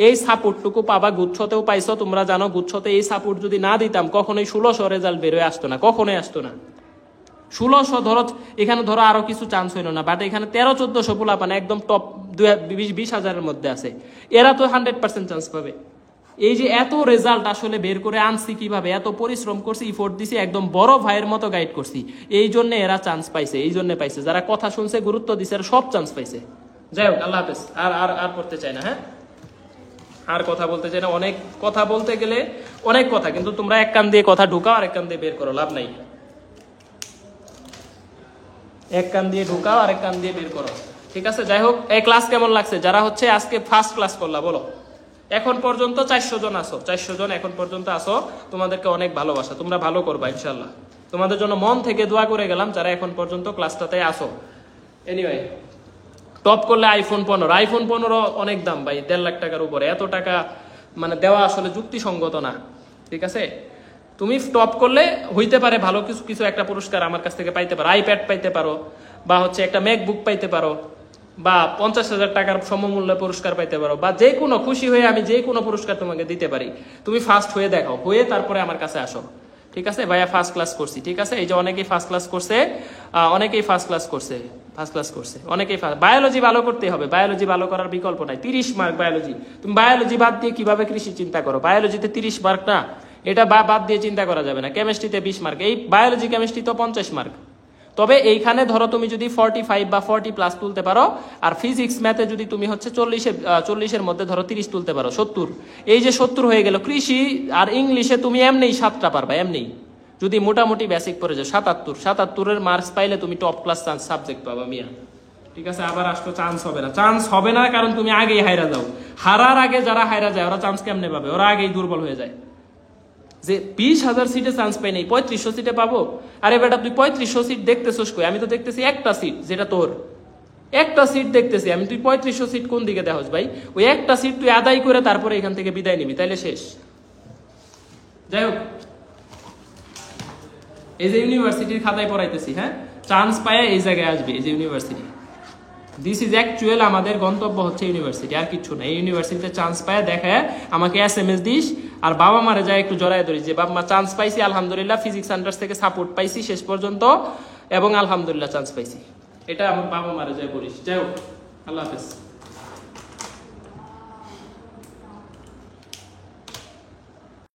এই সাপোর্টটুকু পাবা। গুচ্ছতেও পাইছো, তোমরা জানো গুচ্ছতে এই সাপোর্ট যদি না দিতাম কখনোই 1600 রেজাল্ট বেরোয় আসতো না, কখনোই আসতো না। 1600 ধরো, এখানে ধরো আরো কিছু চান্স হইল না, বাট এখানে 1300-1400 পোলাপান একদম টপ 20,000-20,000-এর মধ্যে আছে, এরা তো 100% চান্স পাবে। এই যে এত রেজাল্ট আসলে বের করে আনছি কিভাবে, এত পরিশ্রম করছি, ইফোর্ট দিছি, একদম বড় ভাইয়ের মতো গাইড করছি, এই জন্য এরা চান্স পাইছে, এই জন্য পাইছে। যারা কথা শুনছে, গুরুত্ব দিছে, এরা সব চান্স পাইছে। যাই হোক, আল্লাহ হাফেজ। আর পড়তে চাই না, হ্যাঁ, আর কথা বলতে চাই না। অনেক কথা বলতে গেলে অনেক কথা, কিন্তু তোমরা এক কান দিয়ে কথা ঢুকাও আর এক কান দিয়ে বের করো, লাভ নাই। এক কান দিয়ে ঢুকাও আর এক কান দিয়ে বের করো, ঠিক আছে। যাই হোক, এই ক্লাস কেমন লাগছে? যারা হচ্ছে আজকে ফার্স্ট ক্লাস করলা, বলো এখন পর্যন্ত 400 জন আসো, 400 জন এখন পর্যন্ত আসো, তোমাদেরকে অনেক ভালোবাসা, তোমরা ভালো করবা ইনশাল্লাহ। তোমাদের জন্য মন থেকে দোয়া করে গেলাম যারা এখন পর্যন্ত ক্লাসটাতে আসো। এনিওয়ে, টপ করলে আইফোন 15 অনেক দাম ভাই, 1.5 লাখ টাকার উপরে। এত টাকা মানে দেওয়া আসলে যুক্তিসঙ্গত না, ঠিক আছে। তুমি টপ করলে হইতে পারে ভালো কিছু একটা পুরস্কার আমার কাছ থেকে পাইতে পারো, আইপ্যাড পাইতে পারো, বা হচ্ছে একটা ম্যাকবুক পাইতে পারো, বা 50,000 টাকার সমমূল্যে পুরস্কার পাইতে পারো, বা যে কোনো খুশি হয়ে আমি যে কোনো পুরস্কার তোমাকে দিতে পারি। তুমি ফার্স্ট হয়ে দেখো, হয়ে তারপরে আমার কাছে আসো, ঠিক আছে। ভাইয়া ফার্স্ট ক্লাস করছি, ঠিক আছে। এই যে অনেকেই ফার্স্ট ক্লাস করছে, ফার্স্ট ক্লাস করছে অনেকেই। বায়োলজি ভালো করতে হবে, বায়োলজি ভালো করার বিকল্প নাই। 30 মার্ক বায়োলজি, তুমি বায়োলজি বাদ দিয়ে কিভাবে কৃষি চিন্তা করো? বায়োলজিতে 30 মার্ক না, এটা বাদ দিয়ে চিন্তা করা যাবে না। কেমিস্ট্রিতে 20 মার্ক, এই বায়োলজি কেমিস্ট্রি তো 50 মার্ক। তবে এইখানে ধরো তুমি যদি 45 বা 40+ তুলতে পারো, আর ফিজিক্স ম্যাথে যদি তুমি হচ্ছে 40-এর মধ্যে ধরো 30 তুলতে পারো, 70, এই যে 70 হয়ে গেল। কৃষি আর ইংলিশে তুমি এমনিই 7টা পারবা, এমনিই যদি মোটামুটি বেসিক পড়ে যাও। 77-এর মার্কস পাইলে তুমি টপ ক্লাস সাবজেক্ট পাবা মিয়া। ঠিক আছে, আবার আসতো চান্স হবে না, চান্স হবে না কারণ তুমি আগেই হাইরা যাও। হারার আগে যারা হাইরা যায় ওরা চান্স কেমনে পাবে? ওরা আগেই দুর্বল হয়ে যায়। যে 20,000 সিটে চান্স পাই নাই, 3500 সিটে পাবো। আরে বেটা তুই 3500 সিট দেখতেছিস কই? আমি তো দেখতেছি একটা সিট, যেটা তোর একটা সিট দেখতেছি আমি। তুই 3500 সিট কোন দিকে দেখোস ভাই? ওই একটা সিট তুই আদায় করে তারপরে এখান থেকে বিদায় নিবি, তাইলে শেষ। যাই হোক, এই যে ইউনিভার্সিটির খাতায় পড়াইতেছি, হ্যাঁ, চান্স পায় এই জায়গায় আসবে, এই যে ইউনিভার্সিটি। দিস ইজ অ্যাকচুয়াল, আমাদের গন্তব্য হচ্ছে ইউনিভার্সিটি, আর কিছু না। এই ইউনিভার্সিটিতে চান্স পায় দেখায় আমাকে SMS দিস, আর বাবা মারে যায় একটু জড়ায় ধরিস যে বাবা মা চান্স পাইছি, আলহামদুলিল্লাহ, ফিজিক্স আন্ডার্স থেকে সাপোর্ট পাইছি শেষ পর্যন্ত, এবং আলহামদুলিল্লাহ চান্স পাইছি। এটা আমার বাবা মারে যায় বলিস। যাই হোক, আল্লাহ হাফেজ।